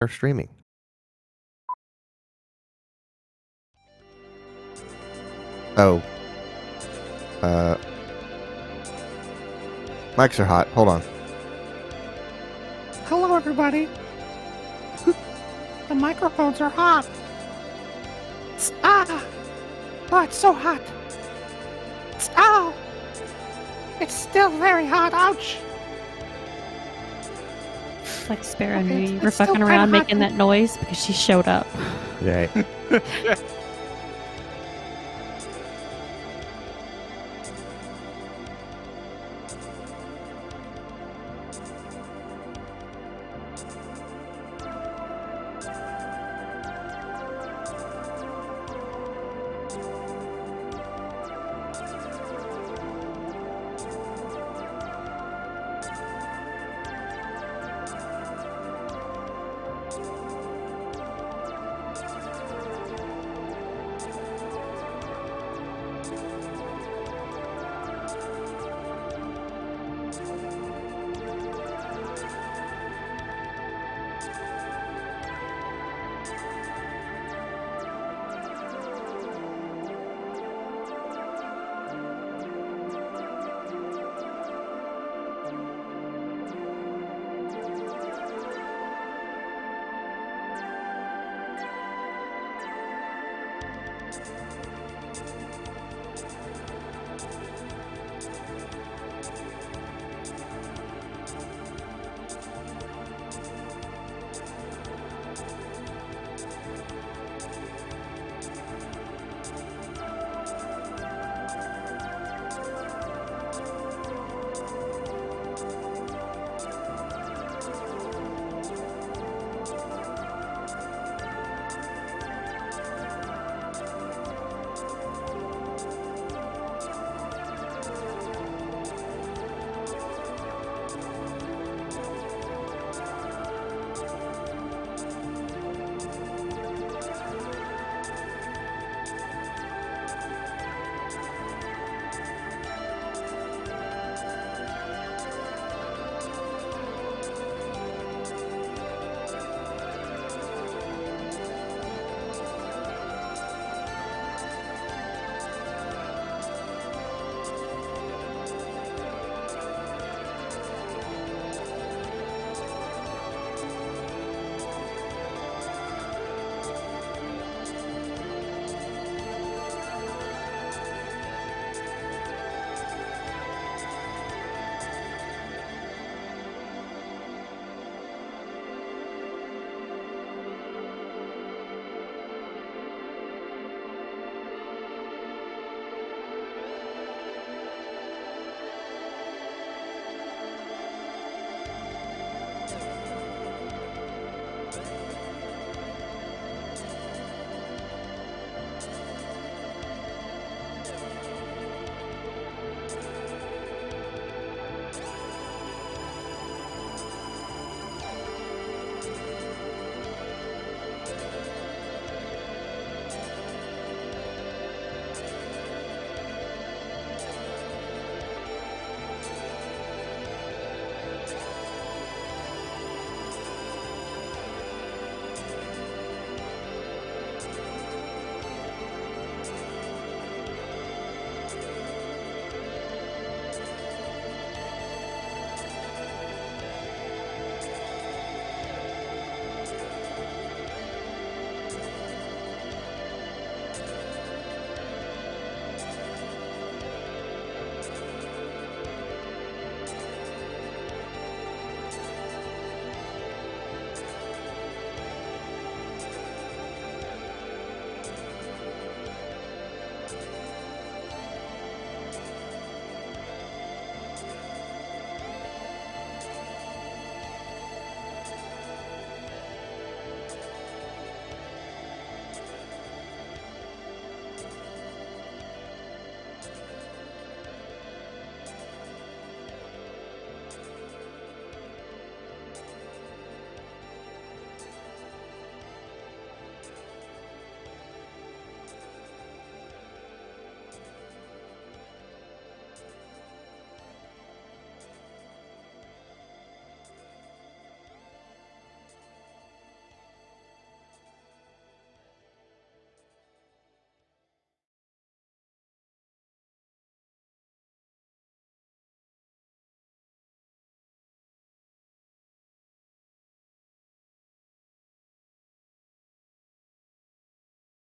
Or streaming. Oh. Uh. Mics are hot. Hold on. Hello, everybody. The microphones are hot. Ah! Oh, it's so hot. Ow! It's still very hot. Ouch! Like Sparrow Okay, knew it's- you it's were still fucking kinda around hot, making but- that noise because she showed up. Right.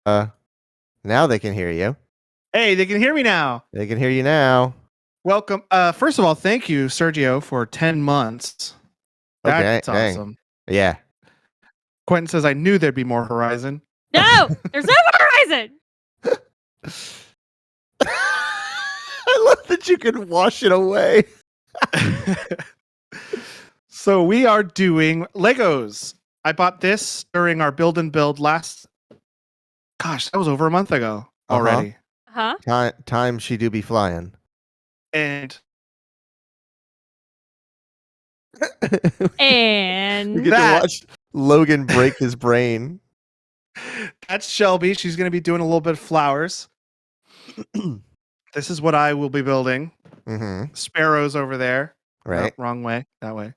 Now they can hear you. Hey, they can hear me now. They can hear you now. Welcome. First of all, thank you, Sergio, for 10 months. That's Okay, dang. awesome. Yeah. Quentin says, I knew there'd be more Horizon. No, there's no more Horizon. I love that you can wash it away. So we are doing Legos. I bought this during our build and build last. Gosh, that was over a month ago already. Huh? Time she do be flying. And And You get That- to watch Logan break his brain. that's Shelby. She's going to be doing a little bit of flowers. This is what I will be building. Mm-hmm. Sparrows over there. Right. No, wrong way. That way.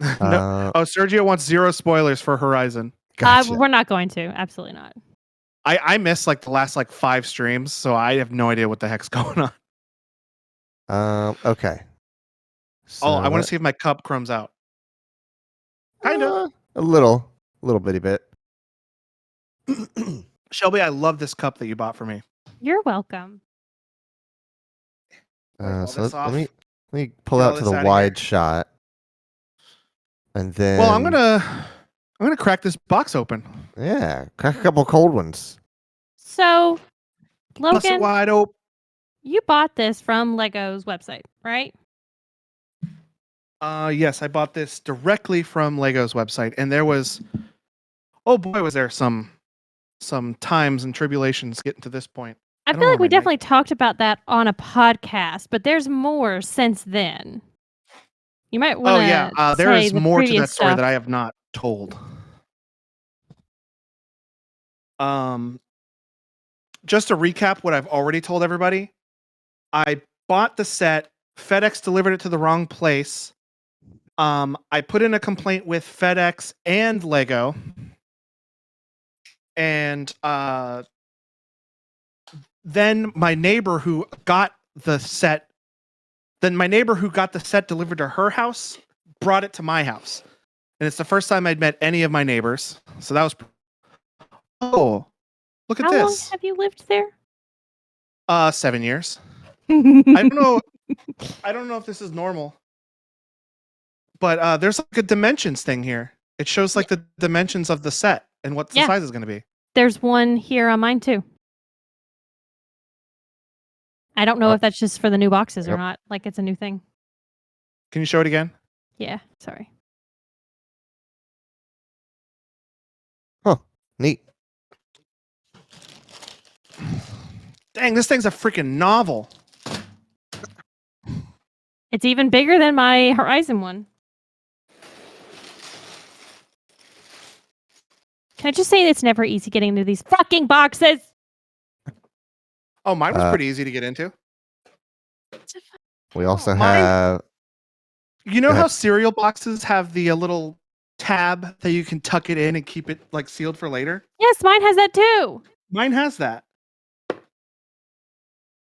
No. Oh, Sergio wants 0 spoilers for Horizon. Gotcha. we're not going to. Absolutely not. I missed like the last like 5 streams, so I have no idea what the heck's going on. Okay. Oh, I want what- to see if my cup crumbs out. Kinda. A little bitty bit. Shelby, I love this cup that you bought for me. You're welcome. all So this let off. me pull Get all out to this the outta wide shot, and then. Well, I'm gonna crack this box open. Yeah, crack a couple cold ones. So, Bust it Logan, wide open. you bought this from Lego's website, right? Yes, I bought this directly from Lego's website, and there was, oh boy, was there some times and tribulations getting to this point. I don't feel like know we my mic. definitely talked about that on a podcast, but there's more since then. You might want Oh to. yeah, there is more to that story that I have not told. Just to recap what I've already told everybody, I bought the set. FedEx delivered it to the wrong place. I put in a complaint with FedEx and Lego, and then my neighbor who got the set delivered to her house brought it to my house, and it's the first time I'd met any of my neighbors. So that was look at How long this. have you lived there? 7 years. I don't know if this is normal, but there's like a dimensions thing here. It shows like the dimensions of the set and what the Yeah. size is going to be. There's one here on mine too. I don't know if that's just for the new boxes or Yep. not. Like it's a new thing. Can you show it again? Yeah, sorry. Neat. Dang, this thing's a freaking novel. It's even bigger than my Horizon one. Can I just say it's never easy getting into these fucking boxes? Oh, mine was Uh, pretty easy to get into. We also Mine- have. You know Go how ahead. cereal boxes have the little tab that you can tuck it in and keep it like sealed for later? Yes, mine has that too. Mine has that.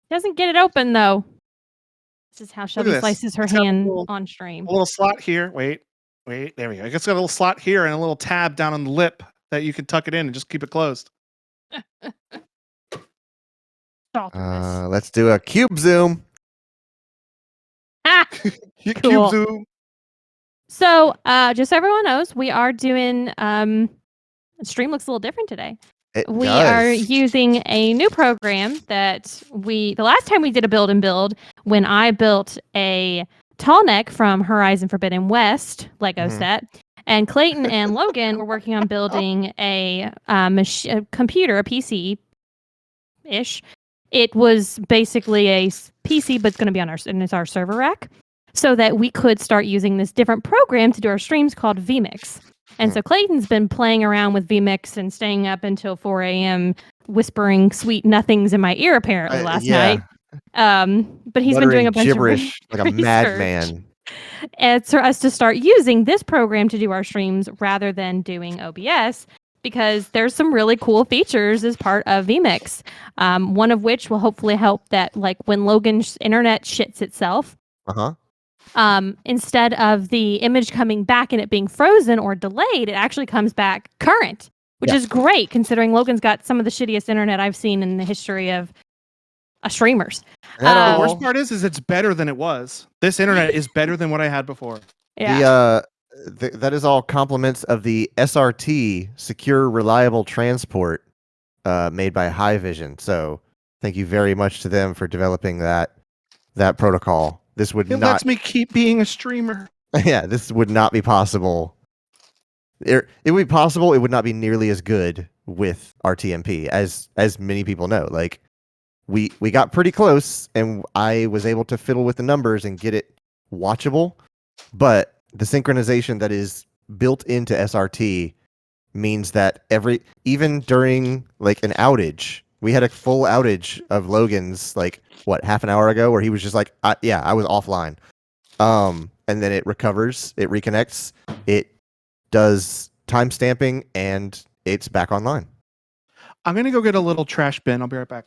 Doesn't get it open though. This is how Shelby this. slices her It's got a hand little- on stream. A little slot here. Wait, there we go. It's got a little slot here and a little tab down on the lip that you can tuck it in and just keep it closed. Saltiness. Let's do a cube zoom. Ah! Cube Cool. zoom. So, just so everyone knows, we are doing stream looks a little different today. It We does. are using a new program that the last time we did a build and build, when I built a tall neck from Horizon Forbidden West Lego Mhm. set, and Clayton and Logan were working on building a computer, a PC ish. It was basically a PC, but it's going to be on it's our server rack, so that we could start using this different program to do our streams called vMix. And so Clayton's been playing around with vMix and staying up until 4 a.m. whispering sweet nothings in my ear apparently last yeah. night. But he's been doing a bunch gibberish of like a madman. and for us to start using this program to do our streams rather than doing OBS, because there's some really cool features as part of vMix. One of which will hopefully help that, like when Logan's internet shits itself, Uh huh. instead of the image coming back and it being frozen or delayed, it actually comes back current, which is great considering Logan's got some of the shittiest internet I've seen in the history of streamers. The worst part is it's better than it was. This internet is better than what I had before. Yeah. That is all compliments of the SRT, Secure Reliable Transport, made by Haivision. So thank you very much to them for developing that protocol. This would It not lets me keep being a streamer. yeah, this would not be possible. It would be possible. It would not be nearly as good with RTMP, as many people know. Like we got pretty close, and I was able to fiddle with the numbers and get it watchable. But the synchronization that is built into SRT means that even during like an outage, we had a full outage of Logan's like half an hour ago, where he was just like, I was offline. And then it recovers, it reconnects, it does timestamping, and it's back online. I'm gonna go get a little trash bin. I'll be right back.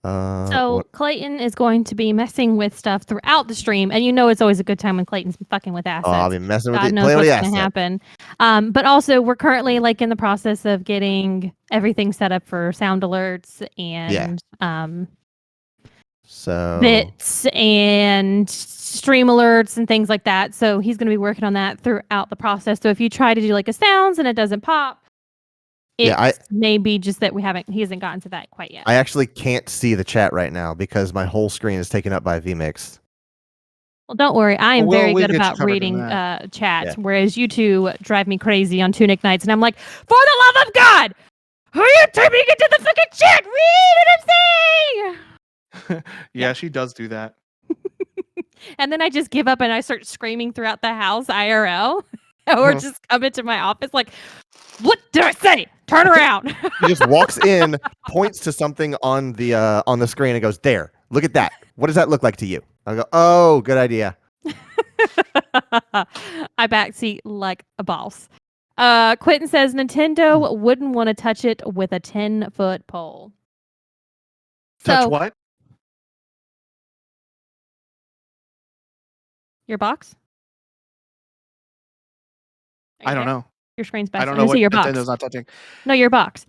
So Clayton is going to be messing with stuff throughout the stream, and it's always a good time when Clayton's fucking with assets. Oh, I'll be messing with God it. knows what's going to happen. But also, we're currently like in the process of getting everything set up for sound alerts and bits and stream alerts and things like that. So he's going to be working on that throughout the process. So if you try to do like a sounds and it doesn't pop, it may be just that he hasn't gotten to that quite yet. I actually can't see the chat right now because my whole screen is taken up by vMix. Well, don't worry. I am very good about reading chat, whereas you two drive me crazy on Tunic nights, and I'm like, for the love of God, who are you typing into the fucking chat? Read what I'm saying! Yeah, she does do that. And then I just give up and I start screaming throughout the house IRL, or just come into my office like, what did I say? Turn around. He just walks in, points to something on the screen, and goes, "There, look at that. What does that look like to you?" I go, "Oh, good idea." I backseat like a boss. Quentin says Nintendo wouldn't want to touch it with a 10-foot pole. Touch what? Your box? I don't know. Your screen's back. I don't know what your box. Nintendo's not touching. No, your box.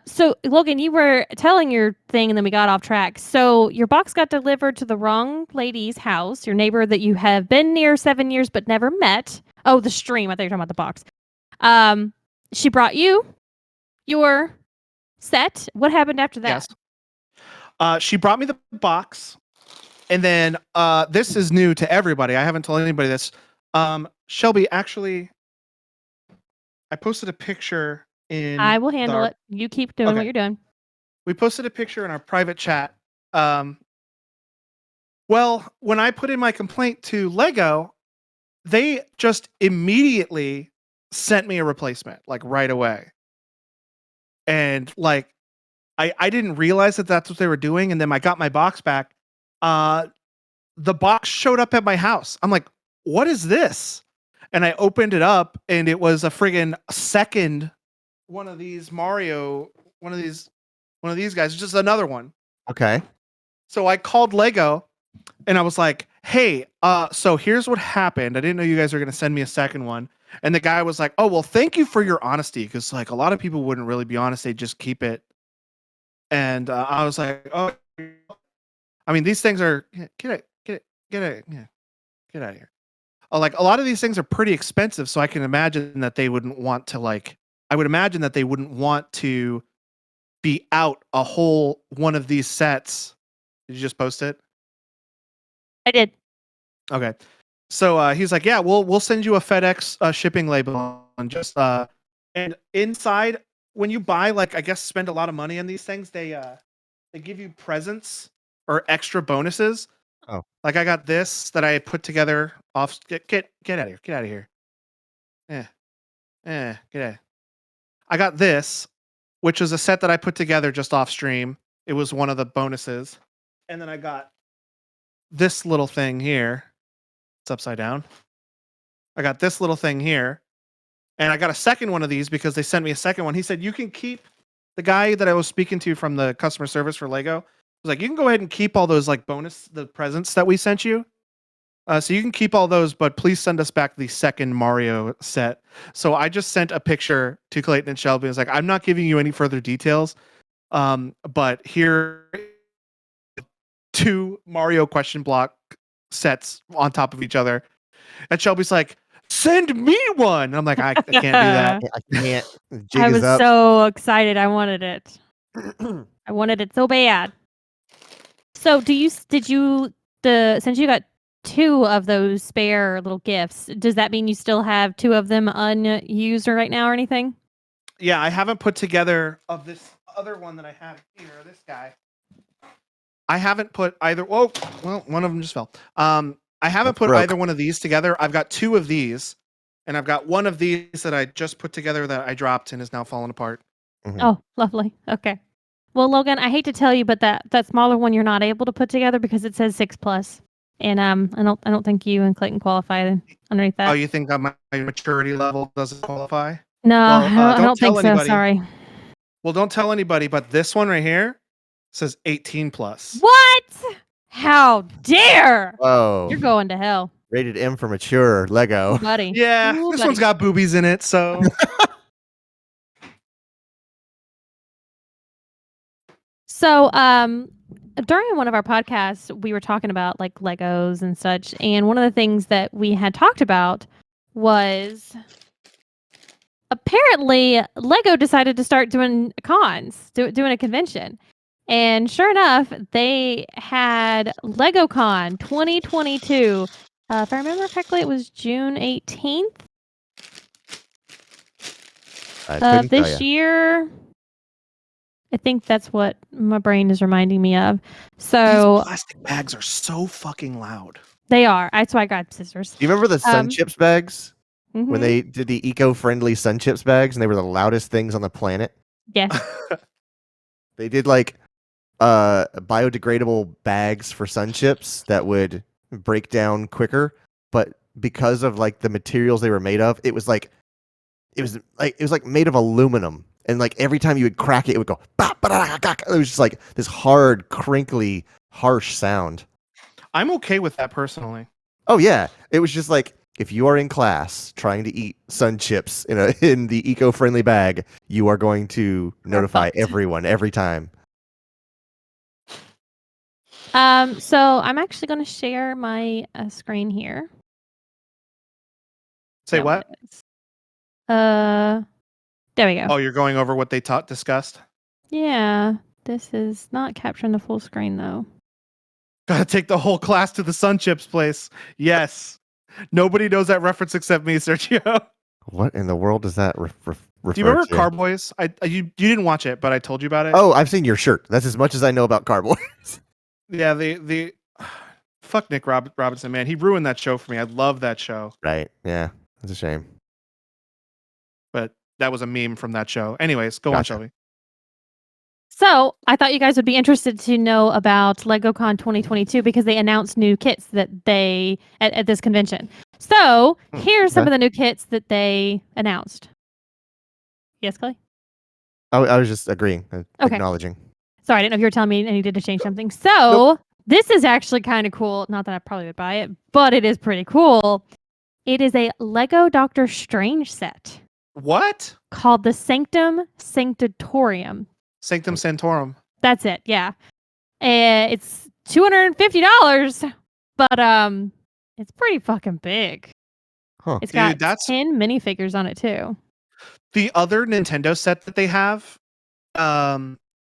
So Logan, you were telling your thing and then we got off track. So your box got delivered to the wrong lady's house, your neighbor that you have been near 7 years but never met. Oh, the stream. I thought you were talking about the box. She brought you your set. What happened after that? Yes. She brought me the box, and then this is new to everybody. I haven't told anybody this. Shelby, actually, I posted a picture in. I will handle it. You keep doing what you're doing. We posted a picture in our private chat. Well, when I put in my complaint to Lego, they just immediately sent me a replacement, like right away. And like, I didn't realize that that's what they were doing. And then I got my box back. The box showed up at my house. I'm like, what is this? And I opened it up, and it was a friggin' second one of these Mario, one of these guys, just another one. Okay. So I called Lego, and I was like, hey, so here's what happened. I didn't know you guys were going to send me a second one. And the guy was like, oh, well, thank you for your honesty. Because like a lot of people wouldn't really be honest. They'd just keep it. And I was like, oh, I mean, these things are, get out of here. Like a lot of these things are pretty expensive. So I can imagine that they wouldn't want to I would imagine that they wouldn't want to be out a whole one of these sets. Did you just post it? I did. Okay. So he's like, yeah, we'll send you a FedEx shipping label, and just and inside, when you buy, like, I guess spend a lot of money on these things, they give you presents or extra bonuses. Oh. Like I got this that I put together off. Get out of here. Get out of here. Get out. I got this, which is a set that I put together just off stream. It was one of the bonuses. And then I got this little thing here. It's upside down. I got this little thing here. And I got a second one of these because they sent me a second one. He said, you can keep, the guy that I was speaking to from the customer service for Lego was like, you can go ahead and keep all those like the presents that we sent you. So you can keep all those, but please send us back the second Mario set. So I just sent a picture to Clayton and Shelby. I was like, I'm not giving you any further details, but here 2 Mario question block sets on top of each other. And Shelby's like, send me one. I'm like, I can't do that. I can't. Jig I is was up. so excited. I wanted it. I wanted it so bad. So since you got 2 of those spare little gifts, does that mean you still have 2 of them unused right now or anything? Yeah, I haven't put together of this other one that I have here, this guy. I haven't put either. Well, one of them just fell. I haven't That's put broke. either one of these together. I've got 2 of these, and I've got one of these that I just put together that I dropped and is now falling apart. Oh, lovely. Okay. Well, Logan, I hate to tell you, but that smaller one you're not able to put together because it says 6+, and I don't think you and Clayton qualify underneath that. Oh, you think that my maturity level doesn't qualify? No, Well, I don't don't think tell so. anybody. Sorry. Well, don't tell anybody, but this one right here says 18+. What? How dare! Whoa. You're going to hell, Rated M for mature Lego. buddy. Yeah, Ooh, this buddy. one's got boobies in it, so So, during one of our podcasts, we were talking about like Legos and such, and one of the things that we had talked about was apparently Lego decided to start doing cons, doing a convention. And sure enough, they had LegoCon 2022. If I remember correctly, it was June 18th I of couldn't tell this ya. year. I think that's what my brain is reminding me of. So these plastic bags are so fucking loud. they are. That's why I got scissors. Do you remember the Sun Chips bags? Mhm. When they did the eco-friendly Sun Chips bags and they were the loudest things on the planet? Yeah. They did like biodegradable bags for Sun Chips that would break down quicker, but because of like the materials they were made of, it was like made of aluminum, and like every time you would crack it, it would go bah, bah, bah, bah. It was just like this hard, crinkly, harsh sound. I'm okay with that personally. Oh yeah, it was just like if you are in class trying to eat Sun Chips in the eco-friendly bag, you are going to notify fucked. everyone every time. So I'm actually going to share my screen here. Say No, what? there we go. Oh, you're going over what they discussed? Yeah, this is not capturing the full screen though. Gotta take the whole class to the Sun Chips place. Yes. Nobody knows that reference except me, Sergio. What in the world does that refer Do you remember to? Carboys? You didn't watch it, but I told you about it. Oh, I've seen your shirt. That's as much as I know about Carboys. Yeah, the fuck Nick Robinson, man. He ruined that show for me. I love that show. Right. Yeah. That's a shame. But that was a meme from that show. Anyways, go on, Gotcha. Shelby. So I thought you guys would be interested to know about LegoCon 2022 because they announced new kits that they at this convention. So here's some okay. of the new kits that they announced. Yes, Clay? I was just agreeing, Okay. acknowledging. Sorry, I didn't know if you were telling me I needed to change something. So this is actually kind of cool. Not that I probably would buy it, but it is pretty cool. It is a Lego Doctor Strange set What? called the Sanctum Sanctorum. Sanctum Sanctorum. That's it. Yeah. It's $250, but it's pretty fucking big. Huh. It's Dude, got that's 10 minifigures on it too. the other Nintendo set that they have.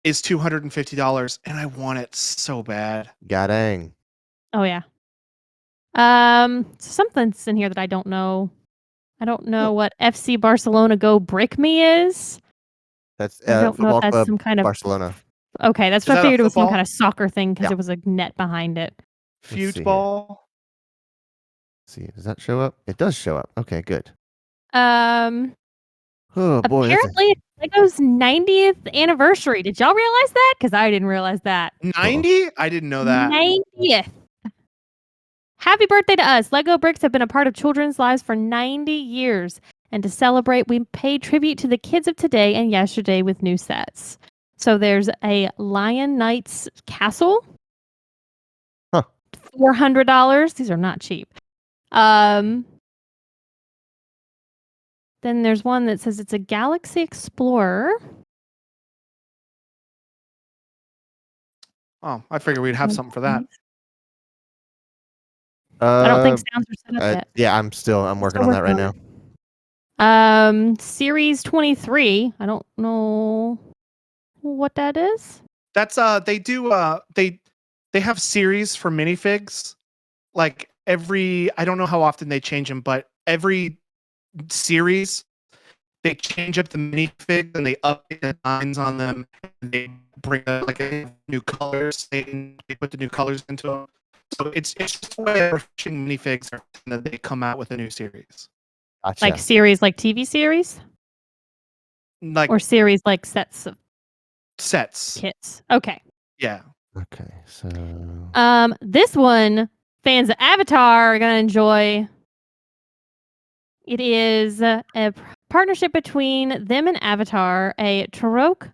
Is $250, and I want it so bad. God dang. Oh yeah. Something's in here that I don't know. I don't know what FC Barcelona Go Brick Me is. That's I don't know Football if that's Club some kind of Barcelona. Okay, that's Is what that I a figured it was some football? kind of soccer thing because Yeah. there was a net behind it. Fute see here. ball. Let's see, does that show up? It does show up. Okay, good. Um Oh boy. that's a- apparently it's Lego's 90th anniversary. Did y'all realize that? Because I didn't realize that. 90? I didn't know that. 90th. Happy birthday to us. Lego bricks have been a part of children's lives for 90 years. And to celebrate, we pay tribute to the kids of today and yesterday with new sets. So there's a Lion Knights castle. Huh. $400. These are not cheap. Then there's one that says it's a Galaxy Explorer. Oh, I figured we'd have something for that. I don't think sounds are set up yet. Yeah, I'm working on that right now. Series 23. I don't know what that is. That's they do they have series for minifigs. Like I don't know how often they change them, but every series they change up the minifig and they update the designs on them. And they bring like new colors. They put the new colors into them. So it's just a way of refreshing minifigs that they come out with a new series. Gotcha. Like series, like TV series, Like or series like sets of sets. kits. Okay. Yeah. Okay, so This one, fans of Avatar are gonna enjoy. It is a partnership between them and Avatar, a Tarok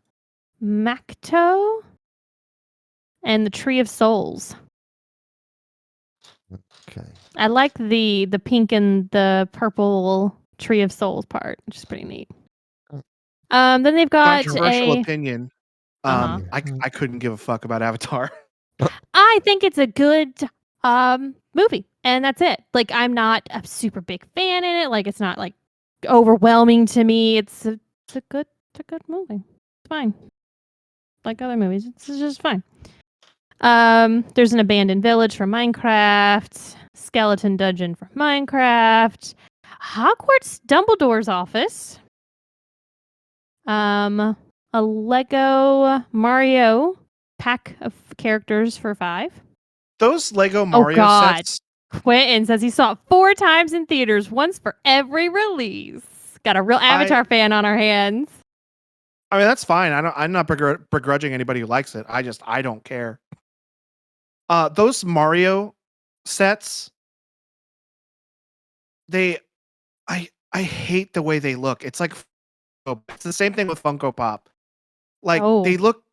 Makto, and the Tree of Souls. okay. I like the pink and the purple Tree of Souls part, which is pretty neat. Then they've got Controversial a. opinion. Uh-huh. I couldn't give a fuck about Avatar. I think it's a good movie, and that's it. Like, I'm not a super big fan in it. Like, it's not like overwhelming to me. It's a good movie. It's fine. Like other movies, it's just fine. There's an abandoned village for Minecraft, skeleton dungeon for Minecraft, Hogwarts Dumbledore's office, a Lego Mario pack of characters for $5. Those Lego Mario God. sets. Quentin says he saw it 4 times in theaters, once for every release. Got a real Avatar fan on our hands. I mean, that's fine. I'm not begrudging anybody who likes it. I don't care. Those Mario sets, I hate the way they look. It's like it's the same thing with Funko Pop. Like they look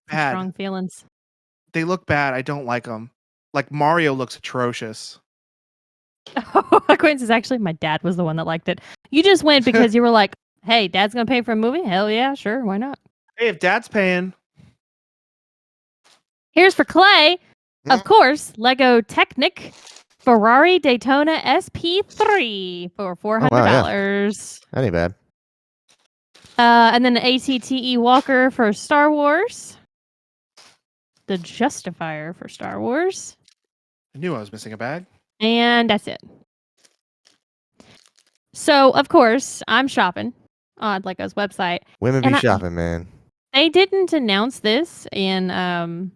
bad. Strong feelings. They look bad. I don't like them. Like Mario looks atrocious. Quentin says, actually, my dad was the one that liked it. You just went because you were like, hey, dad's going to pay for a movie? Hell yeah, sure. Why not? Hey, if dad's paying. Here's for Clay. Of course, Lego Technic Ferrari Daytona SP3 for $400. Oh, wow, yeah. That ain't bad. And then an ATTE Walker for Star Wars. The Justifier for Star Wars. I knew I was missing a bag. And that's it. So, of course, I'm shopping on Lego's website. Women be shopping, man. They didn't announce this in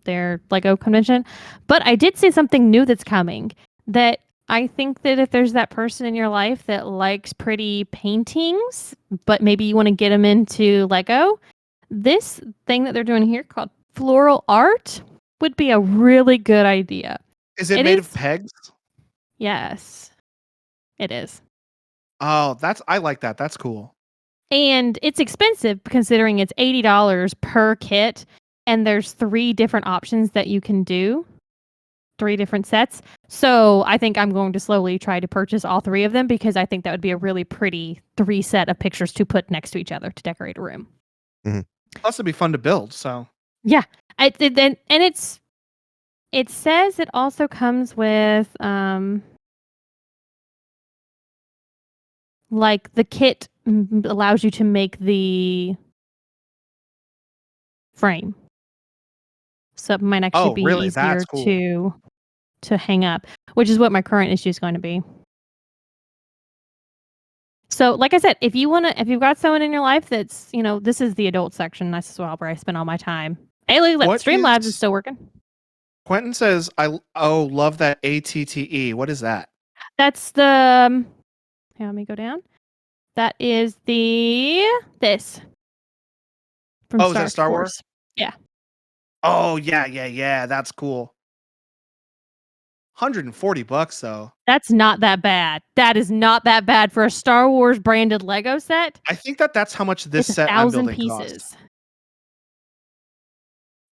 their Lego convention, but I did see something new that's coming that I think that if there's that person in your life that likes pretty paintings, but maybe you want to get them into Lego, this thing that they're doing here called floral art would be a really good idea. Is it made of pegs? Yes, it is. Oh, I like that. That's cool. And it's expensive considering it's $80 per kit, and there's 3 different options that you can do. 3 different sets. So I think I'm going to slowly try to purchase all 3 of them because I think that would be a really pretty 3 set of pictures to put next to each other to decorate a room. Mm-hmm. Plus, it'd be fun to build. So yeah, it says it also comes with like the kit allows you to make the frame. So it might actually be easier to hang up, which is what my current issue is going to be. So, like I said, if you've got someone in your life that's, this is the adult section. This is where I spend all my time. Hey, look, Streamlabs is still working. Quentin says, love that ATTE. What is that? That's the, let me go down. That is this. From is that Star Wars? Yeah. Oh, yeah. That's cool. $140 though. That's not that bad. That is not that bad for a Star Wars branded Lego set. I think that's how much this set I'm building costs.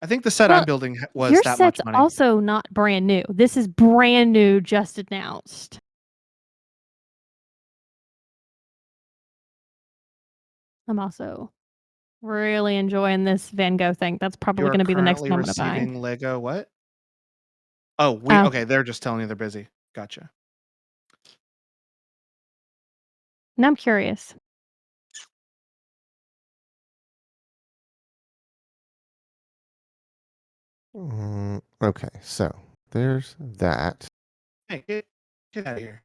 I think the set Well, I'm building was Your that set's much money. also not brand new. This is brand new, just announced. I'm also really enjoying this Van Gogh thing. That's probably You are going to be the next currently one I'm going to buy. receiving Lego. What? Oh, Oh. okay. They're just telling you they're busy. Gotcha. And I'm curious. Okay, so there's that. Hey, get out of here.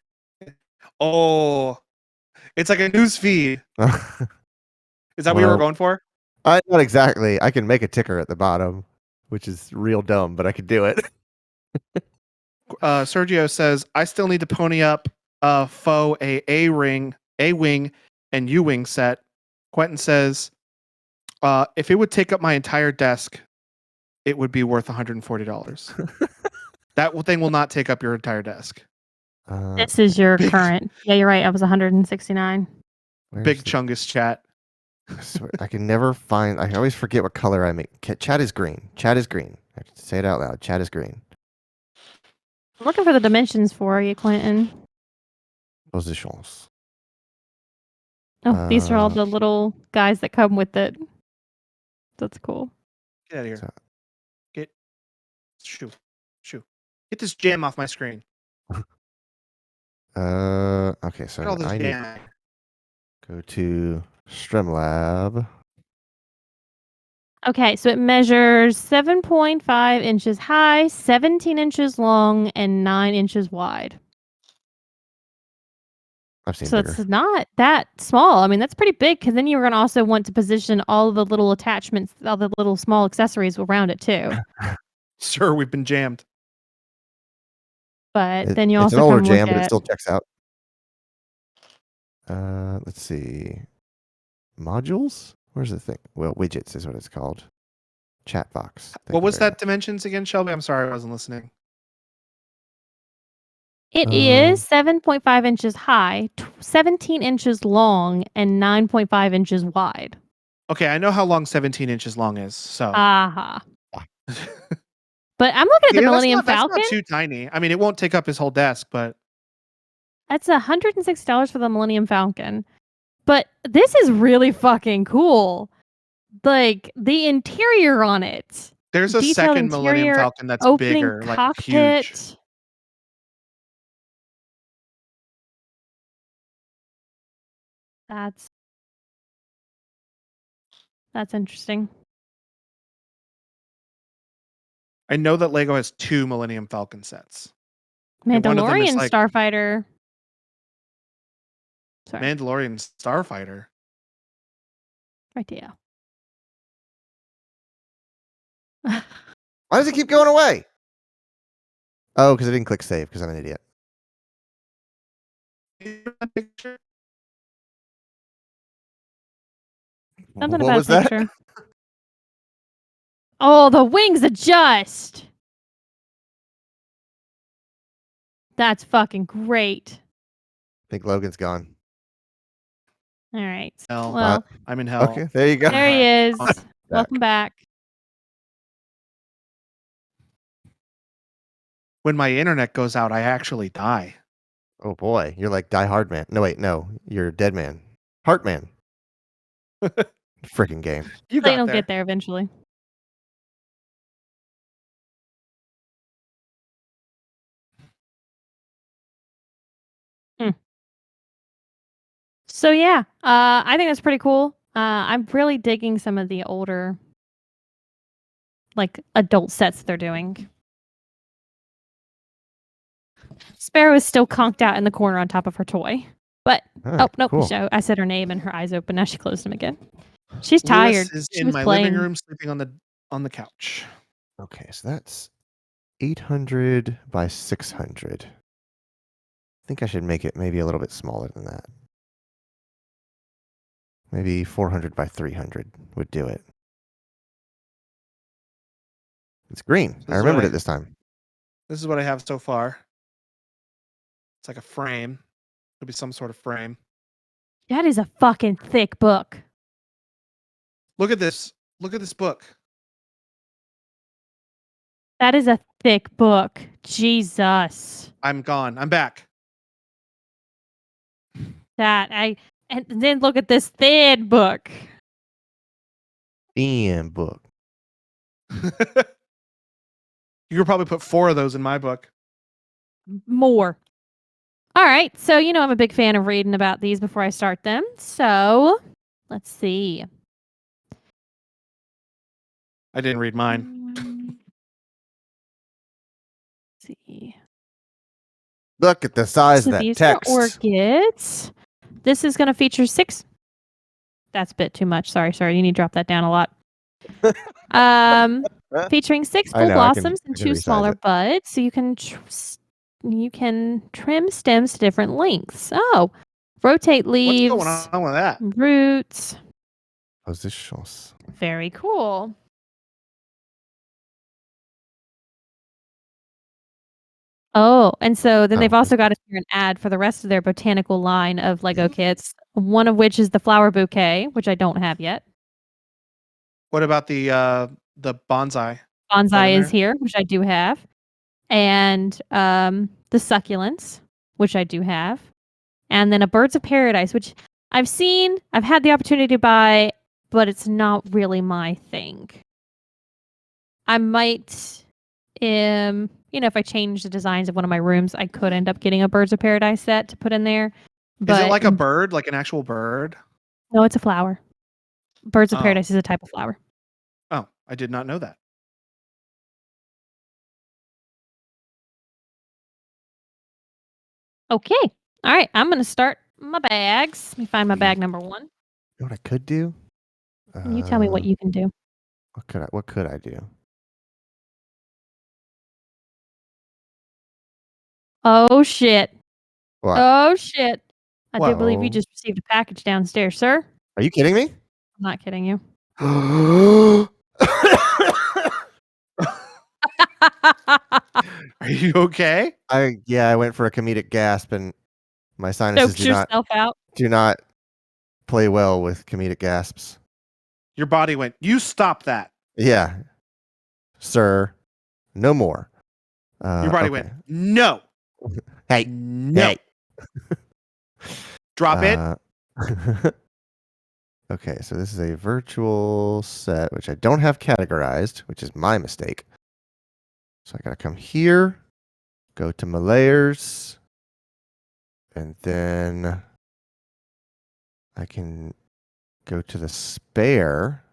Oh, it's like a news feed. Is that what you were Well, going for? not exactly. I can make a ticker at the bottom, which is real dumb, but I could do it. Sergio says, I still need to pony up faux a wing, and U wing set. Quentin says, if it would take up my entire desk, it would be worth $140. That thing will not take up your entire desk. This is your big- current. Yeah, you're right. I was 169. Big Chungus chat. I swear, I can never find. I always forget what color I make. Chat is green. Chat is green. I have to say it out loud. Chat is green. I'm looking for the dimensions for you, Quentin. Positions. Oh, these are all Uh, the little guys that come with it. That's cool. Get out of here. So- Get. Shoo. Get this jam off my screen. Okay, so Get all this I need jam. to go to Streamlab. Okay, so it measures 7.5 inches high, 17 inches long, and 9 inches wide. I've seen So bigger. it's not that small. I mean, that's pretty big because then you're going to also want to position all the little attachments, all the little small accessories around it too. Sir, we've been jammed. But then you It's also an older come look jam, but it at still checks out. Let's see. Modules? Where's the thing? Well, widgets is what it's called. Chat box. Thank What you was very that dimensions again, Shelby? I'm sorry, I wasn't listening. it is 7.5 inches high, 17 inches long, and 9.5 inches wide. Okay, I know how long 17 inches long is. So, Aha. But I'm looking at the Millennium Falcon. That's not too tiny. I mean, it won't take up his whole desk, but That's $106 for the Millennium Falcon. But this is really fucking cool. Like the interior on it. there's a Detailed second Millennium interior, Falcon that's opening bigger, like cockpit. huge. That's interesting. I know that Lego has 2 Millennium Falcon sets. And one of them is Mandalorian like- Starfighter. Sorry, Mandalorian Starfighter. right there. Why does it keep going away? Oh, because I didn't click save because I'm an idiot. Something What about was a that? picture. Oh, the wings adjust. That's fucking great. I think Logan's gone. All right. Hell. Well, I'm in hell. Okay, there you go. there he is. Welcome back. When my internet goes out, I actually die. Oh boy, you're like Die Hard Man. No, wait, no, you're Dead Man. Heart Man. Freaking game. You They got don't there. get there eventually. So yeah, I think that's pretty cool. I'm really digging some of the older, like adult sets they're doing. Sparrow is still conked out in the corner on top of her toy. But All right, oh no, cool. I said her name and her eyes open. Now she closed them again. She's Lewis tired. is She in was my playing. living room, sleeping on the couch. Okay, so that's 800 by 600. I think I should make it maybe a little bit smaller than that. Maybe 400 by 300 would do it. It's green. This I is remembered what it this time. This is what I have so far. It's like a frame. It'll be some sort of frame. That is a fucking thick book. Look at this. Look at this book. That is a thick book. Jesus. I'm gone. I'm back. And then look at this thin book. Damn book. You could probably put 4 of those in my book. More. All right. So, I'm a big fan of reading about these before I start them. So, let's see. I didn't read mine. Let's see. Look at the size So of that these text. are orchids. This is going to feature 6. That's a bit too much. Sorry. You need to drop that down a lot. Featuring 6 I full know, I blossoms can and 2 resize smaller it. buds. So you can trim stems to different lengths. Oh, rotate leaves, What's going on with that? roots. Positions. Very cool. Oh, and so then they've Oh, also got us here an ad for the rest of their botanical line of Lego kits, one of which is the flower bouquet, which I don't have yet. What about the bonsai? Bonsai in is there? here, which I do have. And the succulents, which I do have. And then a birds of paradise, which I've had the opportunity to buy, but it's not really my thing. I might if I change the designs of one of my rooms, I could end up getting a birds of paradise set to put in there. Is it But like a bird, like an actual bird? no, it's a flower. Birds of Oh. paradise is a type of flower. Oh, I did not know that. Okay. All right. I'm going to start my bags. Let me find my bag number 1. You know what I could do? You tell me what you can do. What could I do? Oh, shit. What? Oh, shit. I do believe you Whoa. just received a package downstairs, sir. Are you kidding me? I'm not kidding you. Are you okay? I went for a comedic gasp, and my sinuses Choked yourself out. do not play well with comedic gasps. Your body went, you stop that. Yeah, sir, no more. Your body okay. went, no. Hey, No. hey. Drop it. Okay, so this is a virtual set, which I don't have categorized, which is my mistake. So I gotta come here, go to my layers, and then I can go to the despair,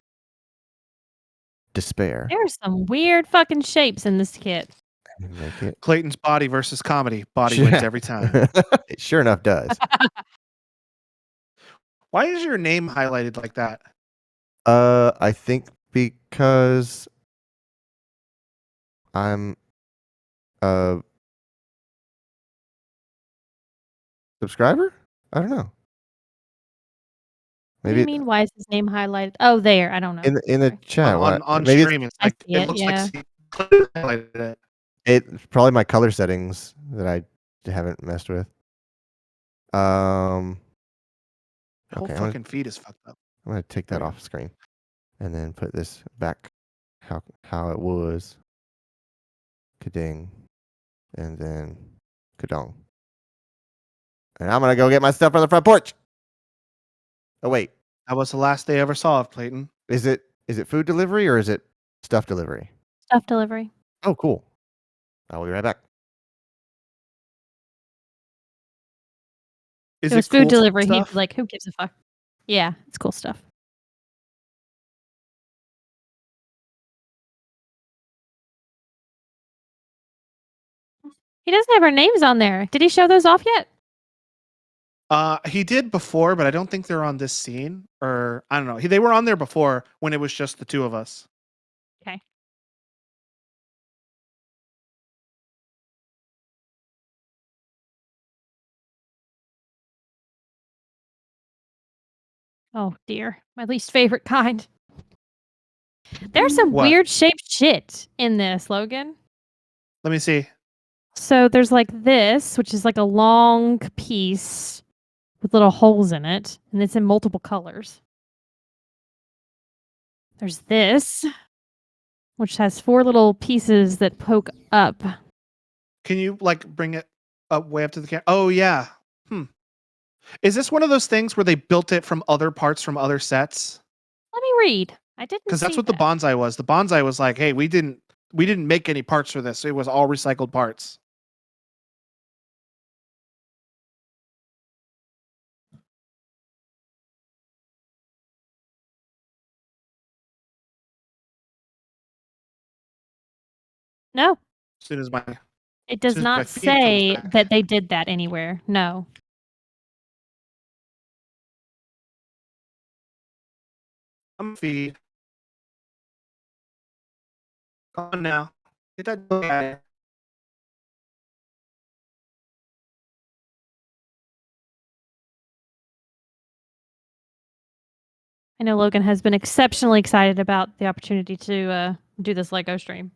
There are some weird fucking shapes in this kit. and make it. Clayton's body versus comedy. Body wins every time. It sure enough does. Why is your name highlighted like that? I think because I'm a subscriber? I don't know. What do you mean? Why is his name highlighted? Oh, there. I don't know. in the Sorry. chat. On maybe stream, it's I like see it it, looks yeah. like Clayton highlighted it. it's probably my color settings that I haven't messed with. The whole Okay, fucking feed is fucked up. I'm gonna take that There we go. off screen, and then put this back how it was. Kading, and then kadong. And I'm gonna go get my stuff on the front porch. Oh wait, That was the last they ever saw of Clayton. is it food delivery or is it stuff delivery? Stuff delivery. Oh, cool. I will be right back. Is If it was it food cool delivery, he'd stuff? be like, who gives a fuck? Yeah, it's cool stuff. He doesn't have our names on there. Did he show those off yet? He did before, but I don't think they're on this scene. Or I don't know. They were on there before when it was just the two of us. Okay. Oh dear, my least favorite kind. There's some What? weird shaped shit in this, Logan. Let me see. So there's like this, which is like a long piece with little holes in it, and it's in multiple colors. There's this which has 4 little pieces that poke up. Can you like bring it up way up to the camera? Oh yeah. Is this one of those things where they built it from other parts from other sets? Let me read. I didn't Because that's see what the that. bonsai was. The bonsai was like, hey, we didn't make any parts for this. It was all recycled parts. No, As soon as my it does soon as my not feed comes say back. that they did that anywhere. No. I'm feed. Come on now. Get that dog out of here. I know Logan has been exceptionally excited about the opportunity to do this Lego stream.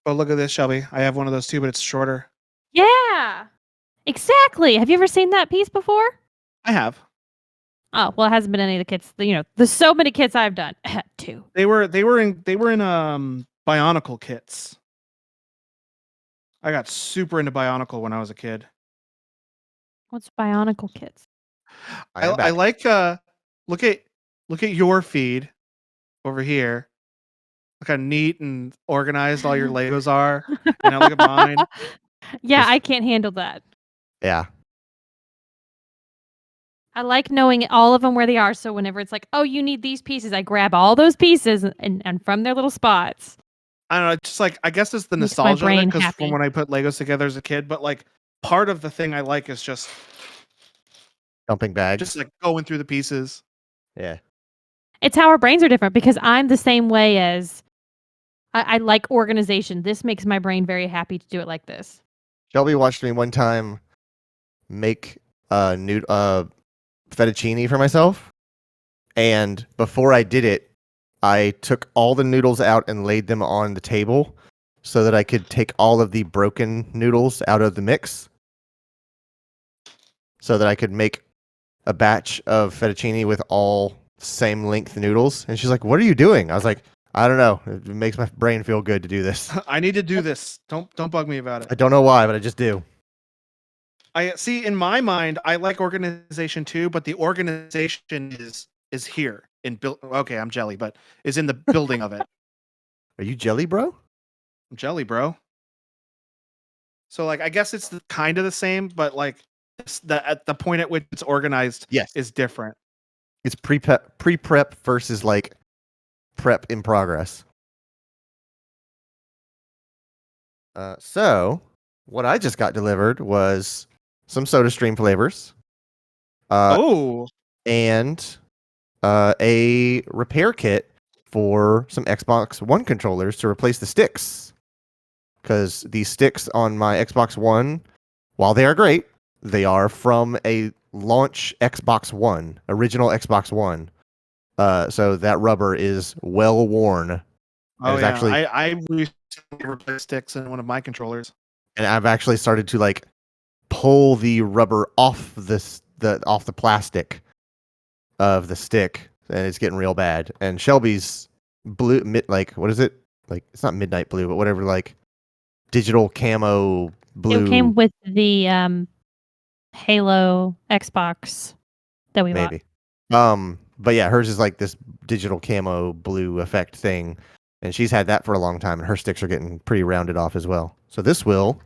Oh, look at this, Shelby. I have one of those too, but it's shorter. Yeah, exactly. Have you ever seen that piece before? I have. Oh, well, it hasn't been any of the kits. There's so many kits I've done. 2. They were in Bionicle kits. I got super into Bionicle when I was a kid. What's Bionicle kits? I am I back. like look at your feed over here. Look how neat and organized all your Legos are. And now look at mine. Yeah, Just- I can't handle that. Yeah. I like knowing all of them where they are. So whenever it's like, oh, you need these pieces, I grab all those pieces and from their little spots. I don't know, just like I guess it's the Makes my nostalgia of it brain because happy. from when I put Legos together as a kid, but like part of the thing I like is just Dumping bags. like going through the pieces. Yeah. It's how our brains are different because I'm the same way as I like organization. This makes my brain very happy to do it like this. Shelby watched me one time make fettuccine for myself, and before I did it, I took all the noodles out and laid them on the table so that I could take all of the broken noodles out of the mix, so that I could make a batch of fettuccine with all same length noodles. And she's like, "What are you doing?" I was like, "I don't know. It makes my brain feel good to do this. I need to do this. Don't bug me about it. I don't know why, but I just do." I see in my mind, I like organization too, but the organization is here in build. Okay, I'm jelly, but is in the building of it. Are you jelly, bro? I'm jelly, bro. So like, I guess it's kind of the same, but like, at the point at which it's organized Yes. is different. It's pre-prep versus like prep in progress. So what I just got delivered was some SodaStream flavors. Oh, And a repair kit for some Xbox One controllers to replace the sticks. Because the sticks on my Xbox One, while they are great, they are from a launch Xbox One, original Xbox One. So that rubber is well worn. oh it's yeah. actually- I recently replaced sticks in one of my controllers. And I've actually started to like pull the rubber off off the plastic of the stick, and it's getting real bad. And Shelby's blue, what is it? Like, it's not midnight blue, but whatever, like digital camo blue. It came with the Halo Xbox that we bought. maybe. But yeah, hers is like this digital camo blue effect thing, and she's had that for a long time, and her sticks are getting pretty rounded off as well. So this will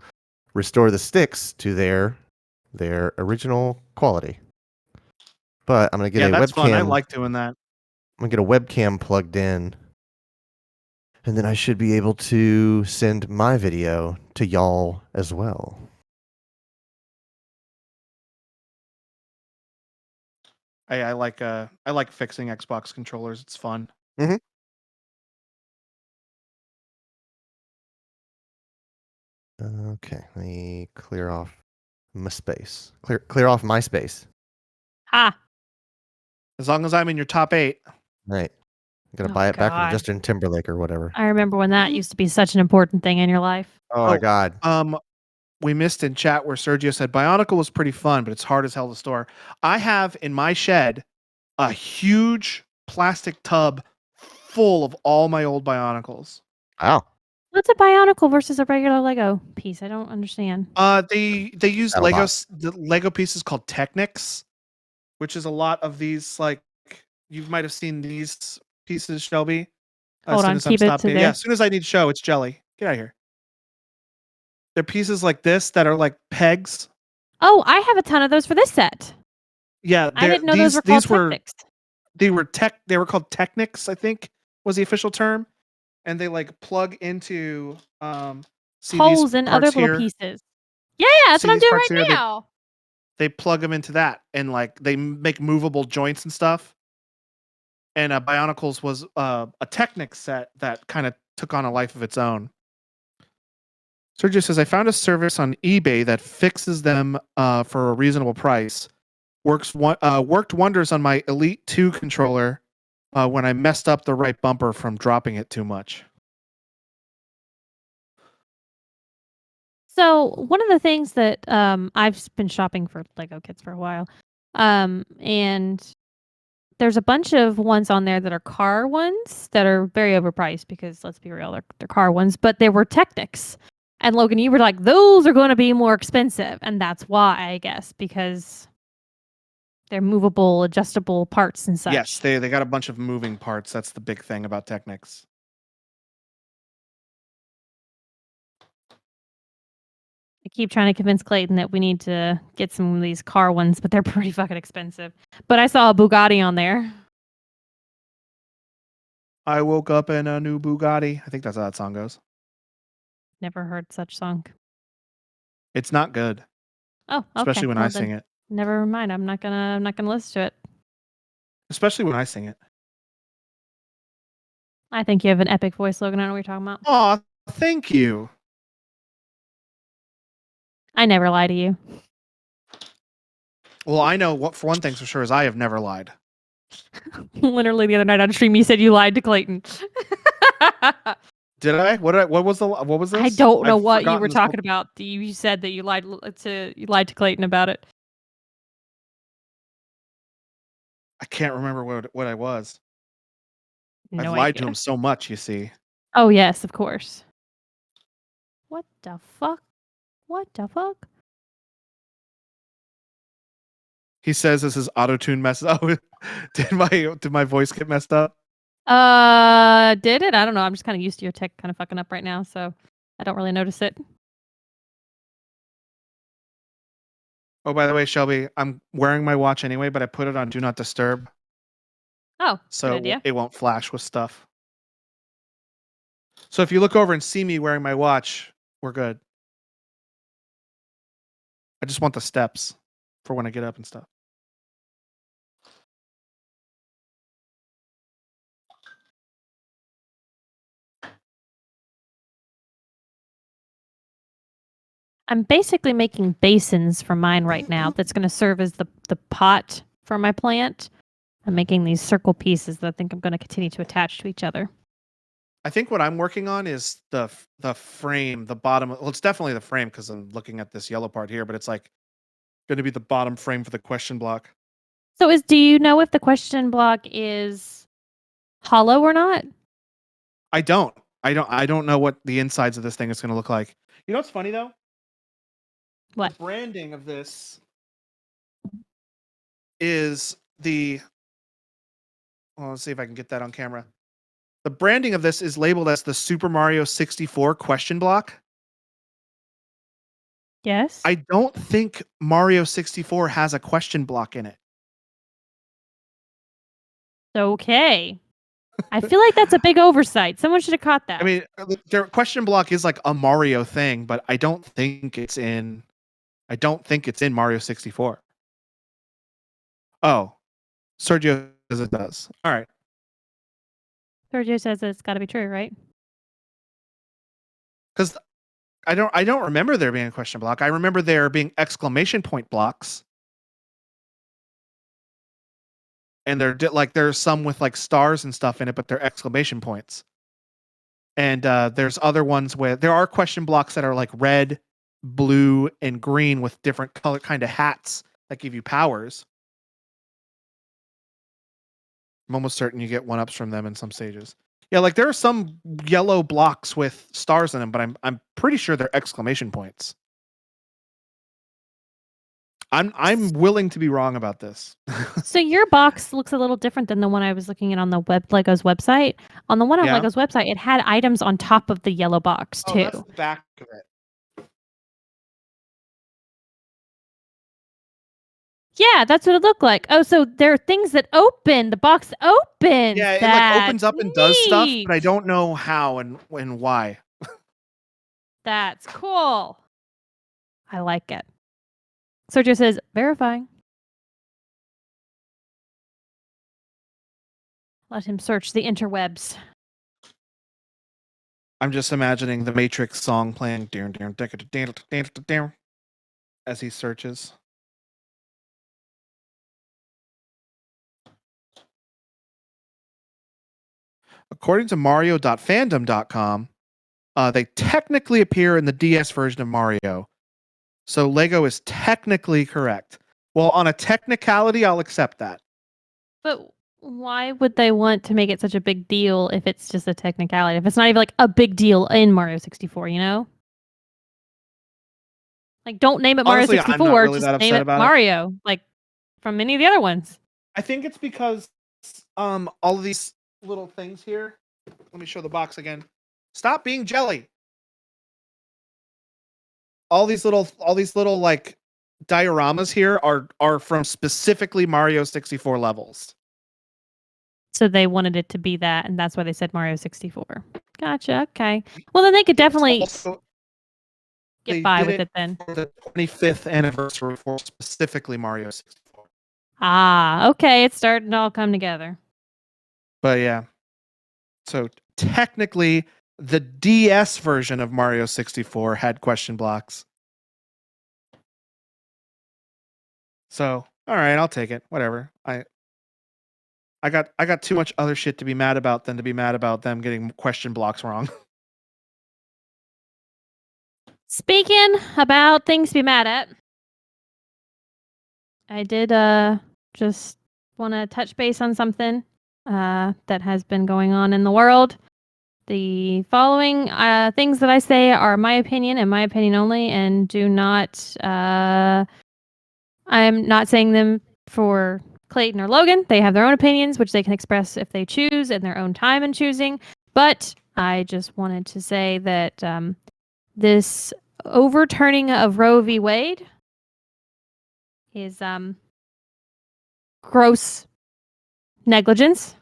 restore the sticks to their original quality. But I'm gonna get Yeah, a that's webcam. fun. I like doing that. I'm gonna get a webcam plugged in, and then I should be able to send my video to y'all as well. I like fixing Xbox controllers. It's fun. Okay, let me clear off my space. Clear off my space. Ha! As long as I'm in your top 8. Right. I'm gonna Oh, buy it back from God. Justin Timberlake or whatever. I remember when that used to be such an important thing in your life. Oh my Oh. god. We missed in chat where Sergio said Bionicle was pretty fun, but it's hard as hell to store. I have in my shed a huge plastic tub full of all my old Bionicles. Wow. What's a Bionicle versus a regular Lego piece? I don't understand. They use Not a lot. the Lego pieces called Technics, which is a lot of these like you might have seen these pieces, Shelby. As Hold soon on, as I'm keep it to stopping, there. yeah. As soon as I need show, it's jelly. Get out of here. They're pieces like this that are like pegs. Oh, I have a ton of those for this set. Yeah, I didn't know those were called Technics. They were called Technics, I think was the official term, and they like plug into see Holes these in other parts little here. pieces. Yeah, that's See what I'm these doing parts right here? now. They plug them into that, and like they make movable joints and stuff. And Bionicles was a Technic set that kind of took on a life of its own. Sergio says, I found a service on eBay that fixes them for a reasonable price. Worked wonders on my Elite 2 controller when I messed up the right bumper from dropping it too much. So one of the things that I've been shopping for Lego kits for a while, and there's a bunch of ones on there that are car ones that are very overpriced because let's be real, they're car ones, but they were Technics. And Logan, you were like, those are going to be more expensive, and that's why, I guess, because they're movable, adjustable parts and such. Yes, they got a bunch of moving parts. That's the big thing about Technics. I keep trying to convince Clayton that we need to get some of these car ones, but they're pretty fucking expensive. But I saw a Bugatti on there. I woke up in a new Bugatti. I think that's how that song goes. Never heard such song. It's not good, Oh, okay. especially when Well, I then sing it. Never mind. I'm not gonna listen to it. Especially when I sing it. I think you have an epic voice, Logan. I know what you're talking about. Aw, thank you. I never lie to you. Well, I know what for one thing for sure is I have never lied. Literally the other night on stream, you said you lied to Clayton. Did I? What was this? I don't know I've what you forgotten were this talking about. You said that you lied to Clayton about it. I can't remember what I was. No I've lied idea. to him so much, you see. Oh yes, of course. What the fuck? What the fuck? He says this is auto-tune mess. Oh, did my voice get messed up? Did it? I don't know. I'm just kind of used to your tech kind of fucking up right now, so I don't really notice it. Oh, by the way, Shelby, I'm wearing my watch anyway, but I put it on Do Not Disturb, Oh, so good idea. it won't flash with stuff. So if you look over and see me wearing my watch, we're good. I just want the steps for when I get up and stuff. I'm basically making basins for mine right now. That's going to serve as the pot for my plant. I'm making these circle pieces that I think I'm going to continue to attach to each other. I think what I'm working on is the frame, the bottom. Well, it's definitely the frame because I'm looking at this yellow part here, but it's like going to be the bottom frame for the question block. So do you know if the question block is hollow or not? I don't know what the insides of this thing is going to look like. You know what's funny though? What? The branding of this is well, let's see if I can get that on camera. The branding of this is labeled as the Super Mario 64 question block. Yes. I don't think Mario 64 has a question block in it. Okay. I feel like that's a big oversight. Someone should have caught that. I mean, their question block is like a Mario thing, but I don't think it's in Mario 64. Oh, Sergio says it does. All right. Sergio says it's got to be true, right? Because I don't remember there being a question block. I remember there being exclamation point blocks. And there's some with like stars and stuff in it, but they're exclamation points. And there's other ones where there are question blocks that are like red, blue, and green with different color kind of hats that give you powers. I'm almost certain you get 1-ups from them in some stages. Yeah, like there are some yellow blocks with stars in them, but I'm pretty sure they're exclamation points. I'm willing to be wrong about this. So your box looks a little different than the one I was looking at on the Lego's website. On the one on Yeah. Lego's website, it had items on top of the yellow box Oh, too. that's the back of it. Yeah, that's what it looked like. Oh, so there are things that open. The box opens. Yeah, it like That's opens up and does stuff, but I neat. don't know how and why. That's cool. I like it. Sergio says, verifying. Let him search the interwebs. I'm just imagining the Matrix song playing as he searches. According to Mario.fandom.com, they technically appear in the DS version of Mario. So Lego is technically correct. Well, on a technicality, I'll accept that. But why would they want to make it such a big deal if it's just a technicality? If it's not even like a big deal in Mario 64, you know? Like, don't name it Mario Honestly, I'm not 64, really just that name upset it about it. Mario, like from many of the other ones. I think it's because all of these little things here. Let me show the box again. Stop being jelly. All these little like dioramas here are from specifically Mario 64 levels. So they wanted it to be that, and that's why they said Mario 64. Gotcha. Okay. Well, then they could definitely Also, get they by did with it then. for the 25th anniversary for specifically Mario 64. Ah, okay. It's starting to all come together. But yeah. So technically, the DS version of Mario 64 had question blocks. So, all right, I'll take it. Whatever. I got too much other shit to be mad about than to be mad about them getting question blocks wrong. Speaking about things to be mad at, I did just want to touch base on something that has been going on in the world. The following things that I say are my opinion and my opinion only, and do not. I'm not saying them for Clayton or Logan. They have their own opinions, which they can express if they choose in their own time and choosing. But I just wanted to say that this overturning of Roe v. Wade is gross negligence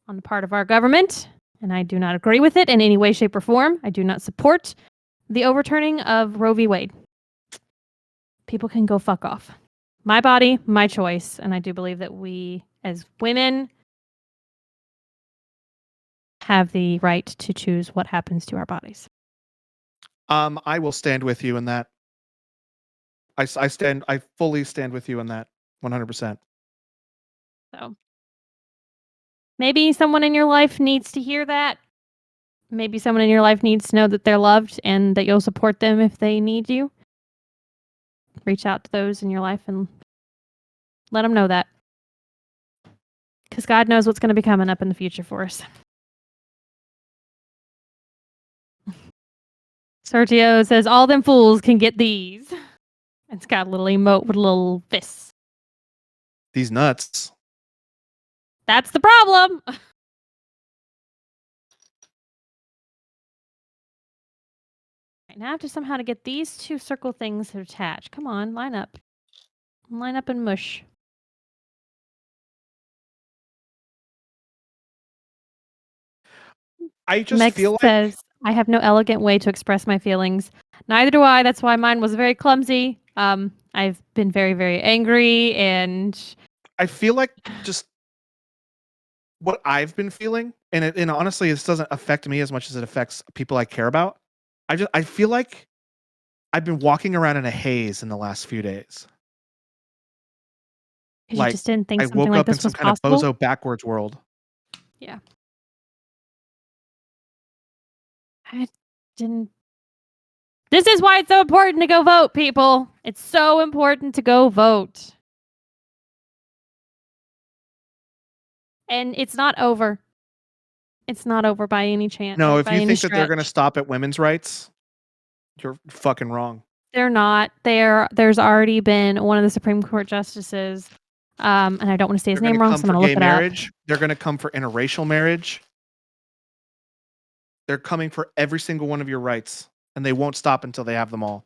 on the part of our government, and I do not agree with it in any way, shape, or form. I do not support the overturning of Roe v. Wade. People can go fuck off. My body, my choice, and I do believe that we, as women, have the right to choose what happens to our bodies. I will stand with you in that. I fully stand with you in that 100%. So maybe someone in your life needs to hear that. Maybe someone in your life needs to know that they're loved and that you'll support them if they need you. Reach out to those in your life and let them know that. Because God knows what's going to be coming up in the future for us. Sergio says, all them fools can get these. It's got a little emote with little fists. These nuts. That's the problem. Right, now I have to somehow to get these two circle things to attach. Come on, line up. Line up and mush. I just Meg feel like says, I have no elegant way to express my feelings. Neither do I. That's why mine was very clumsy. I've been very, very angry, and I feel like just what I've been feeling, and honestly, this doesn't affect me as much as it affects people I care about. I feel like I've been walking around in a haze in the last few days. 'cause Like, you just didn't think I something woke like up in this some was kind of possible. bozo backwards world. Yeah. I didn't. This is why it's so important to go vote, people. It's so important to go vote. And it's not over. It's not over by any chance. No, or if by you any think that they're going to stretch. stop at women's rights, you're fucking wrong. They're not. There's already been one of the Supreme Court justices, and I don't want to say his They're going name to wrong, come so I'm for going to gay look it up. marriage. They're going to come for interracial marriage. They're coming for every single one of your rights, and they won't stop until they have them all.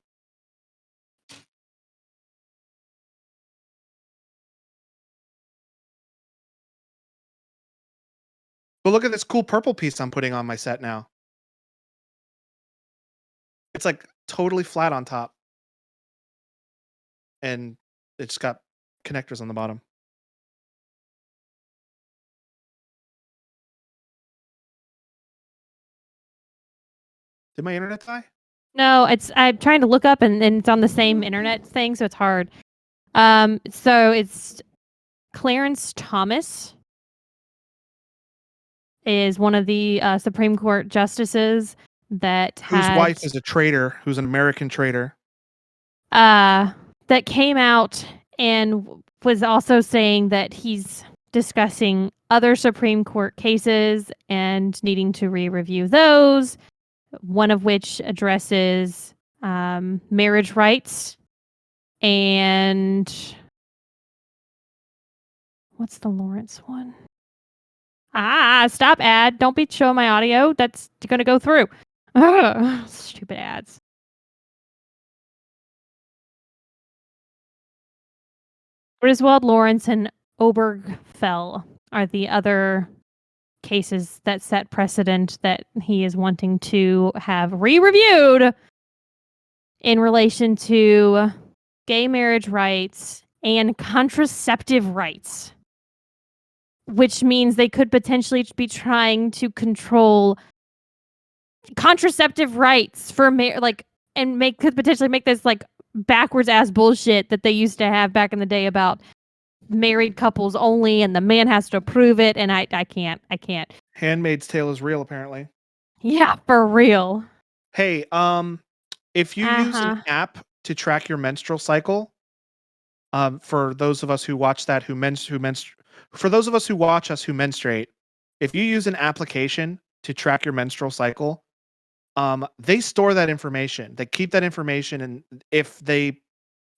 But look at this cool purple piece I'm putting on my set now. It's like totally flat on top. And it's got connectors on the bottom. Did my internet die? No, I'm trying to look up and it's on the same internet thing, so it's hard. So it's Clarence Thomas is one of the Supreme Court justices that Whose wife is a traitor, who's an American traitor. that came out and was also saying that he's discussing other Supreme Court cases and needing to re-review those, one of which addresses marriage rights and what's the Lawrence one? Stop ad. Don't be showing my audio. That's going to go through. Ugh, stupid ads. Griswold, Lawrence, and Obergefell are the other cases that set precedent that he is wanting to have re-reviewed in relation to gay marriage rights and contraceptive rights, which means they could potentially be trying to control contraceptive rights for could potentially make this like backwards ass bullshit that they used to have back in the day about married couples only and the man has to approve it, and I can't. Handmaid's Tale is real, apparently. Yeah, for real. Hey, if you use an app to track your menstrual cycle, for those of us who watch that for those of us who watch us who menstruate, if you use an application to track your menstrual cycle, they store that information. They keep that information, and if they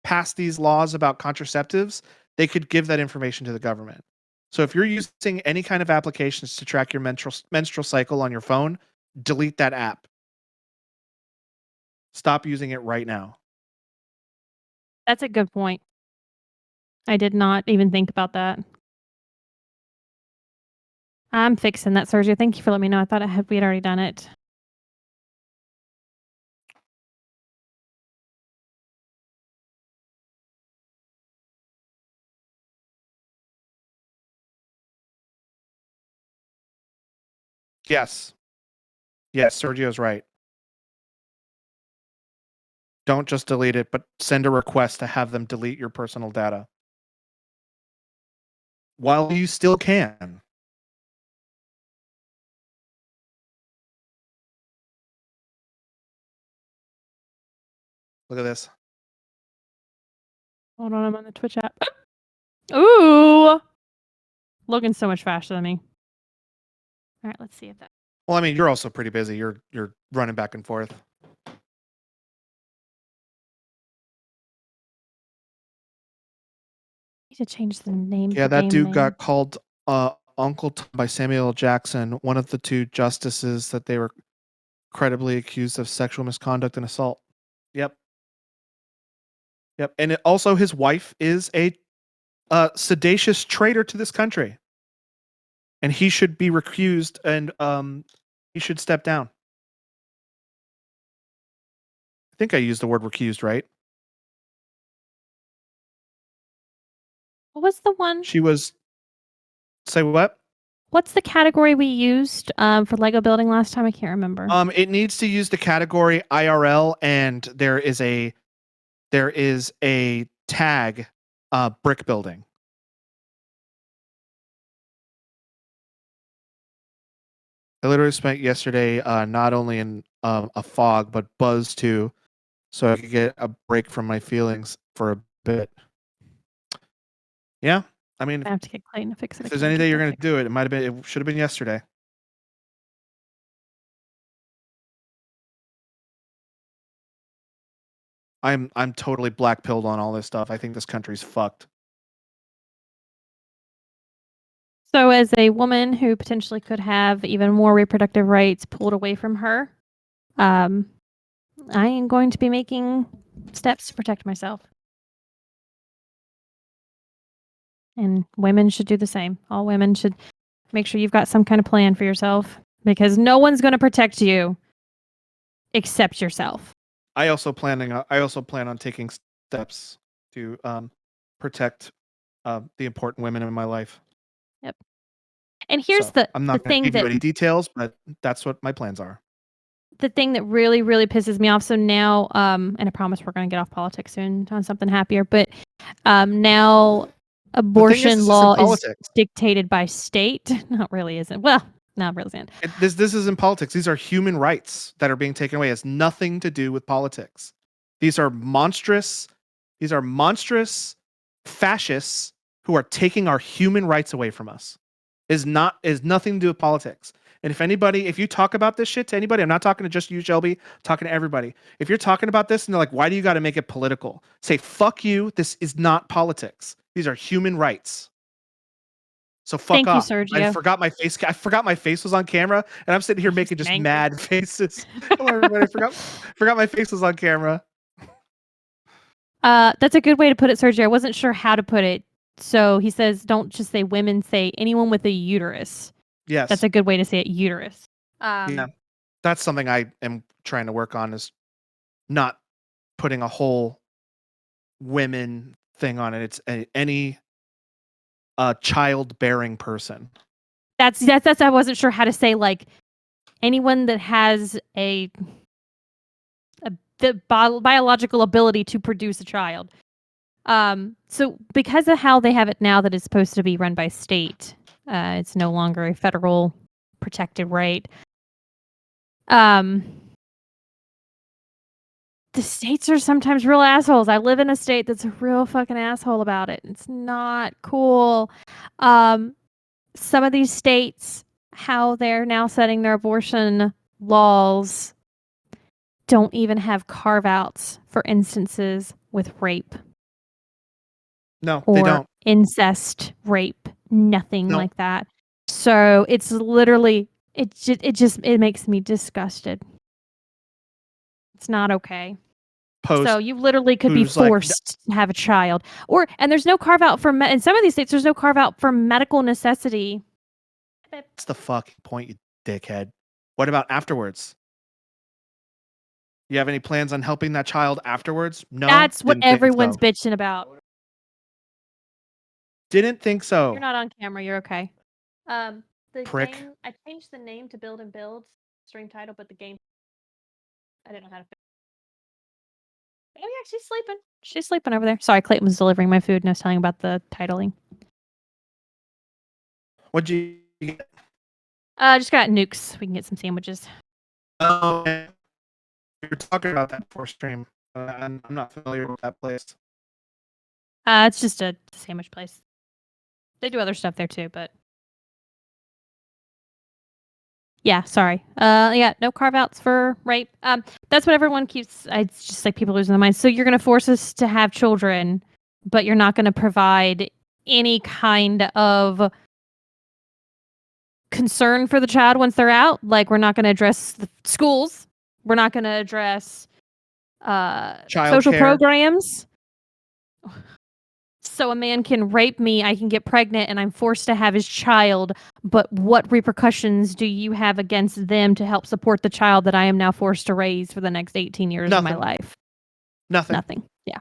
pass these laws about contraceptives, they could give that information to the government. So if you're using any kind of applications to track your menstrual cycle on your phone, delete that app. Stop using it right now. That's a good point. I did not even think about that. I'm fixing that, Sergio. Thank you for letting me know. I thought we had already done it. Yes. Yes, Sergio's right. Don't just delete it, but send a request to have them delete your personal data. While you still can. Look at this. Hold on, I'm on the Twitch app. Ooh! Logan's so much faster than me. All right, let's see if that... Well, I mean, you're also pretty busy. You're running back and forth. I need to change the name. Yeah, that dude got called Uncle Tom by Samuel L. Jackson, one of the two justices that they were credibly accused of sexual misconduct and assault. Yep. And also his wife is a seditious traitor to this country. And he should be recused, and he should step down. I think I used the word recused, right? What was the one? She was... Say what? What's the category we used for Lego building last time? I can't remember. It needs to use the category IRL, and there is a tag, brick building. I literally spent yesterday not only in a fog, but buzzed too, so I could get a break from my feelings for a bit. Yeah, I mean, I have to get Clayton to fix it. if there's any day you're going to do it, it should have been yesterday. I'm totally black pilled on all this stuff. I think this country's fucked. So, as a woman who potentially could have even more reproductive rights pulled away from her, I am going to be making steps to protect myself. And women should do the same. All women should make sure you've got some kind of plan for yourself because no one's going to protect you except yourself. I also plan on taking steps to protect the important women in my life. And here's So, I'm not the going thing to give you that any details, but that's what my plans are. the thing that really, really pisses me off. So now, and I promise we're going to get off politics soon on something happier, but now abortion this isn't law is politics. dictated by state. No, it really isn't. Well, no, it really isn't. This isn't politics. These are human rights that are being taken away. It has nothing to do with politics. These are monstrous fascists who are taking our human rights away from us. Is nothing to do with politics. And if you talk about this shit to anybody, I'm not talking to just you, Shelby, I'm talking to everybody. If you're talking about this and they're like, why do you got to make it political? Say, fuck you. This is not politics. These are human rights. So fuck Thank you, off. Sergio. I forgot my face was on camera, and I'm sitting here making just angry. mad faces. Hello, everybody. I forgot my face was on camera. That's a good way to put it, Sergio. I wasn't sure how to put it. So he says, don't just say women, say anyone with a uterus. Yes. That's a good way to say it, uterus. Yeah. That's something I am trying to work on, is not putting a whole women thing on it. It's any childbearing person. That's I wasn't sure how to say, like, anyone that has the biological ability to produce a child. So because of how they have it now, that it's supposed to be run by state, it's no longer a federal protected right. The states are sometimes real assholes. I live in a state that's a real fucking asshole about it. It's not cool. Some of these states, how they're now setting their abortion laws, don't even have carve-outs for instances with rape. No, Or they don't. incest, rape, nothing No. like that. So it's literally, it makes me disgusted. It's not okay. Post. So you literally could be who's like, forced to have a child, and there's no carve out for in some of these states. There's no carve out for medical necessity. That's the fucking point, you dickhead. What about afterwards? You have any plans on helping that child afterwards? No. That's what Didn't think everyone's so. bitching about. Didn't think so. You're not on camera. You're okay. The Prick. game, I changed the name to Build and Build stream title, but the game, I didn't know how to. Oh yeah, she's sleeping. She's sleeping over there. Sorry, Clayton was delivering my food and I was telling about the titling. What'd you get? Just got nukes. We can get some sandwiches. Oh, okay. You were talking about that before stream. I'm not familiar with that place. It's just a sandwich place. They do other stuff there too, but yeah, sorry. Yeah, no carve outs for rape. That's what everyone keeps. It's just like people losing their minds. So you're going to force us to have children, but you're not going to provide any kind of concern for the child once they're out. Like, we're not going to address the schools. We're not going to address social care. programs. So a man can rape me, I can get pregnant, and I'm forced to have his child. But what repercussions do you have against them to help support the child that I am now forced to raise for the next 18 years of my Nothing. life? Nothing. Nothing. Yeah.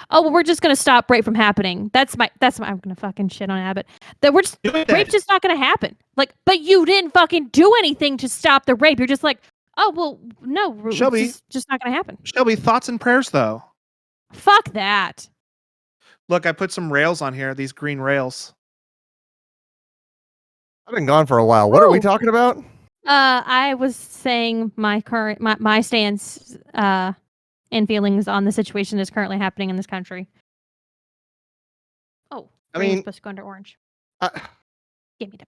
Oh, well, we're just gonna stop rape from happening. That's my. I'm gonna fucking shit on Abbott. That we're just Do it rape's then. just not gonna happen. Like, but you didn't fucking do anything to stop the rape. You're just like, oh well, no, it's Shelby. just not gonna happen. Shelby, thoughts and prayers though. Fuck that. Look, I put some rails on here. These green rails. I've been gone for a while. What are we Ooh. talking about? I was saying my stance and feelings on the situation that's currently happening in this country. Oh, I green is mean, supposed to go under orange. I Give me the.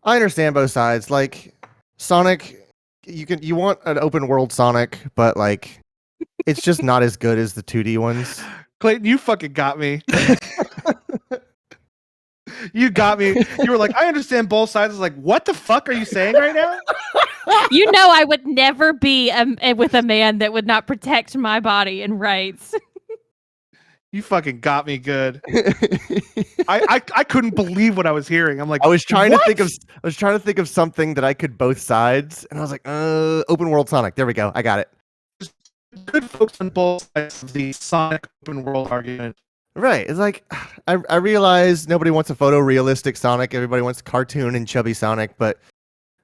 understand both sides. Like Sonic, you want an open world Sonic, but like it's just not as good as the 2D ones. Clayton, you fucking got me. You got me. You were like, I understand both sides. I was like, what the fuck are you saying right now? You know, I would never be with a man that would not protect my body and rights. You fucking got me good. I couldn't believe what I was hearing. I'm like, I was trying what? to think of something that I could both sides, and I was like, open world Sonic. There we go. I got it. Good folks on both sides of the Sonic open world argument. Right. It's like I realize nobody wants a photorealistic Sonic. Everybody wants cartoon and chubby Sonic, but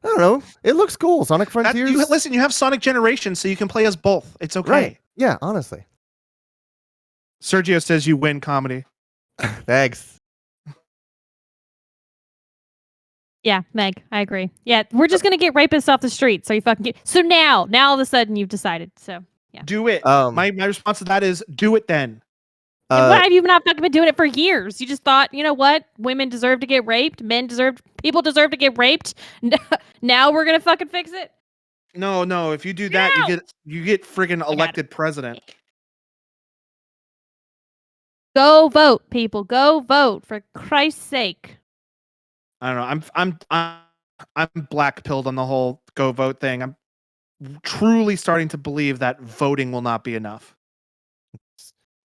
I don't know. It looks cool. Sonic Frontiers. Listen, you have Sonic Generations, so you can play as both. It's okay. Right. Yeah, honestly. Sergio says you win comedy. Thanks. Yeah, Meg, I agree. Yeah, we're just gonna get rapists off the street. So you fucking get. So now all of a sudden you've decided. So yeah. Do it. My response to that is do it then. Why have you not fucking been doing it for years? You just thought, you know what? Women deserve to get raped. People deserve to get raped. Now we're gonna fucking fix it. No. If you do that, you get friggin' elected president. Go vote, people. Go vote for Christ's sake. I don't know. I'm black pilled on the whole go vote thing. I'm truly starting to believe that voting will not be enough.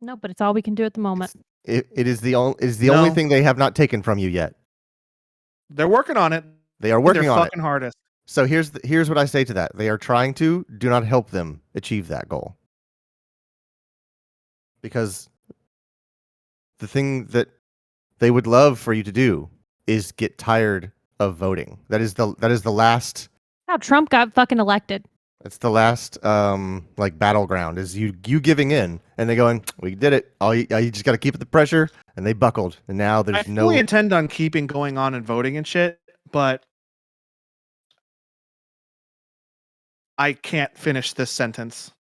No, but it's all we can do at the moment. It is the only thing they have not taken from you yet. They're working on it. They are working on it. Their fucking hardest. So here's what I say to that. They are trying to. Do not help them achieve that goal. Because the thing that they would love for you to do is get tired of voting. That is the last. How Trump got fucking elected. It's the last like battleground is you giving in and they going, we did it. You just got to keep the pressure, and they buckled, and now there's I fully intend on keeping going on and voting and shit, but I can't finish this sentence.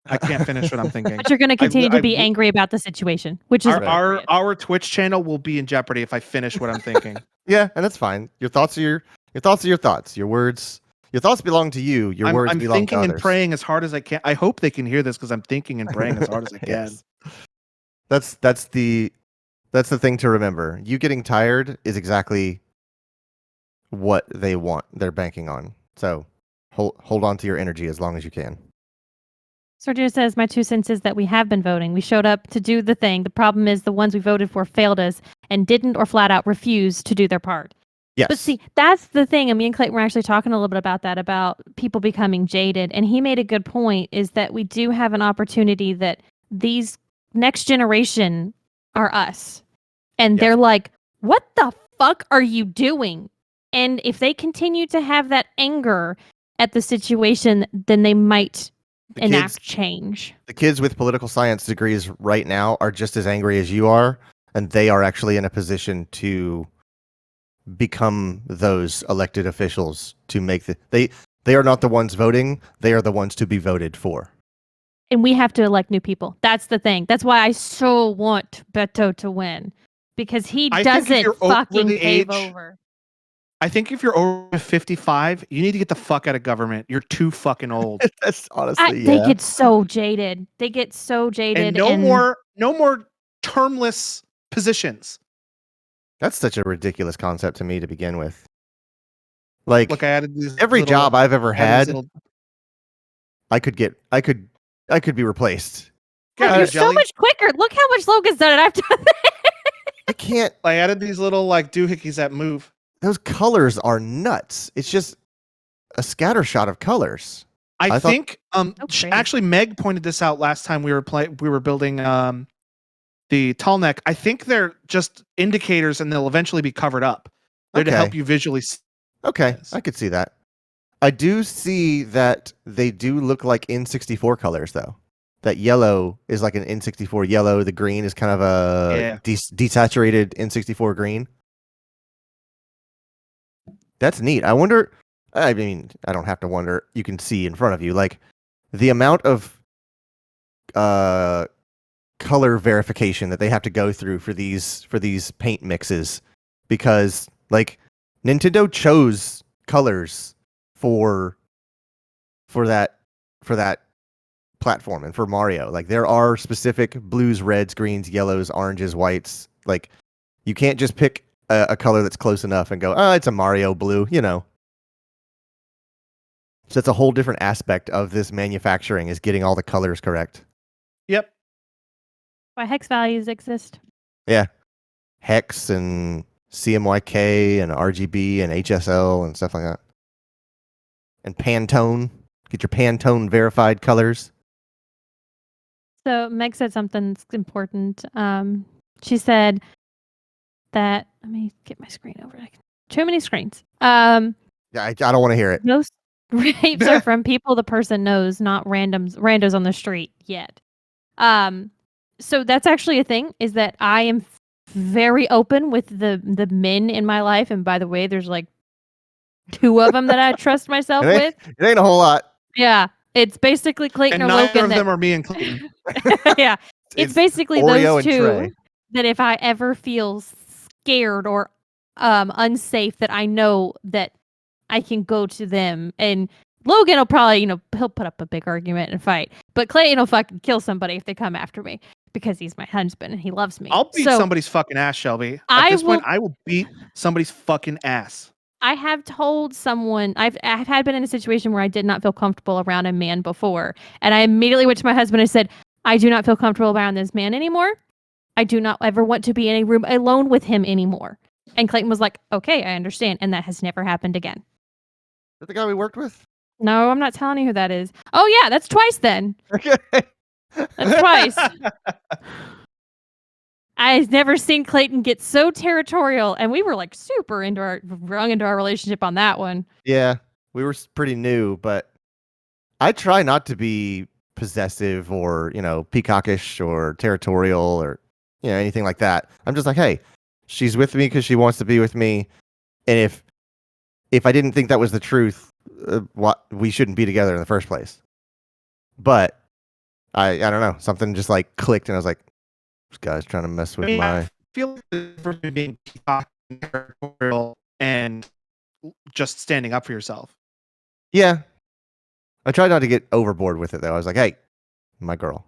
I can't finish what I'm thinking. But you're going to continue to be angry about the situation, which is our Twitch channel will be in jeopardy if I finish what I'm thinking. Yeah, and that's fine. Your thoughts are your thoughts. Your words. Your thoughts belong to you. Your words belong to others. I'm thinking and praying as hard as I can. I hope they can hear this because I'm thinking and praying as hard as I can. Yes. That's the thing to remember. You getting tired is exactly what they want. They're banking on. So hold on to your energy as long as you can. Sergio says, my 2 cents is that we have been voting. We showed up to do the thing. The problem is the ones we voted for failed us and didn't or flat out refused to do their part. Yes. But see, that's the thing. And me and Clayton were actually talking a little bit about that, about people becoming jaded. And he made a good point, is that we do have an opportunity that these next generation are us. And they're like, what the fuck are you doing? And if they continue to have that anger at the situation, then they might enact change. The kids with political science degrees right now are just as angry as you are. And they are actually in a position to become those elected officials to make they are not the ones voting, they are the ones to be voted for, and we have to elect new people. That's the thing. That's why I so want Beto to win, because he doesn't fucking cave over. I think if you're over 55, you need to get the fuck out of government. You're too fucking old. That's honestly they get so jaded. And no more termless positions. That's such a ridiculous concept to me to begin with. Like, look, I added these every job I've ever had, I could be replaced. You're so much quicker. Look how much Logan's done it. I've done that. I can't. I added these little like doohickeys that move. Those colors are nuts. It's just a scatter shot of colors. I think actually Meg pointed this out last time we were building the tall neck. I think they're just indicators and they'll eventually be covered up. They're to help you visually see. Okay, I could see that. I do see that they do look like N64 colors, though. That yellow is like an N64 yellow. The green is kind of a desaturated N64 green. That's neat. I wonder, I mean, I don't have to wonder. You can see in front of you, like, the amount of color verification that they have to go through for these paint mixes, because like Nintendo chose colors for that platform and for Mario. Like there are specific blues, reds, greens, yellows, oranges, whites. Like you can't just pick a color that's close enough and go, oh, it's a Mario blue, you know. So it's a whole different aspect of this manufacturing is getting all the colors correct. Yep. Why hex values exist. Yeah. Hex and CMYK and RGB and HSL and stuff like that. And Pantone. Get your Pantone verified colors. So Meg said something that's important. She said that let me get my screen over. Too many screens. Yeah, I don't want to hear it. Most rapes are from people the person knows, not randos on the street yet. So that's actually a thing. Is that I am very open with the men in my life, and by the way, there's like 2 of them that I trust myself with. It ain't a whole lot. Yeah, it's basically Clayton And or neither Logan. of them are me and Clayton. Yeah, it's basically Oreo those and 2 Trey. that if I ever feel scared or unsafe, that I know that I can go to them. And Logan will probably, he'll put up a big argument and fight, but Clayton will fucking kill somebody if they come after me because he's my husband and he loves me. I'll beat somebody's fucking ass, Shelby. At this point, I will beat somebody's fucking ass. I have told someone I've been in a situation where I did not feel comfortable around a man before, and I immediately went to my husband and said, I do not feel comfortable around this man anymore. I do not ever want to be in a room alone with him anymore. And Clayton was like, okay, I understand. And that has never happened again. Is that the guy we worked with? No, I'm not telling you who that is. Oh yeah, that's twice then. Okay. That's twice. I've never seen Clayton get so territorial, and we were like super wrung into our relationship on that one. Yeah, we were pretty new, but I try not to be possessive or, peacockish or territorial or, anything like that. I'm just like, hey, she's with me because she wants to be with me. And if I didn't think that was the truth, we shouldn't be together in the first place. But I don't know, something just like clicked, and I was like, this guy's trying to mess with I feel like the difference between being territorial and just standing up for yourself. Yeah. I tried not to get overboard with it, though. I was like, hey, my girl,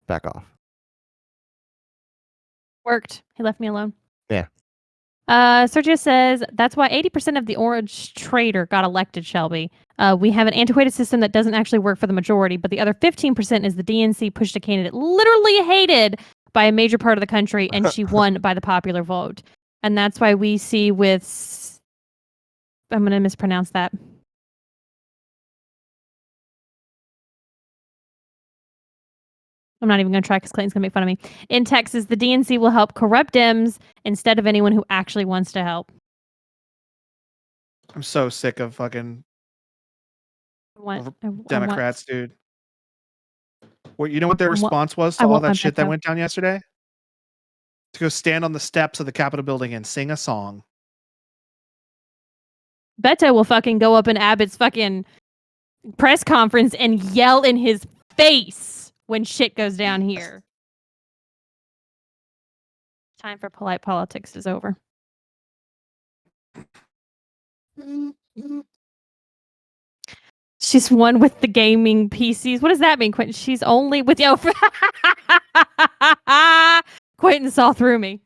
back off. Worked. He left me alone. Yeah. Sergio says, that's why 80% of the Orange Trader got elected, Shelby. We have an antiquated system that doesn't actually work for the majority, but the other 15% is the DNC pushed a candidate literally hated by a major part of the country, and she won by the popular vote. And that's why we see with... I'm going to mispronounce that. I'm not even going to try because Clayton's going to make fun of me. In Texas, the DNC will help corrupt Dems instead of anyone who actually wants to help. I'm so sick of fucking Democrats, dude. Well, you know what their response was to all that shit that went down yesterday? To go stand on the steps of the Capitol building and sing a song. Beto will fucking go up in Abbott's fucking press conference and yell in his face when shit goes down here. Time for polite politics is over. She's one with the gaming PCs. What does that mean, Quentin? She's only with Quentin saw through me.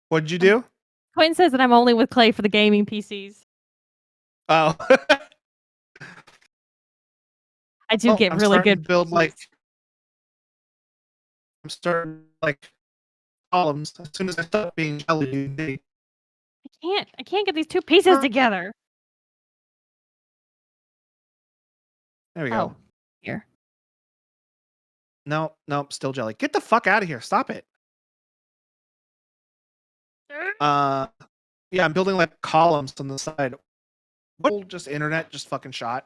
What'd you do? Quentin says that I'm only with Clay for the gaming PCs. Oh. I do get really good build I'm starting columns as soon as I stop being LED. I can't get these 2 pieces together. There we go. Here. No, still jelly. Get the fuck out of here. Stop it. Yeah, I'm building columns on the side. What just internet just fucking shot?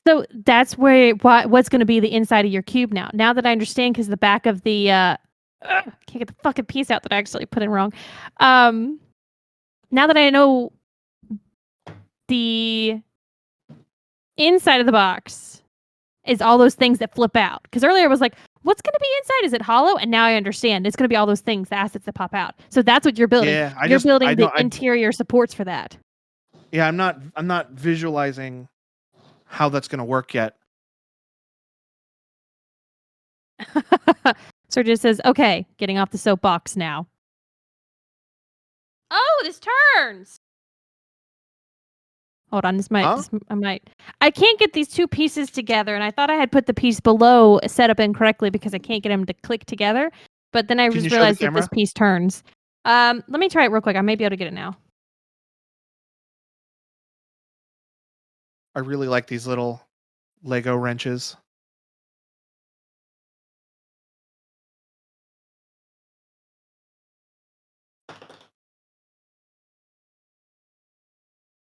So that's what's going to be the inside of your cube now. Now that I understand, because the back of the can't get the fucking piece out that I actually put in wrong. Now that I know the inside of the box is all those things that flip out. Because earlier I was like, what's going to be inside? Is it hollow? And now I understand. It's going to be all those things, the assets that pop out. So that's what you're building. Yeah, you're building the interior supports for that. Yeah, I'm not visualizing how that's going to work yet. Sergio says, okay, getting off the soapbox now. Oh, this turns. Hold on, Huh? I can't get these two pieces together, and I thought I had put the piece below set up incorrectly because I can't get them to click together. But then I Can you just show the realized that this camera? piece turns. Let me try it real quick. I may be able to get it now. I really like these little Lego wrenches.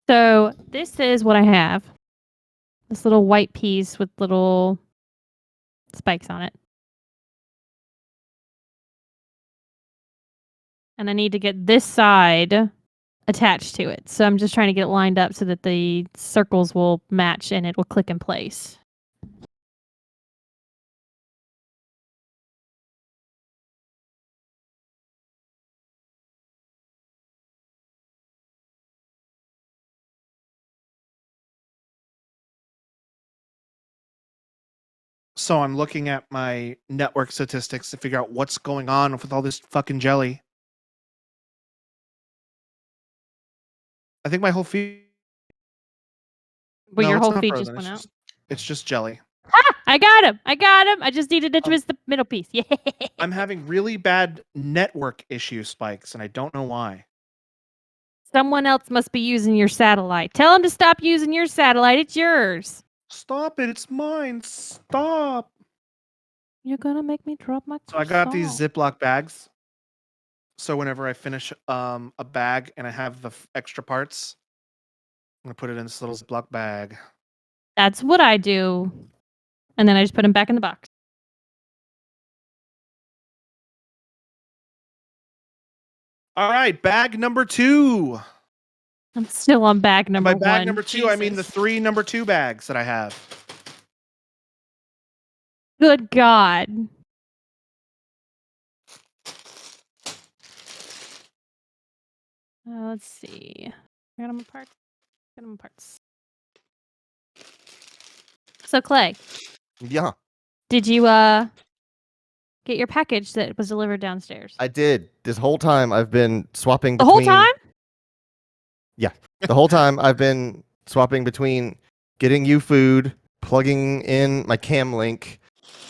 So this is what I have. This little white piece with little spikes on it. And I need to get this side attached to it. So I'm just trying to get it lined up so that the circles will match and it will click in place. So I'm looking at my network statistics to figure out what's going on with all this fucking jelly. I think my whole feed. But No, your it's whole not feed frozen, just went it's out. it's just jelly. Ah! I got him! I got him! I just needed to twist the middle piece. Yeah. I'm having really bad network issue spikes, and I don't know why. Someone else must be using your satellite. Tell them to stop using your satellite. It's yours. Stop it! It's mine. Stop. You're gonna make me drop my So I got these croissant. Ziploc bags. So whenever I finish a bag and I have the extra parts, I'm gonna put it in this little Ziploc bag. That's what I do. And then I just put them back in the box. All right, bag number 2. I'm still on bag And number by bag one. number 2, I mean the Jesus. 3 number 2 bags that I have. Good God. Let's see. Got them apart. Got them apart. So Clay, Yeah, did you get your package that was delivered downstairs? I did. This whole time I've been swapping The between. whole time? The whole time I've been swapping between getting you food, plugging in my cam link,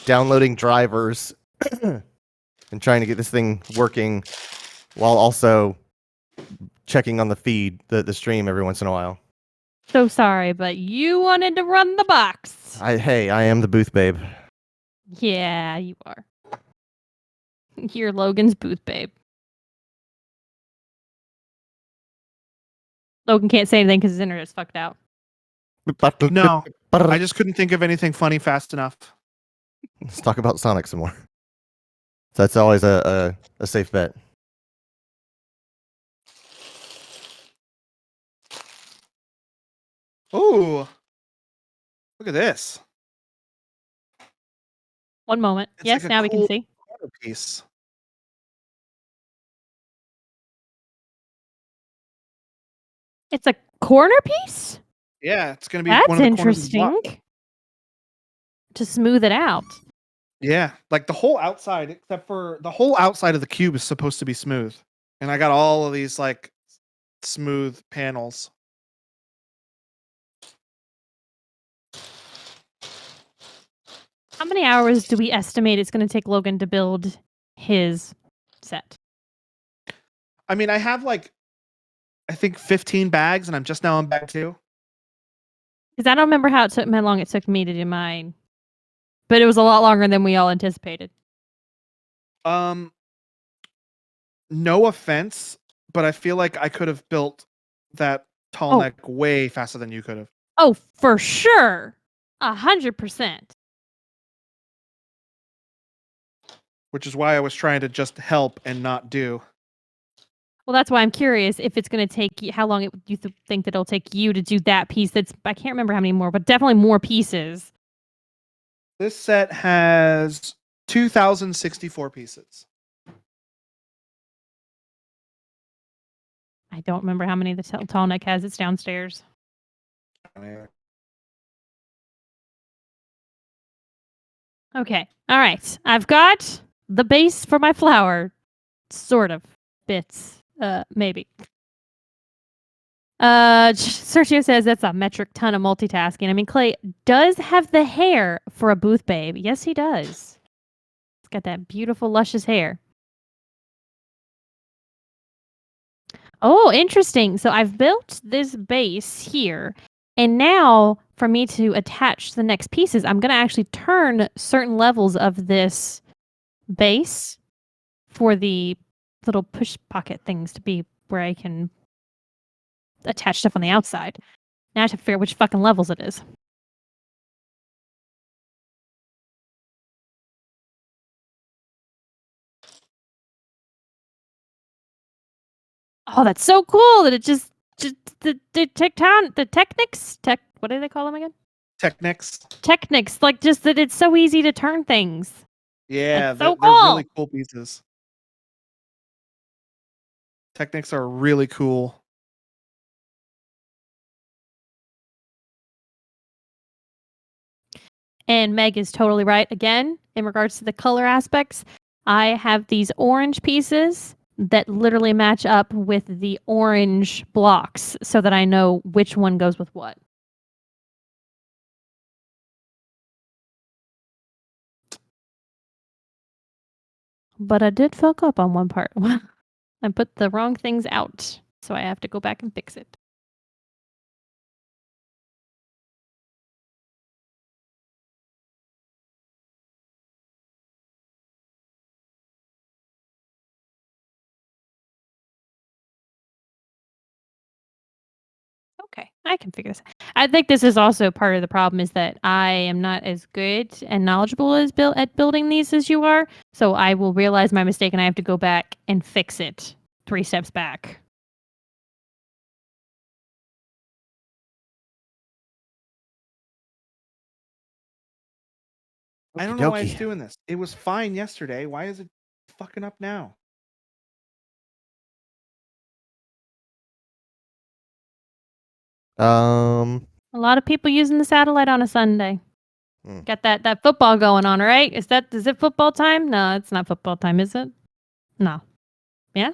downloading drivers, and trying to get this thing working while also checking on the feed, the stream every once in a while. So sorry, but you wanted to run the box. Hey, I am the booth babe. Yeah, you are. You're Logan's booth babe. Logan can't say anything because his internet's fucked out. No, I just couldn't think of anything funny fast enough. Let's talk about Sonic some more. That's always a safe bet. Ooh, look at this. One moment. It's Yes, like a now we can cool see. corner piece. It's a corner piece? Yeah, it's gonna be That's one of the corners of the block. interesting. To smooth it out. Yeah, like the whole outside, except for the whole outside of the cube is supposed to be smooth, and I got all of these like smooth panels. How many hours do we estimate it's going to take Logan to build his set? I mean, I have like, I think 15 bags, and I'm just now on bag 2. Because I don't remember how long it took me to do mine, but it was a lot longer than we all anticipated. No offense, but I feel like I could have built that tall Oh. neck way faster than you could have. Oh, for sure, 100%. Which is why I was trying to just help and not do. Well, that's why I'm curious if it's going to take you, how long you think that it'll take you to do that piece. I can't remember how many more, but definitely more pieces. This set has 2,064 pieces. I don't remember how many the tall neck has. It's downstairs. Okay. All right. I've got the base for my flower. Sort of. Bits. Maybe. Sergio says that's a metric ton of multitasking. I mean, Clay does have the hair for a booth babe. Yes, he does. He's got that beautiful, luscious hair. Oh, interesting. So I've built this base here. And now for me to attach the next pieces, I'm going to actually turn certain levels of this base for the little push pocket things to be where I can attach stuff on the outside. Now I have to figure out which fucking levels it is. Oh, that's so cool that it just the Technics, what do they call them again? Technics. Technics, like just that it's so easy to turn things. Yeah, That's so they're really cool. cool pieces. Technics are really cool. And Meg is totally right. Again, in regards to the color aspects, I have these orange pieces that literally match up with the orange blocks so that I know which one goes with what. But I did fuck up on one part. I put the wrong things out, so I have to go back and fix it. Okay, I can figure this out. I think this is also part of the problem is that I am not as good and knowledgeable as at building these as you are. So I will realize my mistake and I have to go back and fix it 3 steps back. I don't know why Okey-dokey. it's doing this. It was fine yesterday. Why is it fucking up now? A lot of people using the satellite on a Sunday. Got that football going on, right? Is it football time? No, it's not football time, is it? No. Yeah?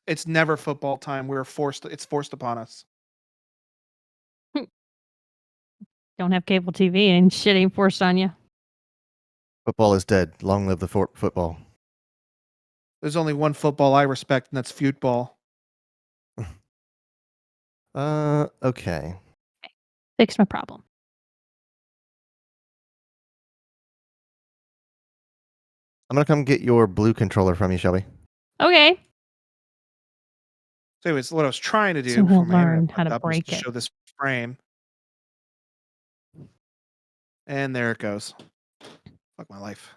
It's never football time. It's forced upon us. Don't have cable TV and shit ain't forced on you. Football is dead. Long live the football. There's only one football I respect, and that's football. Okay. Fixed my problem. I'm gonna come get your blue controller from you, Shelby. Okay. So anyways, what I was trying to do So he'll before my internet learn how fucked to up was break to it. show this frame. And there it goes. Fuck my life.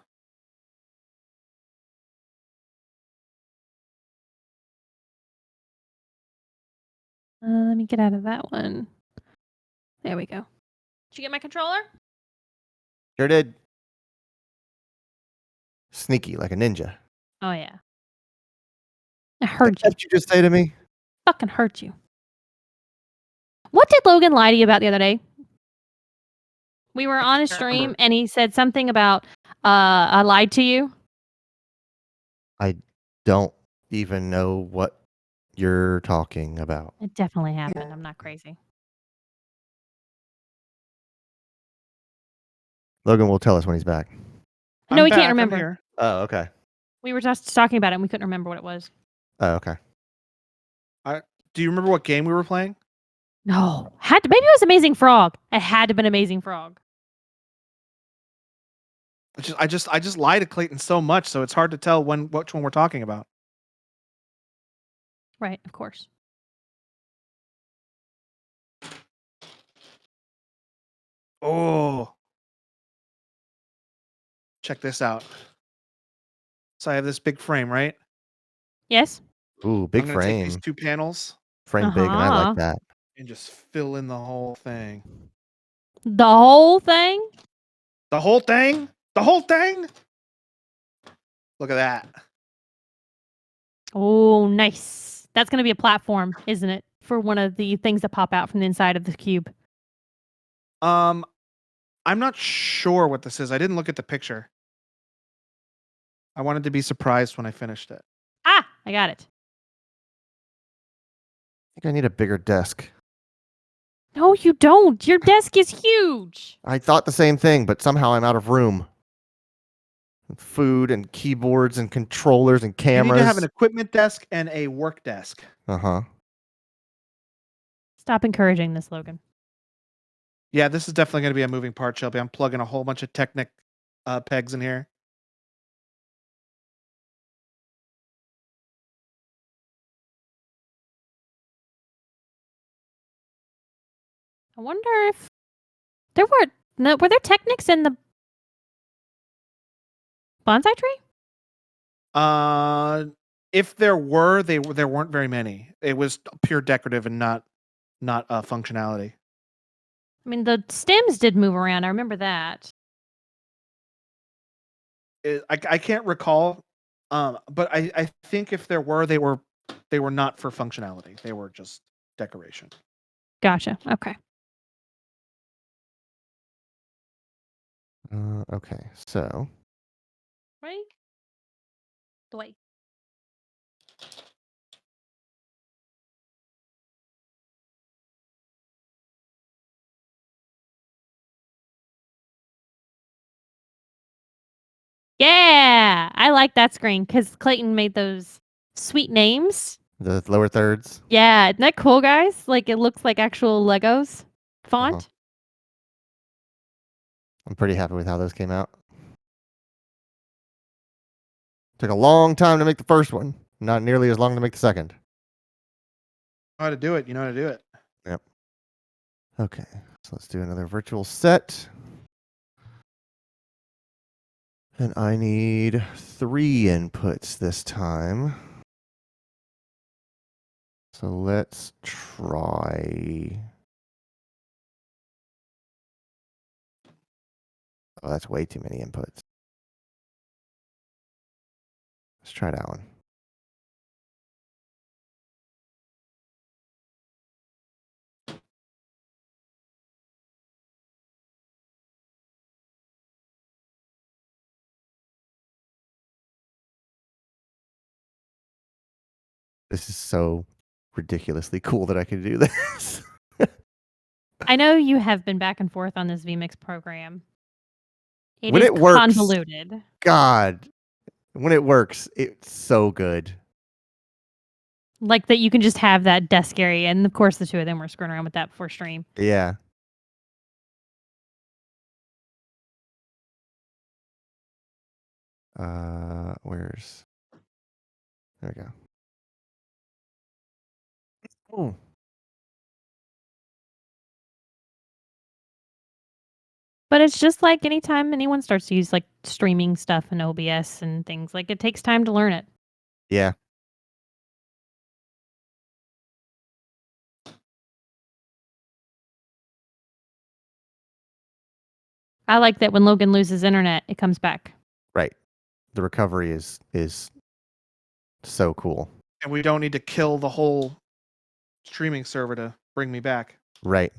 Let me get out of that one. There we go. Did you get my controller? Sure did. Sneaky like a ninja. Oh yeah. I heard you. What did you just say to me? Fucking heard you. What did Logan lie to you about the other day? We were on a can't stream remember. and he said something about I lied to you. I don't even know what you're talking about. It definitely happened. I'm not crazy. Logan will tell us when he's back. No, we back, can't I'm remember. here. Oh, okay. We were just talking about it and we couldn't remember what it was. Oh, okay. Do you remember what game we were playing? No. Maybe it was Amazing Frog. It had to have been Amazing Frog. I just lie to Clayton so much, so it's hard to tell which one we're talking about. Right, of course. Oh. Check this out. So I have this big frame, right? Yes? Ooh, big I'm gonna take frame. these 2 panels Frame big, and I Uh-huh. like that. and just fill in the whole thing. The whole thing? The whole thing? The whole thing? Look at that. Oh, nice. That's going to be a platform, isn't it? For one of the things that pop out from the inside of the cube. I'm not sure what this is. I didn't look at the picture. I wanted to be surprised when I finished it. Ah, I got it. I think I need a bigger desk. No, you don't. Your desk is huge. I thought the same thing, but somehow I'm out of room. Food and keyboards and controllers and You cameras. need to have an equipment desk and a work desk. Uh-huh. Stop encouraging this, Logan. Yeah, this is definitely going to be a moving part, Shelby. I'm plugging a whole bunch of Technic pegs in here. I wonder if were there Technics in the bonsai tree? If there were, there weren't very many. It was pure decorative and not functionality. I mean, the stems did move around. I remember that. I can't recall, but I think if there were, they were not for functionality. They were just decoration. Gotcha. Okay. Okay, so Right? The way. Yeah, I like that screen because Clayton made those sweet names. the lower thirds. Yeah, isn't that cool, guys? Like, it looks like actual Legos font. I'm pretty happy with how those came out. Took a long time to make the first one. Not nearly as long to make the second. Know how to do it. You know how to do it. Yep. Okay, so let's do another virtual set. And I need 3 inputs this time. So let's try. Oh, that's way too many inputs. Let's try that one. This is so ridiculously cool that I can do this. I know you have been back and forth on this vMix program. When is it works- convoluted. God, when it works, it's so good. Like that you can just have that desk area. And of course, the two of them were screwing around with that before stream. Yeah. Where's... There we go. Oh. But it's just like anytime anyone starts to use like streaming stuff in OBS and things, like it takes time to learn it. Yeah. I like that when Logan loses internet, it comes back. Right. The recovery is so cool. And we don't need to kill the whole streaming server to bring me back. Right.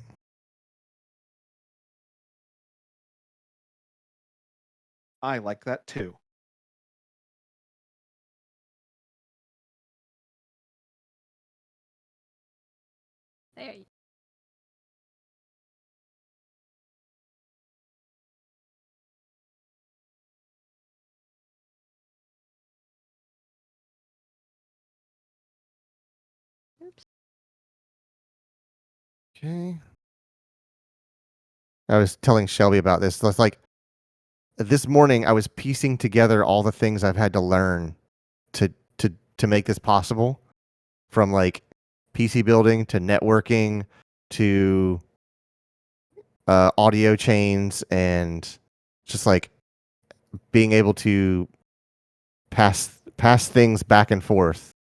I like that too. There you Oops. Okay. I was telling Shelby about this. So it's like this morning I was piecing together all the things I've had to learn to make this possible, from like PC building to networking to audio chains, and just like being able to pass things back and forth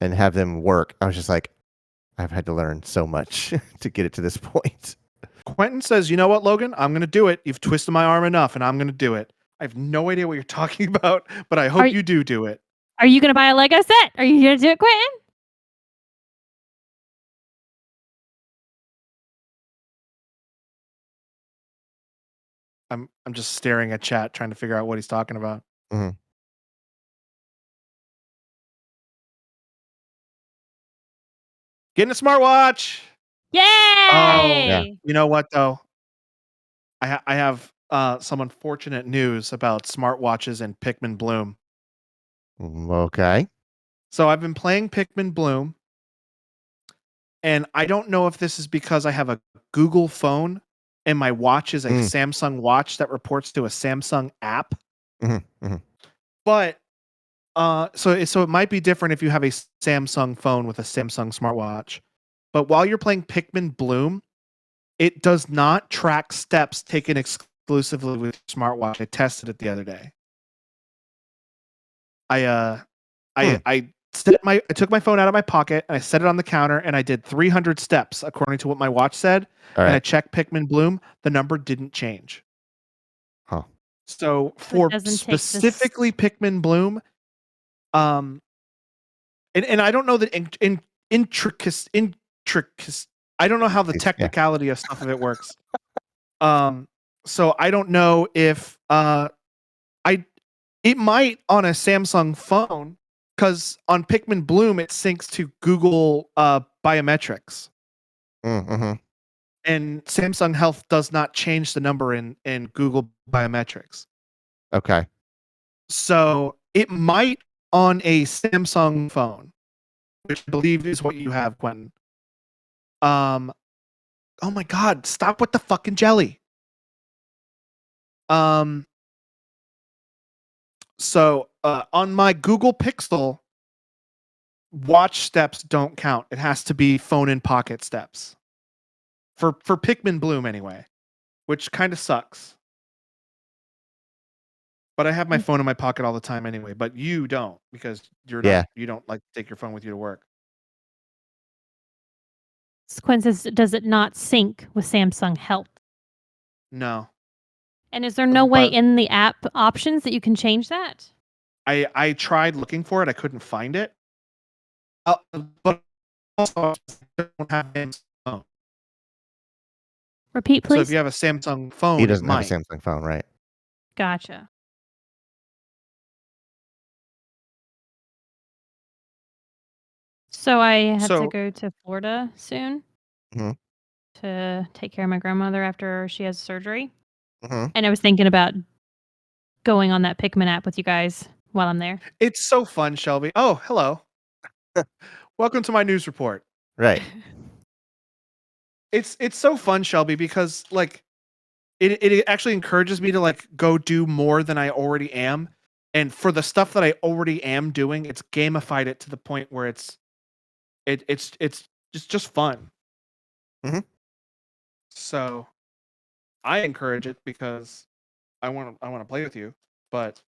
and have them work. I was just like, I've had to learn so much to get it to this point. Quentin says, "You know what, Logan? I'm going to do it. You've twisted my arm enough, and I'm going to do it." I have no idea what you're talking about, but I hope you do it. Are you going to buy a Lego set? Are you going to do it, Quentin? I'm just staring at chat, trying to figure out what he's talking about. Mhm. Getting a smartwatch. Yay! Yeah. You know what though? I have some unfortunate news about smartwatches and Pikmin Bloom. Okay. So I've been playing Pikmin Bloom, and I don't know if this is because I have a Google phone and my watch is a Samsung watch that reports to a Samsung app. But so it might be different if you have a Samsung phone with a Samsung smartwatch. But while you're playing Pikmin Bloom, it does not track steps taken exclusively with your smartwatch. I tested it the other day. I took my phone out of my pocket and I set it on the counter and I did 300 steps according to what my watch said. All And I right. checked Pikmin Bloom, the number didn't change. Huh. So for doesn't take this- specifically Pikmin Bloom, and I don't know the intricacies. I don't know how the Yeah. technicality of stuff of it works. So I don't know if it might on a Samsung phone, because on Pikmin Bloom it syncs to Google biometrics, Mm-hmm. and Samsung Health does not change the number in Google biometrics. Okay. So it might on a Samsung phone, which I believe is what you have, Quentin. Oh my God! Stop with the fucking jelly. So on my Google Pixel, watch steps don't count. It has to be phone in pocket steps. For Pikmin Bloom anyway, which kind of sucks. But I have my phone in my pocket all the time anyway. But you don't, because you don't like to take your phone with you to work. Quinn says, does it not sync with Samsung Health? No. And is there no way But- in the app options that you can change that? I tried looking for it. I couldn't find it. But also, I don't have a Samsung phone. Repeat, So please. if you have a Samsung phone, He it doesn't have a might. Samsung phone, right? Gotcha. So I have to So- go to Florida soon Mhm. to take care of my grandmother after she has surgery. Mm-hmm. And I was thinking about going on that Pikmin app with you guys while I'm there. It's so fun, Shelby. Oh, hello. Welcome to my news report. Right. It's so fun, Shelby, because like it actually encourages me to like go do more than I already am. And for the stuff that I already am doing, it's gamified it to the point where it's just fun. Mhm. So I encourage it because I want to play with you, but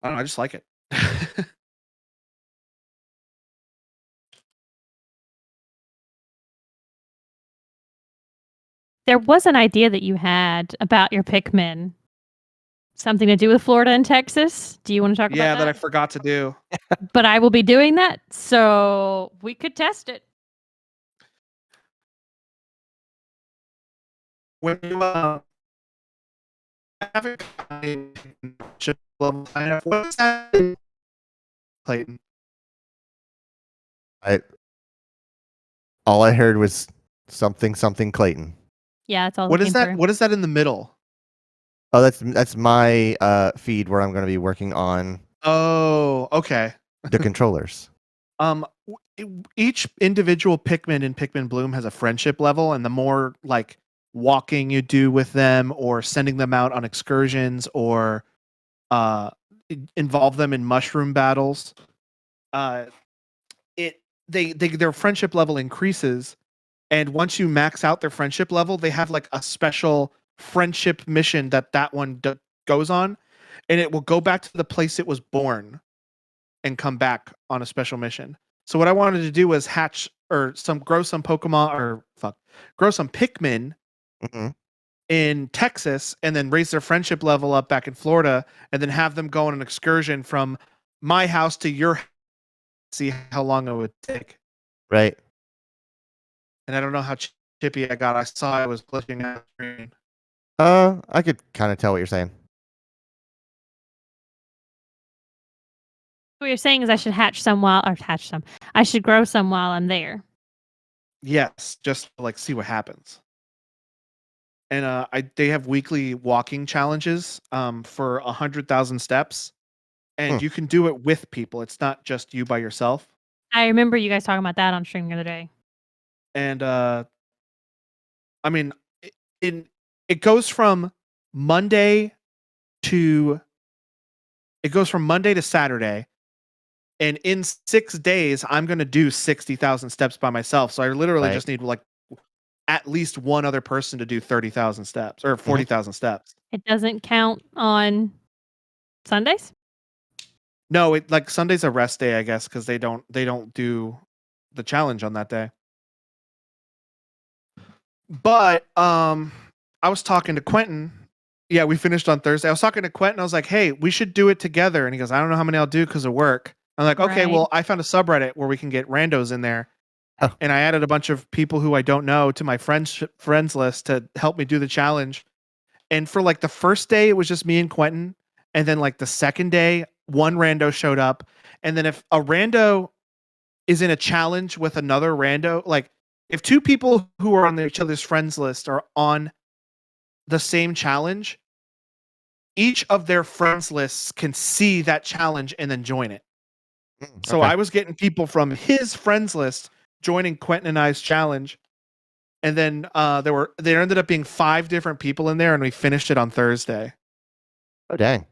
I don't know, I just like it. There was an idea that you had about your Pikmin. Something to do with Florida and Texas. Do you want to talk Yeah, about that I that? forgot to do. But I will be doing that, so we could test it. When you haven't gotten a level sign up, what's that, Clayton? All I heard was something Clayton. Yeah, that's all. What that is came that? through. What is that in the middle? Oh, that's my feed where I'm going to be working on Oh, okay. the controllers. Each individual Pikmin in Pikmin Bloom has a friendship level, and the more like walking you do with them, or sending them out on excursions, or involve them in mushroom battles, their friendship level increases. And once you max out their friendship level, they have like a special friendship mission that one goes on, and it will go back to the place it was born and come back on a special mission. So what I wanted to do was grow some Pikmin Mm-hmm. in Texas, and then raise their friendship level up back in Florida, and then have them go on an excursion from my house to your house, see how long it would take. Right. And I don't know how chippy I got. I saw I was glitching out the screen. I could kind of tell what you're saying. What you're saying is I should hatch some while, or hatch some. I should grow some while I'm there. Yes, just to, like see what happens. And they have weekly walking challenges for 100,000 steps, and Hmm. you can do it with people. It's not just you by yourself. I remember you guys talking about that on stream the other day. And I mean, it goes from Monday to Saturday, and in 6 days, I'm gonna do 60,000 steps by myself. So I literally Right. just need like at least one other person to do 30,000 steps or 40,000 steps. It doesn't count on Sundays? No, it like Sunday's a rest day, I guess, because they don't do the challenge on that day. But I was talking to Quentin. Yeah, we finished on Thursday. I was talking to Quentin. I was like, "Hey, we should do it together." And he goes, "I don't know how many I'll do because of work." I'm like, "Okay, Right. well, I found a subreddit where we can get randos in there." Oh. And I added a bunch of people who I don't know to my friends list to help me do the challenge. And for like the first day, it was just me and Quentin. And then like the second day, one rando showed up. And then if a rando is in a challenge with another rando, like if two people who are on each other's friends list are on the same challenge, each of their friends lists can see that challenge and then join it. So Okay. I was getting people from his friends list joining Quentin and I's challenge. And then there ended up being 5 different people in there, and we finished it on Thursday. Oh dang.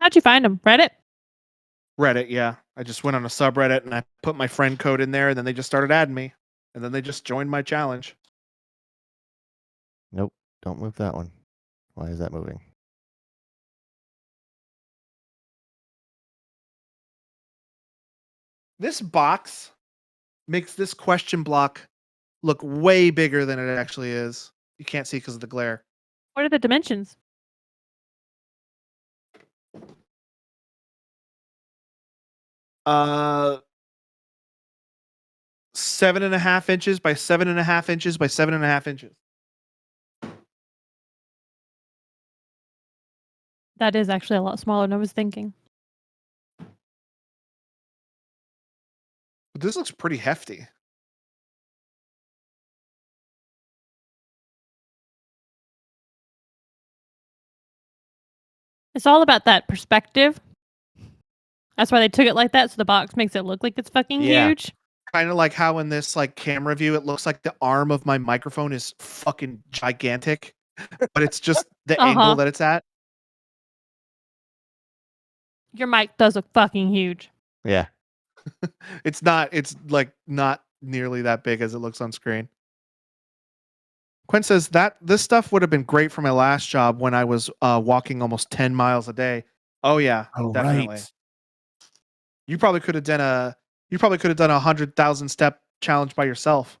How'd you find them? Reddit? Reddit, yeah. I just went on a subreddit and I put my friend code in there, and then they just started adding me. And then they just joined my challenge. Nope. Don't move that one. Why is that moving? This box makes this question block look way bigger than it actually is. You can't see because of the glare. What are the dimensions? Uh, 7.5 inches by 7.5 inches by 7.5 inches. That is actually a lot smaller than I was thinking. But this looks pretty hefty. It's all about that perspective. That's why they took it like that, so the box makes it look like it's fucking Yeah. huge. Kind of like how in this like camera view, it looks like the arm of my microphone is fucking gigantic, but it's just the angle that it's at. Your mic does look fucking huge. Yeah. It's not. It's like not nearly that big as it looks on screen. Quinn says that this stuff would have been great for my last job when I was walking almost 10 miles a day. Oh yeah, definitely. Right. You probably could have done a 100,000 step challenge by yourself.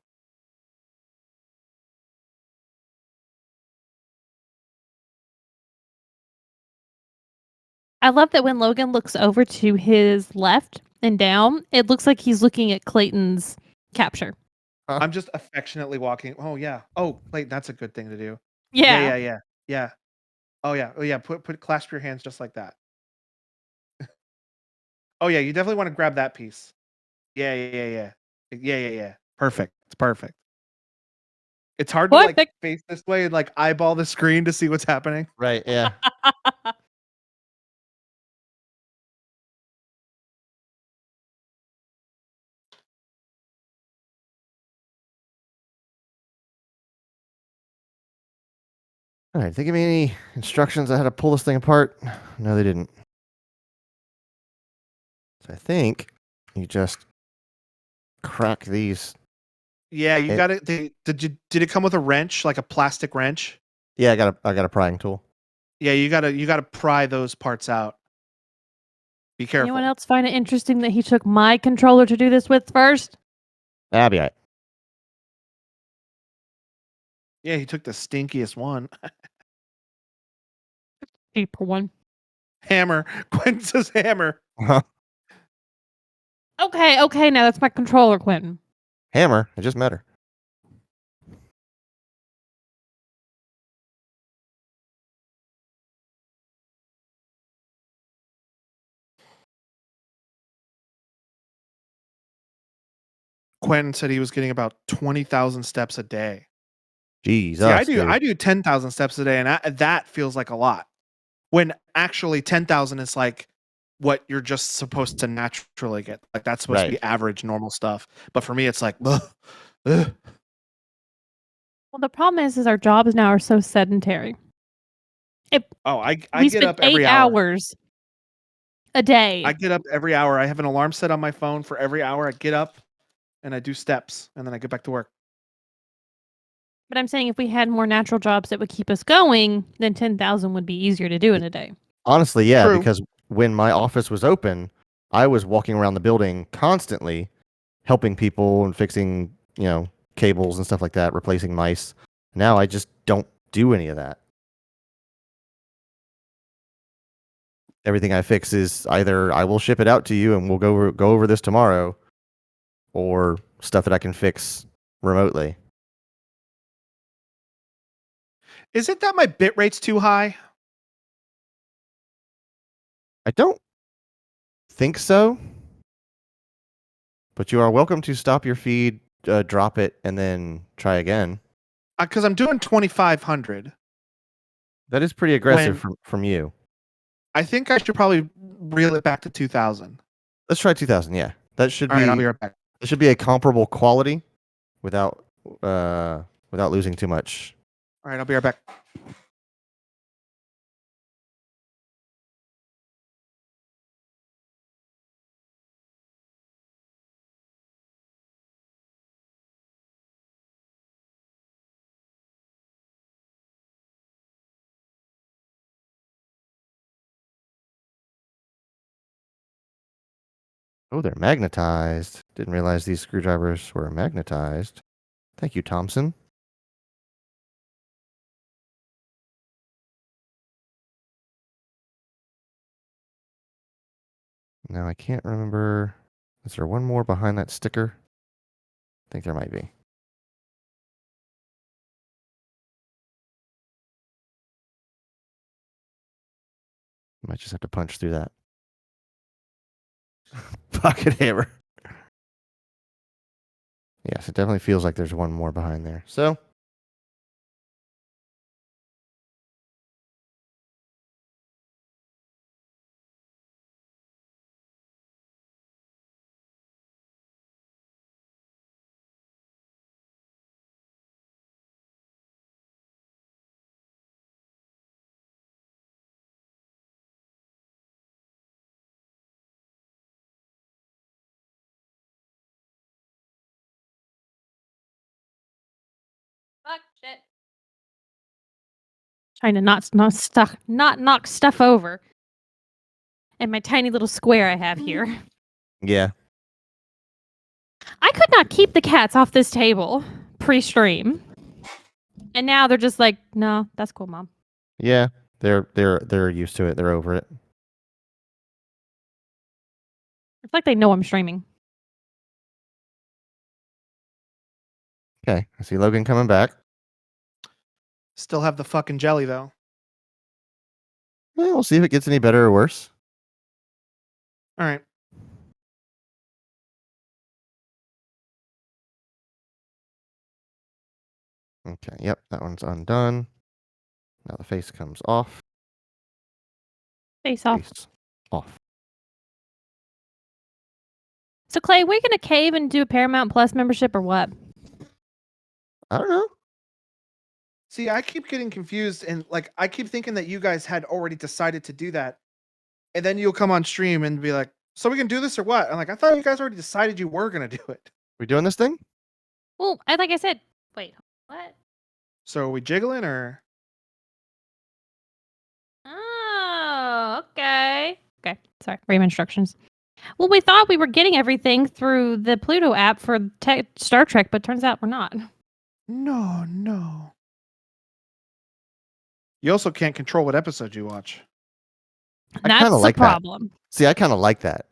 I love that when Logan looks over to his left and down, it looks like he's looking at Clayton's capture. I'm just affectionately walking. Oh yeah. Oh wait, that's a good thing to do. Yeah. Yeah. Oh yeah. Oh yeah. Put clasp your hands just like that. Oh yeah. You definitely want to grab that piece. Yeah. Perfect. It's perfect. It's hard to like Perfect. face this way and like eyeball the screen to see what's happening. Right. Yeah. All right. Did they give me any instructions on how to pull this thing apart? No, they didn't. So I think you just crack these. Yeah, you It- got it. Did it come with a wrench, like a plastic wrench? Yeah, I got a prying tool. Yeah, you gotta pry those parts out. Be careful. Anyone else find it interesting that he took my controller to do this with first? That'll be all right. Yeah, he took the stinkiest one. Cheaper one. Hammer. Quentin says hammer. Okay, now that's my controller, Quentin. Hammer. I just met her. Quentin said he was getting about 20,000 steps a day. Jesus, See, I dude. do 10,000 steps a day, and that feels like a lot. When actually 10,000 is like what you're just supposed to naturally get. Like that's supposed to Right. be average, normal stuff. But for me, it's like, ugh, ugh. Well, the problem is our jobs now are so sedentary. Oh, I We get spend up every 8 hour. hours a day. I get up every hour. I have an alarm set on my phone for every hour. I get up and I do steps, and then I get back to work. But I'm saying if we had more natural jobs that would keep us going, then 10,000 would be easier to do in a day. Honestly, yeah, True. because when my office was open, I was walking around the building constantly, helping people and fixing, cables and stuff like that, replacing mice. Now I just don't do any of that. Everything I fix is either I will ship it out to you and we'll go over this tomorrow, or stuff that I can fix remotely. Is it that my bit rate's too high? I don't think so, but you are welcome to stop your feed, drop it, and then try again. Because I'm doing 2,500. That is pretty aggressive from you. I think I should probably reel it back to 2,000. Let's try 2,000. Yeah, that should All be. right, I'll be right back. It should be a comparable quality, without losing too much. All right, I'll be right back. Oh, they're magnetized. Didn't realize these screwdrivers were magnetized. Thank you, Thompson. Now I can't remember. Is there one more behind that sticker? I think there might be. Might just have to punch through that. Pocket hammer. Yes, it definitely feels like there's one more behind there. So, Fuck shit. Trying to not knock stuff over. And my tiny little square I have here. yeah. I could not keep the cats off this table pre-stream. And now they're just like, no, that's cool, Mom. Yeah. They're used to it. They're over it. It's like they know I'm streaming. Okay. I see Logan coming back. Still have the fucking jelly, though. Yeah, we'll see if it gets any better or worse. All right. Okay. Yep. That one's undone. Now the face comes off. Face off. Face off. So, Clay, we're going to cave and do a Paramount Plus membership or what? I don't know. See, I keep getting confused, and I keep thinking that you guys had already decided to do that, and then you'll come on stream and be like, "So we can do this or what?" I'm like, "I thought you guys already decided you were gonna do it." We doing this thing? Well, like I said, wait, what? So are we jiggling or? Oh, okay. Okay, sorry. Frame instructions. Well, we thought we were getting everything through the Pluto app for Star Trek, but turns out we're not. No. You also can't control what episode you watch. That's kinda the like that. problem. See, I kind of like that.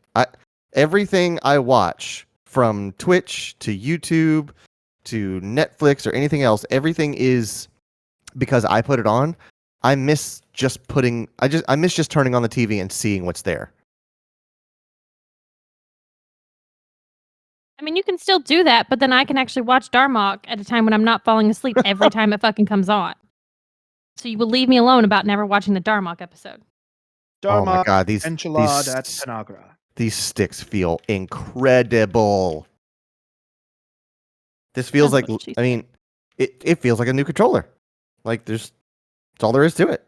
Everything I watch, from Twitch to YouTube to Netflix or anything else, everything is because I put it on. I miss just turning on the TV and seeing what's there. I mean, you can still do that, but then I can actually watch Darmok at a time when I'm not falling asleep every time it fucking comes on. So you will leave me alone about never watching the Darmok episode. Oh my Dharma god, these enchilada at Tanagra. these sticks feel incredible. This feels That's like what she I mean, it feels like a new controller. Like that's all there is to it.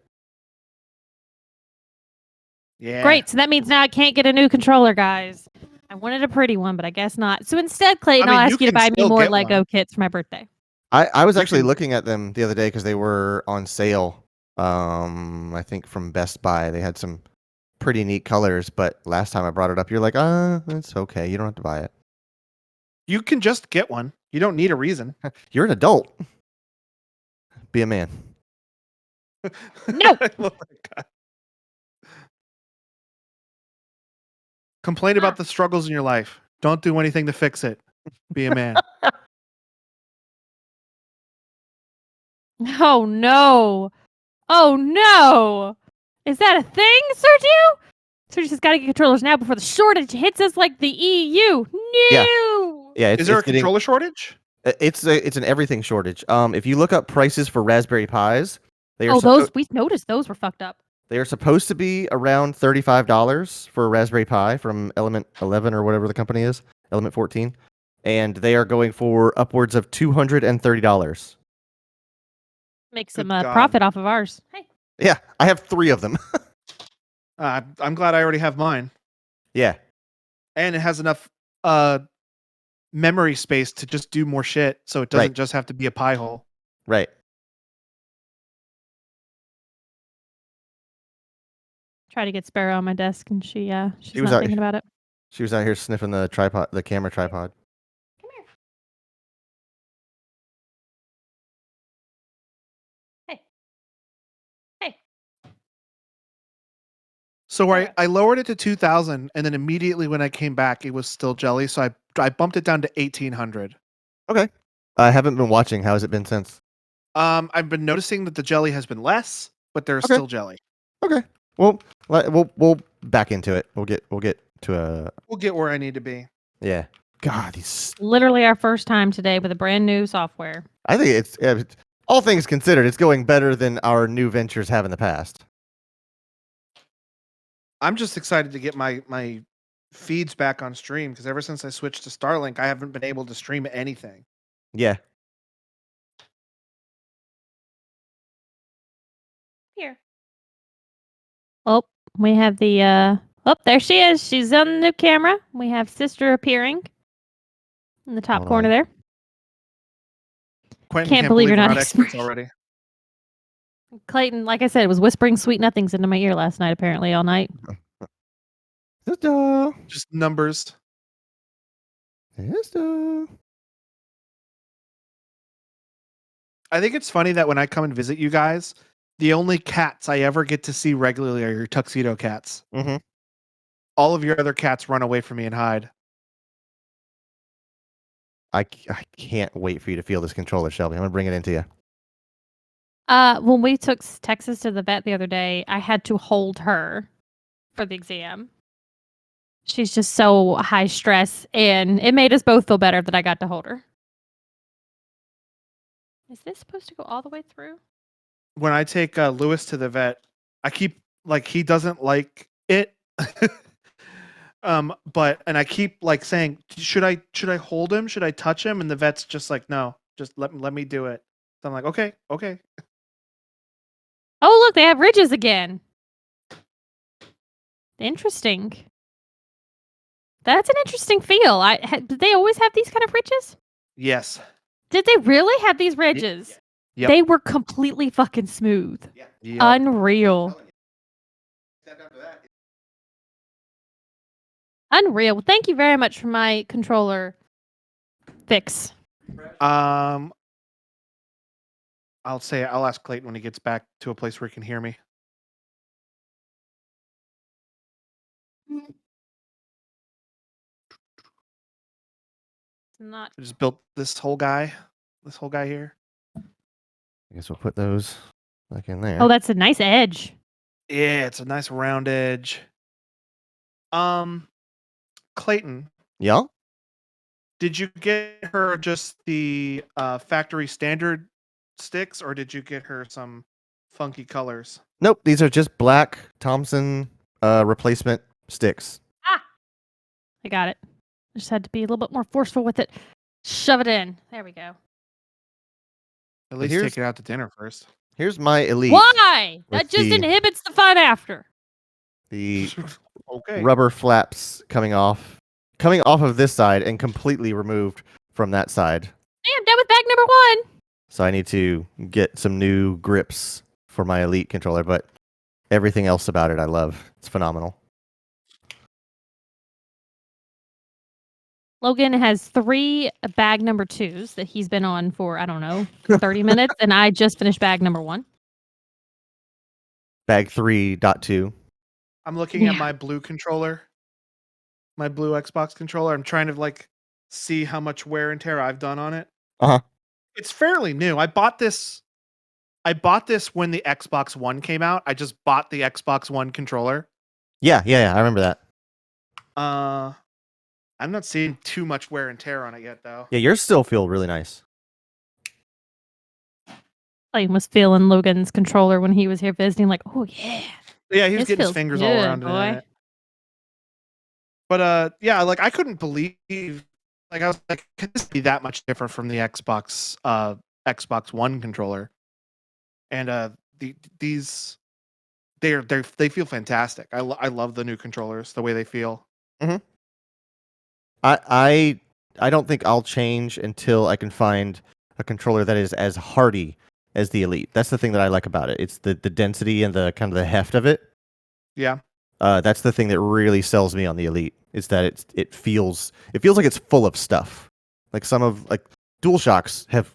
Yeah. Great. So that means now I can't get a new controller, guys. I wanted a pretty one, but I guess not. So instead, Clayton, I mean, I'll you ask you to can buy me still more get Lego one. kits for my birthday. I was You actually can- looking at them the other day because they were on sale. I think from Best Buy. They had some pretty neat colors, but last time I brought it up, you're like, it's okay. You don't have to buy it. You can just get one. You don't need a reason. You're an adult. Be a man. No. I love that guy. Complain about the struggles in your life. Don't do anything to fix it. Be a man. Oh no. Oh no. Is that a thing, Sergio? Sergio's just got to get controllers now before the shortage hits us like the EU. No. Yeah, Is there a it's getting- controller shortage? It's an everything shortage. If you look up prices for Raspberry Pis, they are Oh, those we noticed those were fucked up. they are supposed to be around $35 for a Raspberry Pi from Element 11 or whatever the company is, Element 14, and they are going for upwards of $230. Make Good some God. profit off of ours. Hey. Yeah, I have 3 of them. I'm glad I already have mine. Yeah, And it has enough memory space to just do more shit, so it doesn't Right. just have to be a pie hole. right. Try to get Sparrow on my desk, and she's was not out- thinking about it. She was out here sniffing the tripod, the camera tripod. Come here. Hey. Hey. So Alright. I lowered it to 2,000, and then immediately when I came back, it was still jelly. So I bumped it down to 1,800. I haven't been watching. How has it been since? I've been noticing that the jelly has been less, but there's Okay. still jelly. Okay. Well, we'll back into it. We'll get to a We'll get where I need to be. yeah. God, these. Literally our first time today with a brand new software. I think it's all things considered, it's going better than our new ventures have in the past. I'm just excited to get my feeds back on stream because ever since I switched to Starlink, I haven't been able to stream anything. Yeah. Here. Oh, we have the oh, there she is. She's on the camera. We have sister appearing in the top Hold corner on. there. Quentin Can't believe you're we're not experts experts. already. Clayton, like I said, was whispering sweet nothings into my ear last night, apparently, all night. Sister. Just numbers. Sister. I think it's funny that when I come and visit you guys, the only cats I ever get to see regularly are your tuxedo cats. Mm-hmm. All of your other cats run away from me and hide. I can't wait for you to feel this controller, Shelby. I'm gonna bring it into you. When we took Texas to the vet the other day, I had to hold her for the exam. She's just so high stress, and it made us both feel better that I got to hold her. Is this supposed to go all the way through? When I take Lewis to the vet, I keep like he doesn't like it. But I keep like saying, should I hold him? Should I touch him? And the vet's just like, no, just let me do it. So I'm like, okay. Oh, look, they have ridges again. Interesting. That's an interesting feel. Did they always have these kind of ridges? Yes. Did they really have these ridges? Yep. They were completely fucking smooth. Yep. Unreal. Unreal. Well, thank you very much for my controller fix. I'll ask Clayton when he gets back to a place where he can hear me. It's not. I just built this whole guy here. I guess we'll put those back in there. Oh, that's a nice edge. Yeah, it's a nice round edge. Clayton, Yeah. Did you get her just the factory standard sticks, or did you get her some funky colors? Nope, these are just black Thompson replacement sticks. I got it. I just had to be a little bit more forceful with it. Shove it in. There we go. At least here's- take it out to dinner first. Here's my elite. Why? That with just the- inhibits the fun after. The Okay. rubber flaps coming off of this side and completely removed from that side. Hey, I'm done with bag number 1. So I need to get some new grips for my elite controller, but everything else about it I love. It's phenomenal. Logan has 3 bag number 2s that he's been on for, I don't know, 30 minutes, and I just finished bag number 1. Bag 3.2. I'm looking at Yeah. my blue controller, my blue Xbox controller. I'm trying to like see how much wear and tear I've done on it. Uh-huh. It's fairly new. I bought this when the Xbox One came out. I just bought the Xbox One controller. Yeah, I remember that. I'm not seeing too much wear and tear on it yet, though. Yeah, yours still feel really nice. Clayton was feeling Logan's controller when he was here visiting, like, oh, yeah. Yeah, he was This getting his feels fingers all good, around boy. it. But yeah, like I couldn't believe, like I was like, can this be that much different from the Xbox One controller? And these they feel fantastic. I love the new controllers, the way they feel. I don't think I'll change until I can find a controller that is as hardy as the Elite. That's the thing that I like about it. It's the density and the kind of the heft of it. Yeah. That's the thing that really sells me on the Elite. Is that it feels like it's full of stuff. Like some of like DualShocks have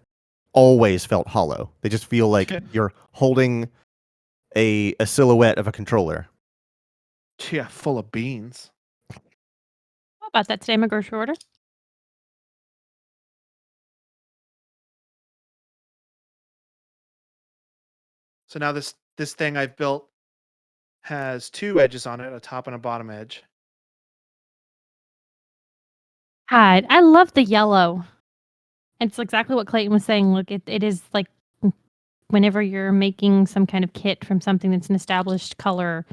always felt hollow. They just feel like you're holding a silhouette of a controller. Yeah, full of beans. How about that today, my grocery order? So now this thing I've built has 2 edges on it, a top and a bottom edge. Hide. I love the yellow. It's exactly what Clayton was saying. Look, it is like whenever you're making some kind of kit from something that's an established color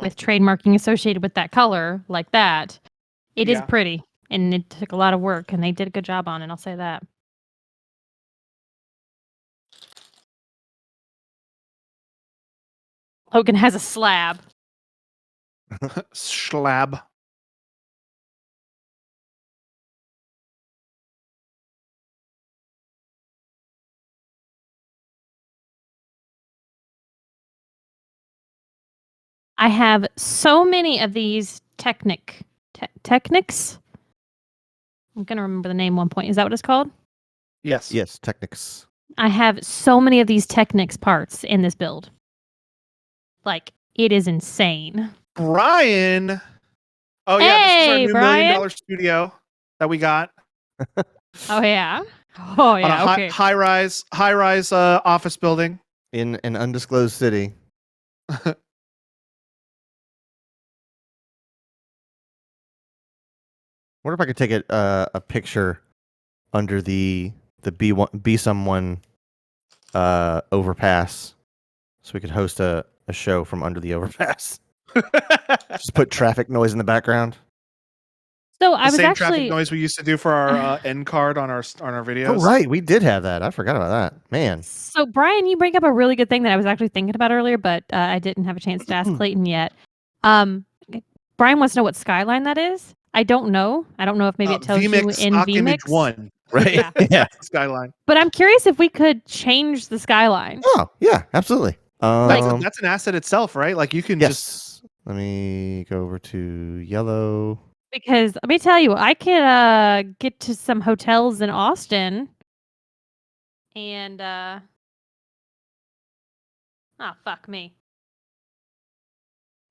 with trademarking associated with that color, like that, it is Yeah. pretty. And it took a lot of work, and they did a good job on it. I'll say that. Logan has a slab. Schlab. I have so many of these Technics. I'm going to remember the name one point. Is that what it's called? Yes. Yes, Technics. I have so many of these Technics parts in this build. Like, it is insane. Brian. Oh yeah, this is Hey, our new $1 Brian. million studio that we got Oh, yeah? Oh, on a yeah, okay. high rise office building. In an undisclosed city. Wonder if I could take a picture under the B someone overpass, so we could host a show from under the overpass. Just put traffic noise in the background. So The I was same actually... traffic noise we used to do for our end card on our videos. Oh right, we did have that. I forgot about that. Man. So, Brian, you bring up a really good thing that I was actually thinking about earlier, but I didn't have a chance to ask Clayton yet. Brian wants to know what skyline that is. I don't know. I don't know if maybe it tells you vMix in Stock Image vMix. 1. Right. Yeah. Yeah. Skyline. But I'm curious if we could change the skyline. Oh yeah, absolutely. That's an asset itself, right? Like you can just Yes. Let me go over to yellow. Because let me tell you, I could get to some hotels in Austin and oh fuck me.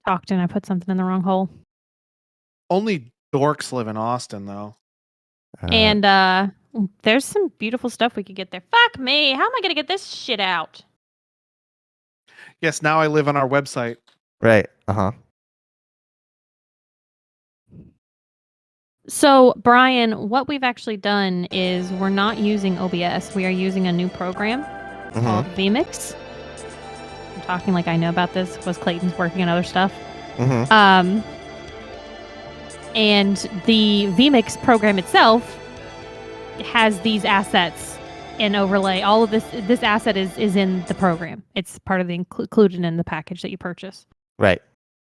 Talked and I put something in the wrong hole. only dorks live in Austin though. And there's some beautiful stuff we could get there. Fuck me. How am I gonna get this shit out? Yes, now I live on our website. right. Uh-huh. So, Brian, what we've actually done is we're not using OBS. We are using a new program called vMix. I'm talking like I know about this because Clayton's working on other stuff. Mm-hmm. And the vMix program itself has these assets and overlay. All of this asset is in the program. It's part of the included in the package that you purchase. Right.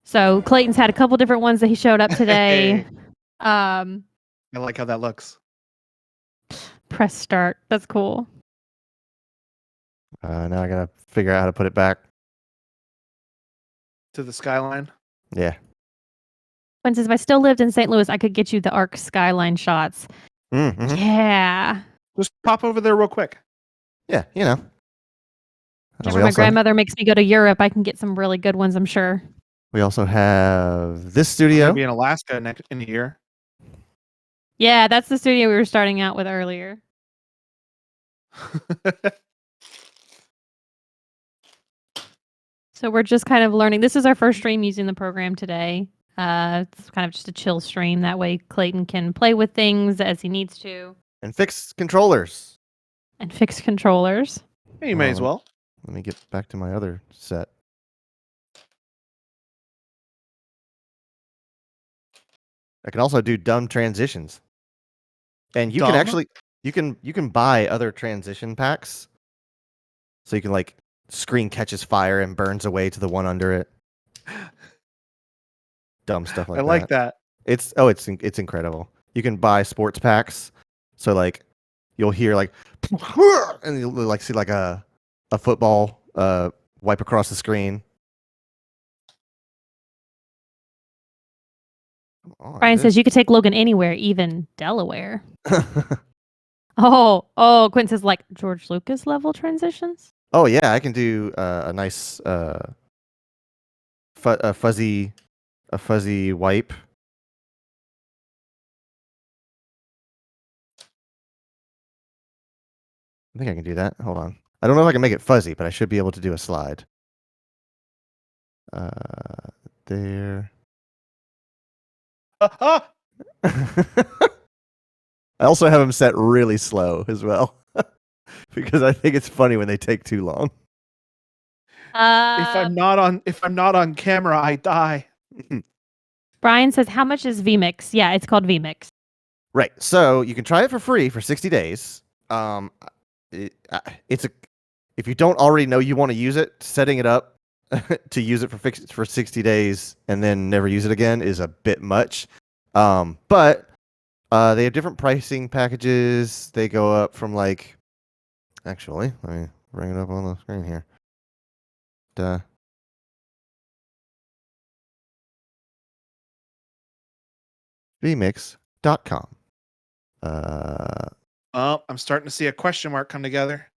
So Clayton's had a couple different ones that he showed up today. I like how that looks. Press start. That's cool. Now I gotta figure out how to put it back. To the skyline. Yeah. When says, if I still lived in St. Louis, I could get you the Arc skyline shots. Mm-hmm. Yeah. Just pop over there real quick. Yeah, you know. Whenever my grandmother makes me go to Europe, I can get some really good ones, I'm sure. We also have this I'll studio. be in Alaska in a year. Yeah, that's the studio we were starting out with earlier. So we're just kind of learning. This is our first stream using the program today. It's kind of just a chill stream. That way Clayton can play with things as he needs to. And fix controllers. And fix controllers. Hey, you may as well. Let me get back to my other set. I can also do dumb transitions. And you can actually you can buy other transition packs. So you can like screen catches fire and burns away to the one under it. Dumb stuff like that. I like that. It's incredible. You can buy sports packs. So like you'll hear like and you'll like see like a football wipe across the screen. Brian says you could take Logan anywhere, even Delaware. Oh, Quinn says like George Lucas level transitions. Oh yeah, I can do a nice fuzzy wipe. I think I can do that. Hold on. I don't know if I can make it fuzzy, but I should be able to do a slide. There. I also have them set really slow as well. Because I think it's funny when they take too long. If I'm not on camera, I die. Brian says, how much is vMix? Yeah, it's called vMix. Right. So you can try it for free for 60 days. If you don't already know you want to use it, setting it up to use it for 60 days and then never use it again is a bit much. But they have different pricing packages. They go up from like, actually, let me bring it up on the screen here. vmix.com. Oh, I'm starting to see a question mark come together.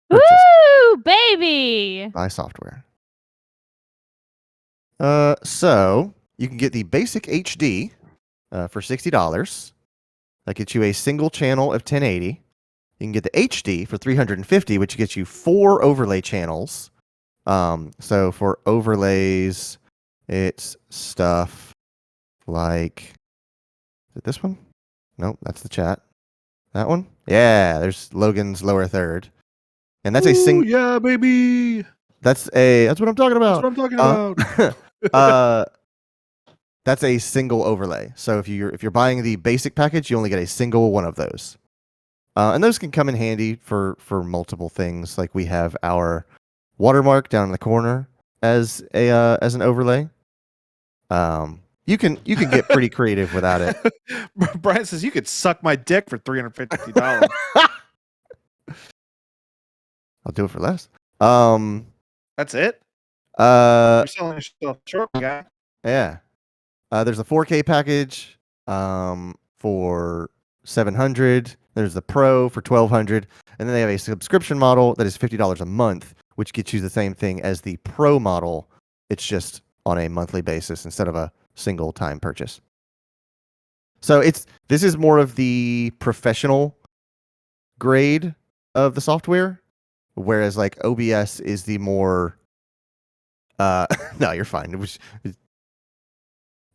Woo, baby! Buy software. So you can get the basic HD for $60. That gets you a single channel of 1080. You can get the HD for $350, which gets you 4 overlay channels. So for overlays, it's stuff like, is it this one? Nope, that's the chat. That one? Yeah, there's Logan's lower third. And that's a single. Yeah, baby. That's what I'm talking about. That's what I'm talking about. That's a single overlay. So if you're buying the basic package, you only get a single one of those. And those can come in handy for multiple things. Like we have our watermark down in the corner as an overlay. You can get pretty creative without it. Brian says you could suck my dick for $350. I'll do it for less. That's it? You're selling yourself short, guy. Yeah. There's a 4K package for $700. There's the Pro for $1,200, and then they have a subscription model that is $50 a month, which gets you the same thing as the Pro model. It's just on a monthly basis instead of a single time purchase. So this is more of the professional grade of the software, whereas like OBS is the more. No, you're fine.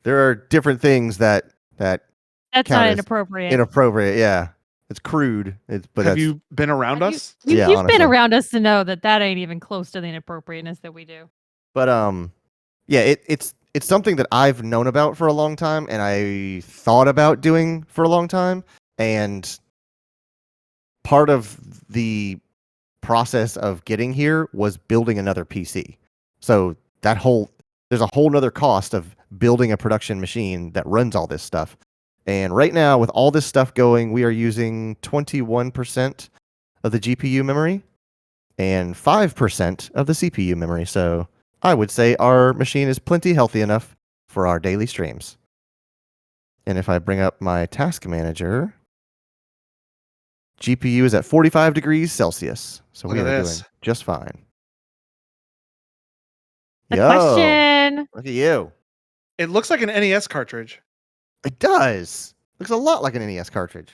There are different things that That's count not as inappropriate. inappropriate. Yeah, it's crude. But Have that's you been around Have us? Yeah, You've honestly. been around us to know that that ain't even close to the inappropriateness that we do. But yeah, it's something that I've known about for a long time, and I thought about doing for a long time, and part of the process of getting here was building another PC. So there's a whole nother cost of building a production machine that runs all this stuff. And right now, with all this stuff going, we are using 21% of the GPU memory and 5% of the CPU memory. So I would say our machine is plenty healthy enough for our daily streams. And if I bring up my task manager, GPU is at 45 degrees Celsius. So Look we at are this. doing just fine. The Yo, question. look at you. It looks like an NES cartridge. It does. Looks a lot like an NES cartridge.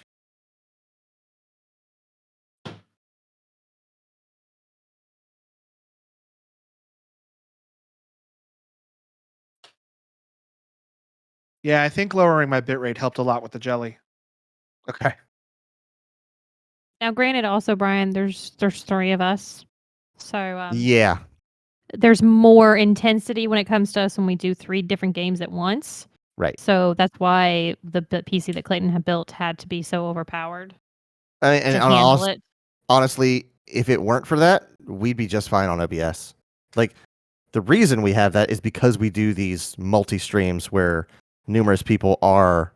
Yeah, I think lowering my bitrate helped a lot with the jelly. Okay. Now, granted, also Brian, there's 3 of us, so Yeah. there's more intensity when it comes to us when we do 3 different games at once. Right. So that's why the PC that Clayton had built had to be so overpowered And to handle it. honestly, if it weren't for that, we'd be just fine on OBS. Like, the reason we have that is because we do these multi-streams where numerous people are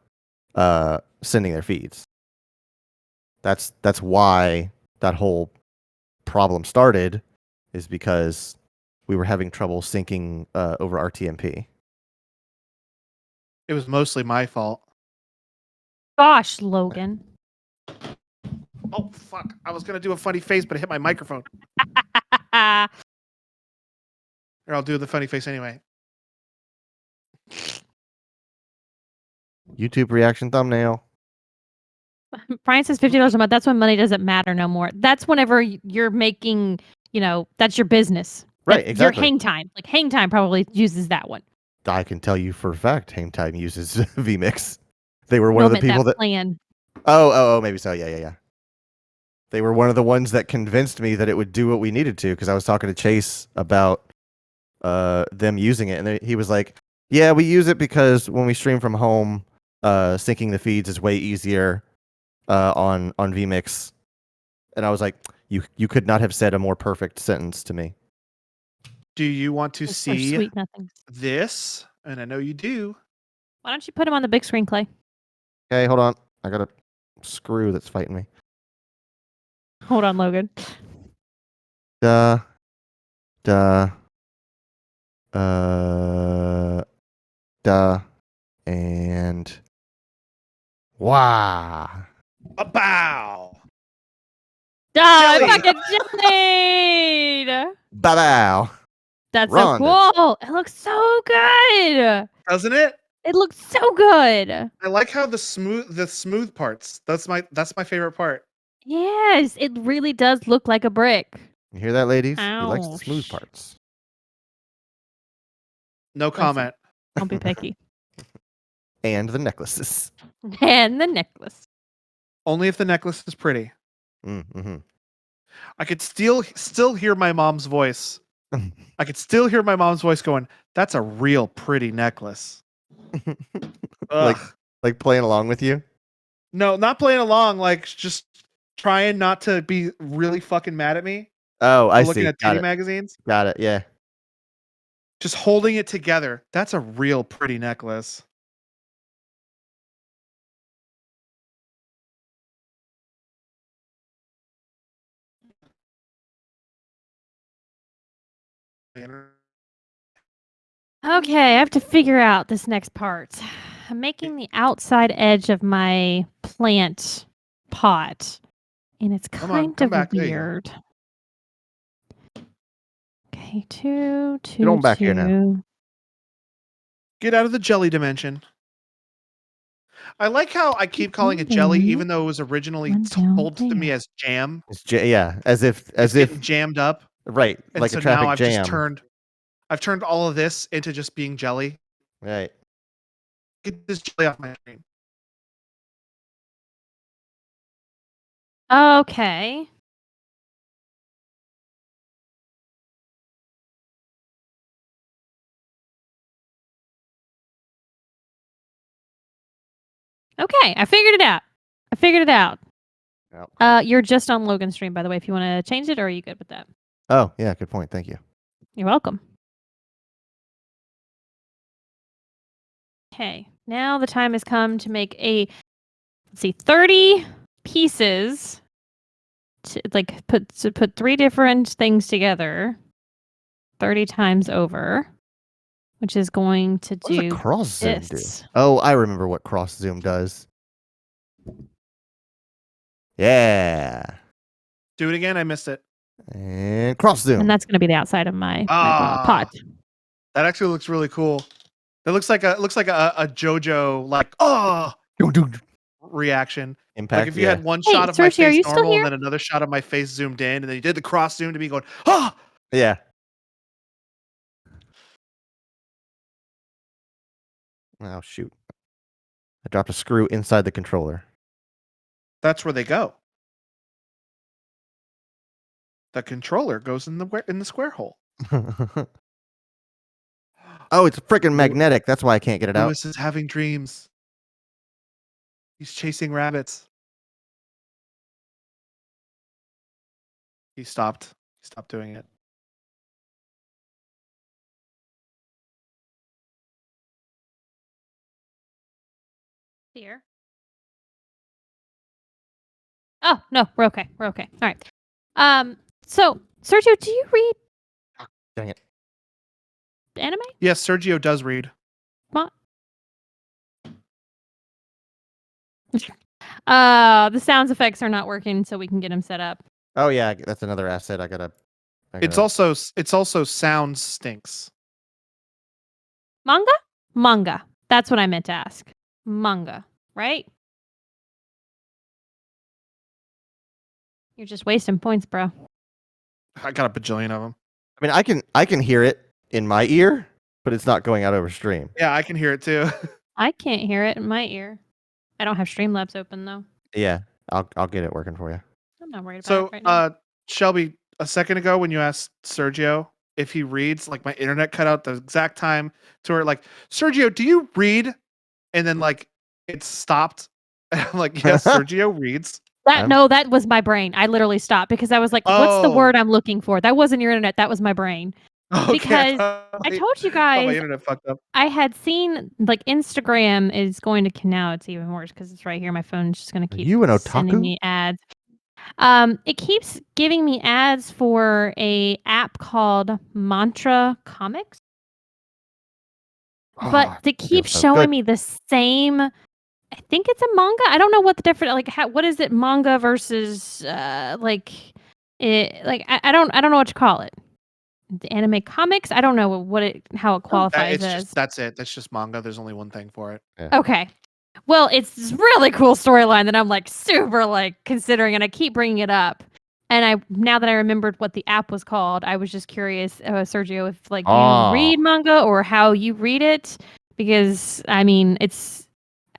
sending their feeds. That's why that whole problem started, is because we were having trouble syncing over RTMP. It was mostly my fault. Gosh, Logan. Oh, fuck. I was going to do a funny face, but I hit my microphone. Ah, Or I'll do the funny face anyway. YouTube reaction thumbnail. Brian says $50 a month. That's when money doesn't matter no more. That's whenever you're making, that's your business. Right, That's exactly. Your hang time. Like hang time probably uses that one. I can tell you for a fact, Hang Time uses vMix. They were one of the people that. plan. Oh, maybe so. Yeah. They were one of the ones that convinced me that it would do what we needed to, because I was talking to Chase about them using it, and he was like, "Yeah, we use it because when we stream from home, syncing the feeds is way easier on vMix." And I was like, "You could not have said a more perfect sentence to me." Do you want to Those are see sweet nothings. this? And I know you do. Why don't you put him on the big screen, Clay? Okay, hold on. I got a screw that's fighting me. Hold on, Logan. Duh. And wow. A bow. Ah, Jelly! fucking jellied! Bow. That's Rhonda. so cool. It looks so good. Doesn't it? It looks so good. I like how the smooth parts. That's my favorite part. Yes, it really does look like a brick. You hear that, ladies? He likes the smooth Ouch. parts. No comment. Don't be picky. And the necklaces. And the necklace. Only if the necklace is pretty. Mm-hmm. I could still hear my mom's voice. I could still hear my mom's voice going, "That's a real pretty necklace." Like Ugh. like playing along with you. No, not playing along. Like just trying not to be really fucking mad at me. Oh, I for looking see. at Got titty it. magazines. Got it. Yeah. Just holding it together. That's a real pretty necklace. Okay, I have to figure out this next part. I'm making the outside edge of my plant pot, and it's Come on, kind come of back. There you go. weird. Okay, two. Get on back here now. Get out of the jelly dimension. I like how I keep calling it jelly, even though it was originally One down told to me there. as jam. It's yeah, as if It's getting jammed up. right, And like so a traffic now I've jam. just turned all of this into just being jelly. Right. Get this jelly off my screen. Okay. Okay, I figured it out. Oh, You're just on Logan's stream, by the way, if you want to change it, or are you good with that? oh, yeah, good point. Thank you. You're welcome. Okay, now the time has come to make a, let's see, 30 pieces. To, like put 3 different things together 30 times over, which is going to What does a do cross zoom do? this. Oh, I remember what cross zoom does. Yeah. Do it again. I missed it. And cross zoom. And that's going to be the outside of my Ah. pot. That actually looks really cool. It looks like a JoJo like reaction. Impact. Like if you had one Hey, shot of my Sergio, are you face still normal here? and then another shot of my face zoomed in, and then you did the cross zoom to me going, ah! Yeah. Oh, shoot. I dropped a screw inside the controller. That's where they go. The controller goes in the square hole. Oh, it's freaking magnetic. That's why I can't get it out. Lewis is having dreams. He's chasing rabbits. He stopped. He stopped doing it. Here. Oh, no, we're okay. We're okay. All right. So, Sergio, do you read Dang it. Yes, Sergio does read. The sound effects are not working, so we can get him set up. Oh, yeah. That's another asset. I gotta. It's also sound stinks. Manga. That's what I meant to ask. Manga, right? You're just wasting points, bro. I got a bajillion of them. I mean, I can hear it in my ear, but it's not going out over stream. Yeah, I can hear it too. I can't hear it in my ear. I don't have Streamlabs open though. Yeah, I'll get it working for you. I'm not worried about So, it right now. Shelby, a second ago when you asked Sergio if he reads, like my internet cut out the exact time to where like, Sergio, do you read? And then like it stopped. And I'm like, yes, Sergio reads. That was my brain. I literally stopped because I was like, what's the word I'm looking for? That wasn't your internet. That was my brain. Okay, Because I told you my guys internet fucked up. I had seen like Instagram is going to now it's even worse because it's right here. My phone's just going to keep you an sending otaku? me ads. It keeps giving me ads for a app called Mantra Comics, but it keeps so showing good. me the same. I think it's a manga. I don't know what the different what is it manga versus I don't know what to call it. The anime comics. I don't know how it qualifies as. That's it. That's just manga. There's only one thing for it. Okay. Well, it's this really cool storyline that I'm like super like considering, and I keep bringing it up. And now that I remembered what the app was called, I was just curious, Sergio, if like you read manga or how you read it, because I mean,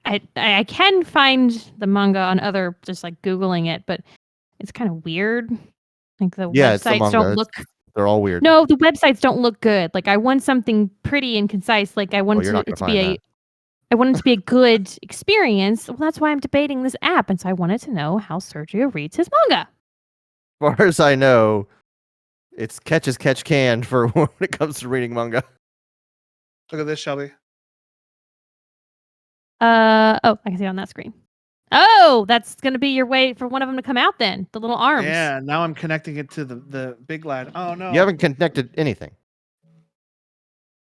I can find the manga on other just like Googling it, but it's kind of weird. Like the websites don't look. They're all weird. No, the websites don't look good. Like I want something pretty and concise. Like I want it to be I want it to be a good experience. Well, that's why I'm debating this app, and so I wanted to know how Sergio reads his manga. As far as I know, it's catch as catch can for when it comes to reading manga. Look at this, Shelby. I can see it on that screen. Oh, that's gonna be your way for one of them to come out then. The little arms. Yeah, now I'm connecting it to the big lad. Oh no. You haven't connected anything.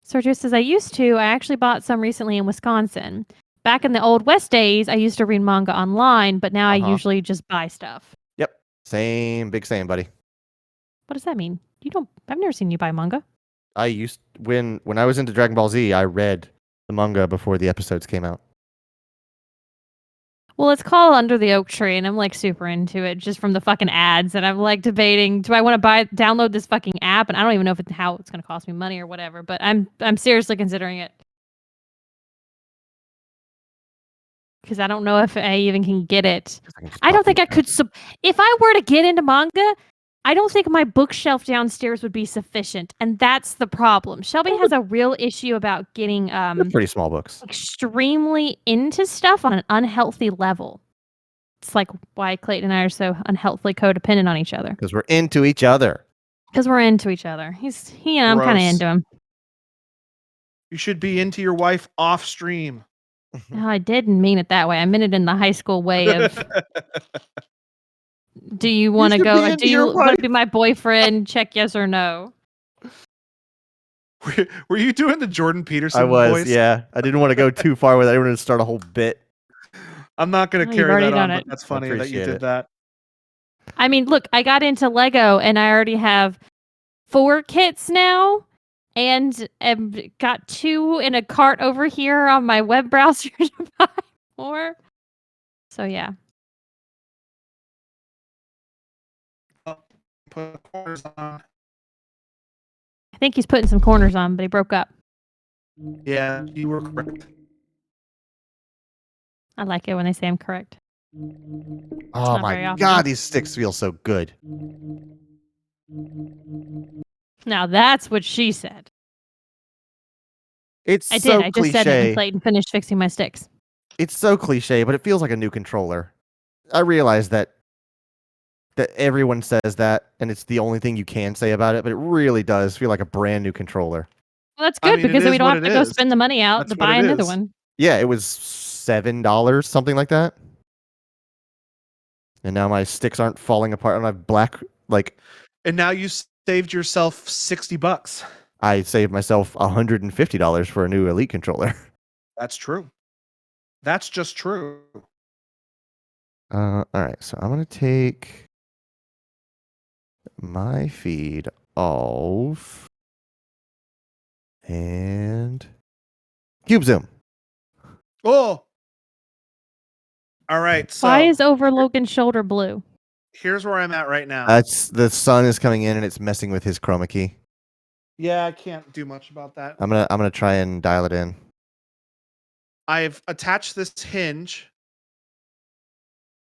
Sergio says, I used to. I actually bought some recently in Wisconsin. Back in the old West days, I used to read manga online, but now I usually just buy stuff. Yep. Same, big same, buddy. What does that mean? I've never seen you buy manga. I used when I was into Dragon Ball Z, I read the manga before the episodes came out. Well, it's called Under the Oak Tree, and I'm like super into it just from the fucking ads. And I'm like debating, do I want to download this fucking app? And I don't even know how it's going to cost me money or whatever. But I'm seriously considering it. because I don't know if I even can get it. can just I don't pop think them I could. down. If I were to get into manga, I don't think my bookshelf downstairs would be sufficient, and that's the problem. Shelby has a real issue about getting They're pretty small books. extremely into stuff on an unhealthy level. It's like why Clayton and I are so unhealthily codependent on each other Because we're into each other. because we're into each other. I'm kind of Gross. into him. You should be into your wife off stream. No, I didn't mean it that way. I meant it in the high school way of. Do you want to should go? be into Do you your want to wife. be my boyfriend? Check yes or no. Were you doing the Jordan Peterson I was, voice? yeah. I didn't want to go too far with it. I didn't want to start a whole bit. I'm not going No, to you've carry already that on, done but it. that's funny that you appreciate did it. that. I mean, look, I got into Lego and I already have 4 kits now and got 2 in a cart over here on my web browser to buy more. So, yeah. Put corners on. I think he's putting some corners on, but he broke up. Yeah, you were correct. I like it when they say I'm correct. Oh not very my often. god, these sticks feel so good. Now, that's what she said. It's I so did. I just said it and cliche. Clayton finished fixing my sticks. It's so cliche, but it feels like a new controller. I realize that everyone says that, and it's the only thing you can say about it, but it really does feel like a brand new controller. Well, that's I good mean, it because then we is don't what have it to go is. spend the money out That's to what buy it another is. one. Yeah, it was $7, something like that. And now my sticks aren't falling apart, and I have black, like, And now you saved yourself $60. I saved myself $150 for a new Elite controller. That's true. That's just true. All right, so I'm gonna take my feed off and cube zoom. Oh. All right. So Why is over Logan's shoulder blue? here's where I'm at right now. That's the sun is coming in and it's messing with his chroma key. Yeah, I can't do much about that. I'm gonna try and dial it in. I've attached this hinge.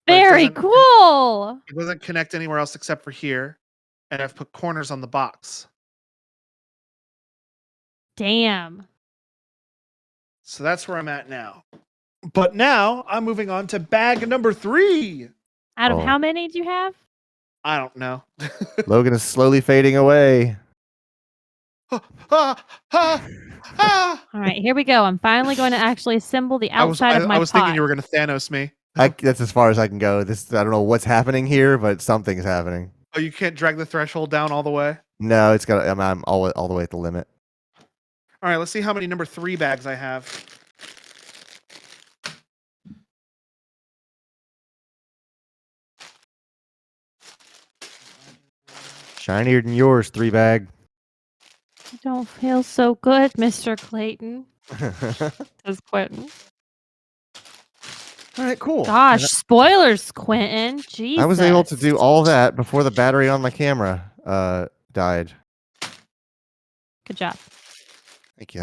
Very doesn't- cool. It doesn't connect anywhere else except for here. And I've put corners on the box. Damn. So that's where I'm at now. But now I'm moving on to bag number 3. Out of Oh. how many do you have? I don't know. Logan is slowly fading away. Ah, ah, ah. All right, here we go. I'm finally going to actually assemble the I was, outside of my I was pot. thinking you were going to Thanos me. That's as far as I can go. I don't know what's happening here, but something's happening. Oh, you can't drag the threshold down all the way? No, it's got. I'm all the way at the limit. All right, let's see how many number 3 bags I have. Shinier than yours, 3-bag. I don't feel so good, Mr. Clayton. Says Quentin. All right, cool. Gosh, spoilers, Quentin. Jesus. I was able to do all that before the battery on my camera died. Good job. Thank you.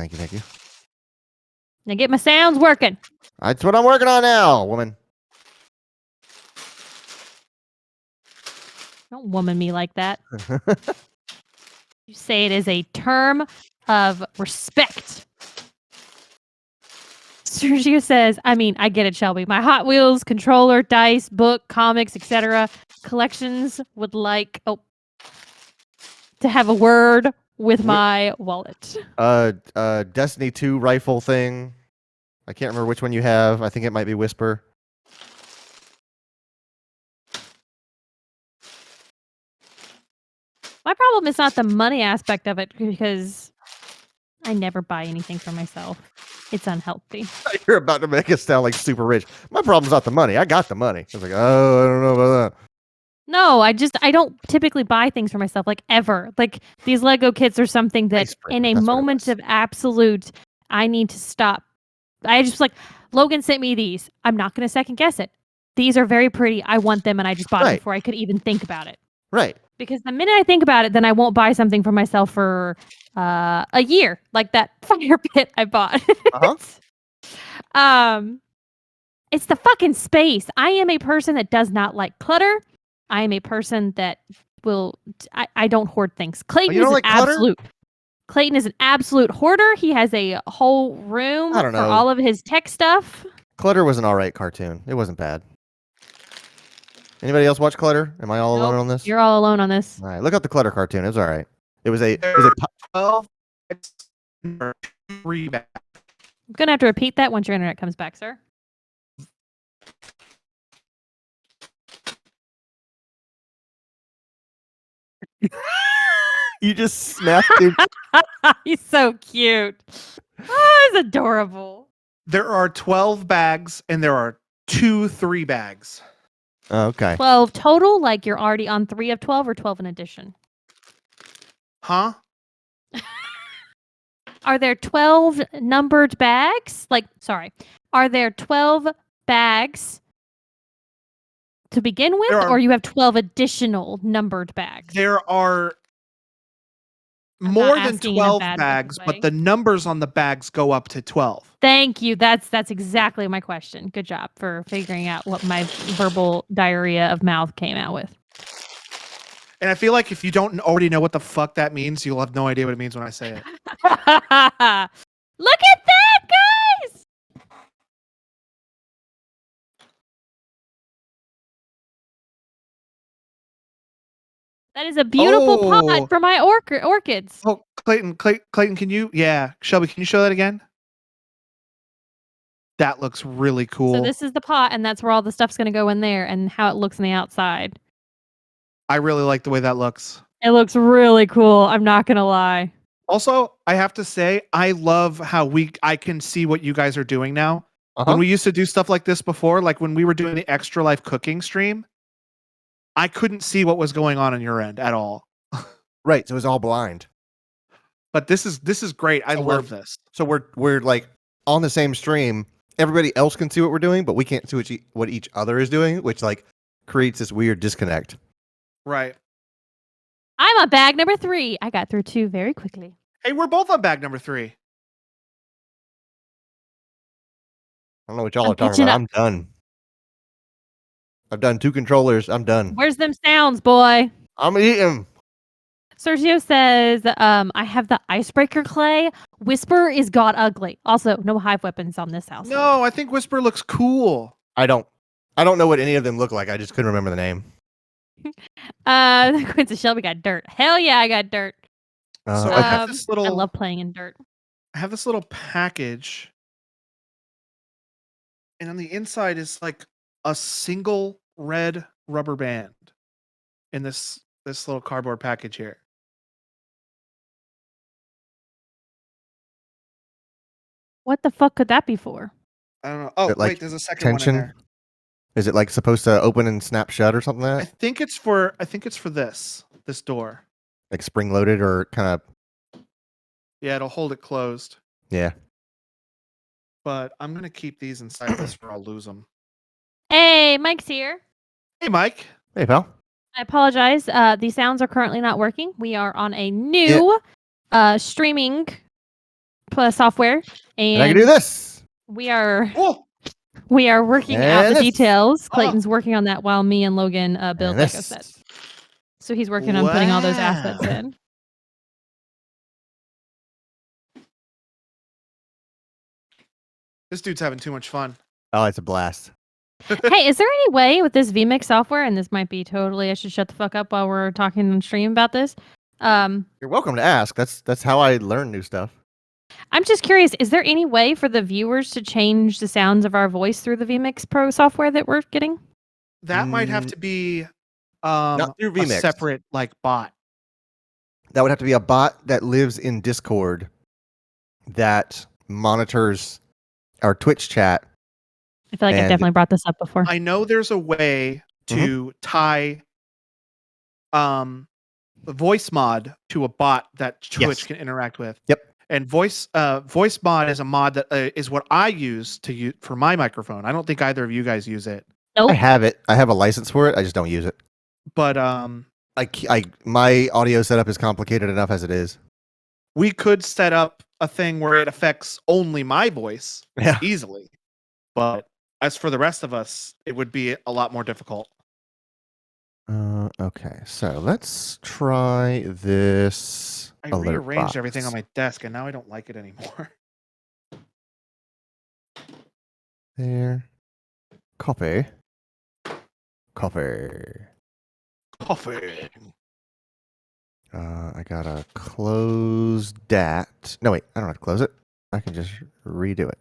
Now get my sounds working. That's what I'm working on now, woman. Don't woman me like that. You say it as a term of respect. Sergio says, I mean, I get it, Shelby. My Hot Wheels, controller, dice, book, comics, etc. collections would like to have a word with my wallet. Destiny 2 rifle thing. I can't remember which one you have. I think it might be Whisper. My problem is not the money aspect of it because I never buy anything for myself. It's unhealthy. You're about to make us sound like super rich. My problem's not the money. I got the money. I was like, oh, I don't know about that. No, I don't typically buy things for myself, like ever. Like these Lego kits are something that Icebreaker, in a that's what it moment was. of absolute, I need to stop. I just like, Logan sent me these. I'm not going to second guess it. These are very pretty. I want them. And I just bought them Right. before I could even think about it. Right. Because the minute I think about it, then I won't buy something for myself for a year, like that fire pit I bought. Uh-huh. It's the fucking space. I am a person that does not like clutter. I am a person that will. I don't hoard things. Clayton you is don't an like clutter? absolute. Clayton is an absolute hoarder. He has a whole room I don't for know. all of his tech stuff. Clutter was an alright cartoon. It wasn't bad. Anybody else watch Clutter? Am I all alone Nope, on this? You're all alone on this. All right, look up the Clutter cartoon. It was alright. It was a 12 bags or 3 bags. I'm gonna have to repeat that once your internet comes back, sir. You just snapped it. He's so cute. Oh, he's adorable. There are 12 bags and there are 2 3 bags. Oh, okay. 12 total, like you're already on 3 of 12 or 12 in addition? Huh? Are there 12 numbered bags? Are there 12 bags to begin with, There are- or you have 12 additional numbered bags? There are I'm more not than asking in a 12 bad bags, way. but the numbers on the bags go up to 12. Thank you. That's exactly my question. Good job for figuring out what my verbal diarrhea of mouth came out with. And I feel like if you don't already know what the fuck that means, you'll have no idea what it means when I say it. Look at that, guys! That is a beautiful Oh. pot for my orchids. Oh, Clayton, can you? Yeah, Shelby, can you show that again? That looks really cool. So this is the pot, and that's where all the stuff's going to go in there, and how it looks on the outside. I really like the way that looks. It looks really cool. I'm not going to lie. Also, I have to say, I love how I can see what you guys are doing now. Uh-huh. When we used to do stuff like this before, like when we were doing the Extra Life cooking stream, I couldn't see what was going on your end at all. Right, so it was all blind. But this is great. I So love this. So we're like on the same stream. Everybody else can see what we're doing, but we can't see what each other is doing, which like creates this weird disconnect. Right. I'm on bag number 3. I got through 2 very quickly. Hey, we're both on bag number 3. I don't know what y'all I'm are talking catching about. up. I'm done. I've done 2 controllers. I'm done. Where's them sounds, boy? I'm eating. Sergio says, I have the icebreaker clay. Whisper is god ugly. Also, no hive weapons on this house. No, I think Whisper looks cool. I don't know what any of them look like. I just couldn't remember the name. Quincy Shelby got dirt. Hell yeah, I got dirt. So Okay. I have this I little love playing in dirt. package. And on the inside is like a single red rubber band in this little cardboard package here. What the fuck could that be for? I don't know. Oh, it like wait, there's a second one in Tension? there. Is it like supposed to open and snap shut or something I like that? think it's for this door. Like spring loaded or kind of Yeah, it'll hold it closed. yeah. But I'm gonna keep these inside this or I'll lose them. Hey, Mike's here. Hey, Mike. Hey pal. I apologize. The sounds are currently not working. We are on a new streaming software, And I can and do this. we are Oh, working out And the this. details. Clayton's working on that while me and Logan build And Lego this. sets. So he's working on putting all those assets Wow. in. this dude's having too much fun. Oh, it's a blast. Hey, is there any way with this vMix software, and this might be totally, I should shut the fuck up while we're talking on stream about this. You're welcome to ask. That's how I learn new stuff. I'm just curious, is there any way for the viewers to change the sounds of our voice through the vMix Pro software that we're getting? That might have to be Not through a vMix. separate like bot. That would have to be a bot that lives in Discord that monitors our Twitch chat. I feel like I've And- definitely brought this up before. I know there's a way to tie the voice mod to a bot that Twitch Yes. can interact with. Yep. And voice mod is a mod that is what I use for my microphone. I don't think either of you guys use it. Nope. I have it. I have a license for it. I just don't use it. But My audio setup is complicated enough as it is. we could set up a thing where it affects only my voice Yeah. easily. But As for the rest of us, it would be a lot more difficult. Okay, so let's try this. I alert rearranged everything on box. my desk, and now I don't like it anymore. There. Copy. Copy. Coffee. I gotta close that. No, wait, I don't have to close it. I can just redo it.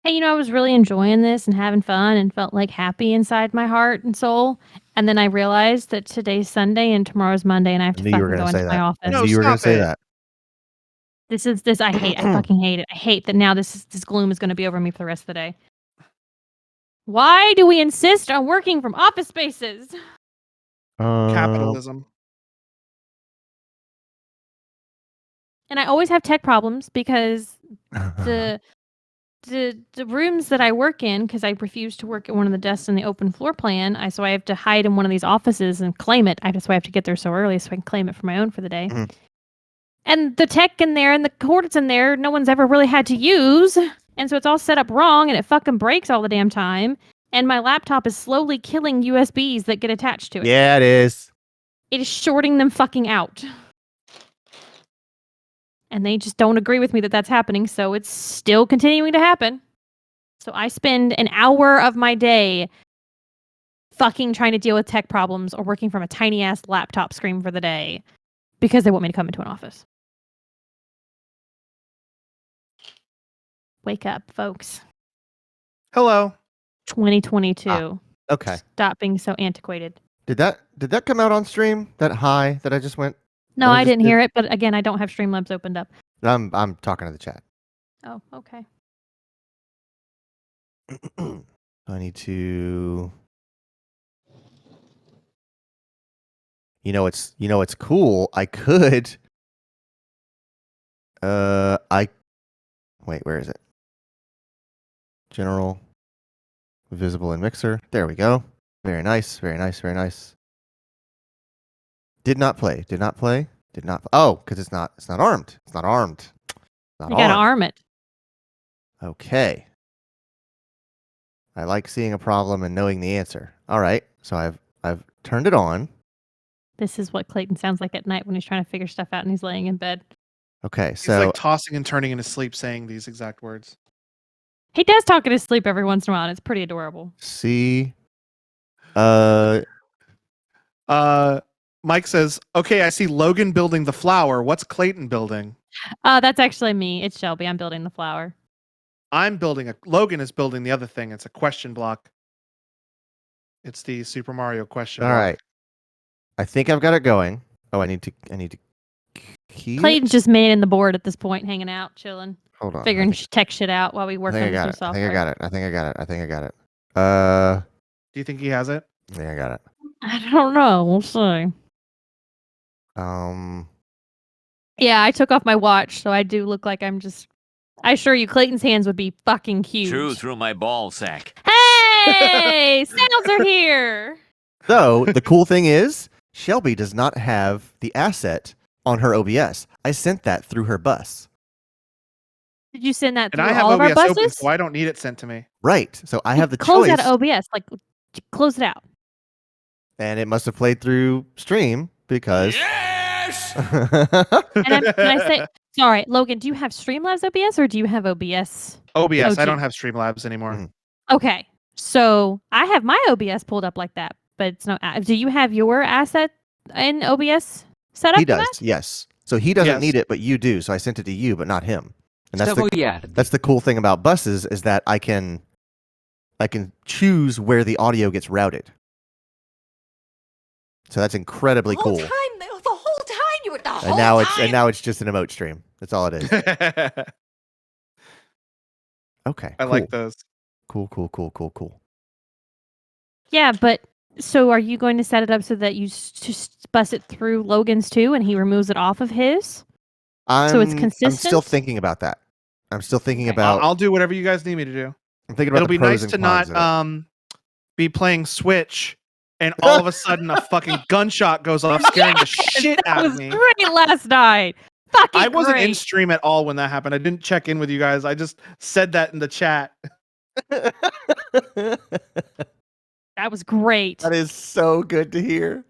Hey, I was really enjoying this and having fun and felt like happy inside my heart and soul. And then I realized that today's Sunday and tomorrow's Monday, and I have to knew you were fucking gonna go say into my that. office. I No, knew you were gonna stop say it. that. I fucking hate it. I hate that now this gloom is going to be over me for the rest of the day. Why do we insist on working from office spaces? Capitalism. And I always have tech problems because the rooms that I work in, because I refuse to work at one of the desks in the open floor plan, so I have to hide in one of these offices and claim it. That's why I have to get there so early so I can claim it for my own for the day. Mhm. And the tech in there and the coordinates in there, no one's ever really had to use. And so it's all set up wrong and it fucking breaks all the damn time. And my laptop is slowly killing USBs that get attached to it. Yeah, it is. It is shorting them fucking out. And they just don't agree with me that that's happening, so it's still continuing to happen. So I spend an hour of my day fucking trying to deal with tech problems or working from a tiny ass laptop screen for the day because they want me to come into an office. Wake up, folks. Hello. 2022. Okay. Stop being so antiquated. Did that come out on stream? That high that I just went? No, What I I just didn't did? hear it, but again, I don't have Streamlabs opened up. I'm talking to the chat. Oh, okay. I need to. It's cool. I could. Wait. Where is it? General, visible in mixer. There we go. Very nice. Very nice. Very nice. Did not play. Did not play. Did not. Oh, because it's not armed. It's not armed. Not You gotta armed. arm it. Okay. I like seeing a problem and knowing the answer. All right. So I've turned it on. This is what Clayton sounds like at night when he's trying to figure stuff out and he's laying in bed. Okay. He's So like tossing and turning in his sleep saying these exact words. He does talk in his sleep every once in a while, and it's pretty adorable. see. Mike says, okay, I see Logan building the flower. What's Clayton building? That's actually me. It's Shelby. I'm building the flower. Logan is building the other thing. It's a question block. It's the Super Mario question All block. right. I think I've got it going. Oh, I need to key Clayton's it? just manning the board at this point, hanging out, chilling, Hold on. figuring I think, tech shit out while we work I on think I this got new it. I think I software. got it. I think I got it. I think I got it. Do you think he has it? I think I got it. I don't know. We'll see. Yeah, I took off my watch, so I do look like I'm just. I assure you, Clayton's hands would be fucking huge. True through my ball sack. Hey, sounds are here. Though the cool thing is, Shelby does not have the asset on her OBS. I sent that through her bus. Did you send that And through I have all of our OBS buses? open, so I don't need it sent to me. Right. So I have the Close choice, out of OBS. Like, close it out. and it must have played through stream because. Yes! And can I say, sorry, Logan, do you have Streamlabs OBS or do you have OBS? OBS. I OG. don't have Streamlabs anymore. Mhm. Okay, so I have my OBS pulled up like that, but it's no. Do you have your asset in OBS set up? He for does, that? yes. So he doesn't Yes. need it, but you do. So I sent it to you, but not him. And that's the, yeah. that's the cool thing about buses is that I can choose where the audio gets routed. So that's incredibly cool. The whole time you were the whole And now time. it's just an emote stream. That's all it is. Okay. I cool. like those. Cool. Yeah, but so are you going to set it up so that you just bus it through Logan's too, and he removes it off of his? So it's I'm consistent? still thinking about that. I'm still thinking Okay. about. I'll do whatever you guys need me to do. I'm thinking about It'll the be pros nice and to cons not of it. be playing Switch and all of a sudden a fucking gunshot goes off, scaring the shit That out of was me. great last night. Fucking I wasn't in great. stream at all when that happened. I didn't check in with you guys. I just said that in the chat. That was great. That is so good to hear.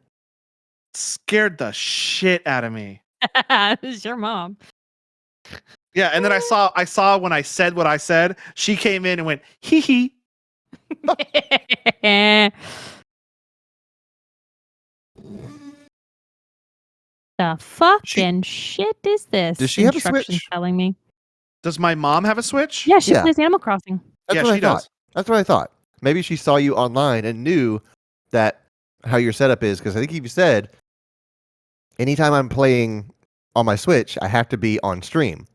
Scared the shit out of me. It's your mom. Yeah, and then I saw when I said what I said, she came in and went, hee hee. The fucking shit is this? Does she have a Instructions Switch? telling me. Does my mom have a Switch? Yeah, she Yeah. plays Animal Crossing. That's Yeah, what she I thought. does. That's what I thought. Maybe she saw you online and knew that how your setup is, because I think you said anytime I'm playing on my Switch, I have to be on stream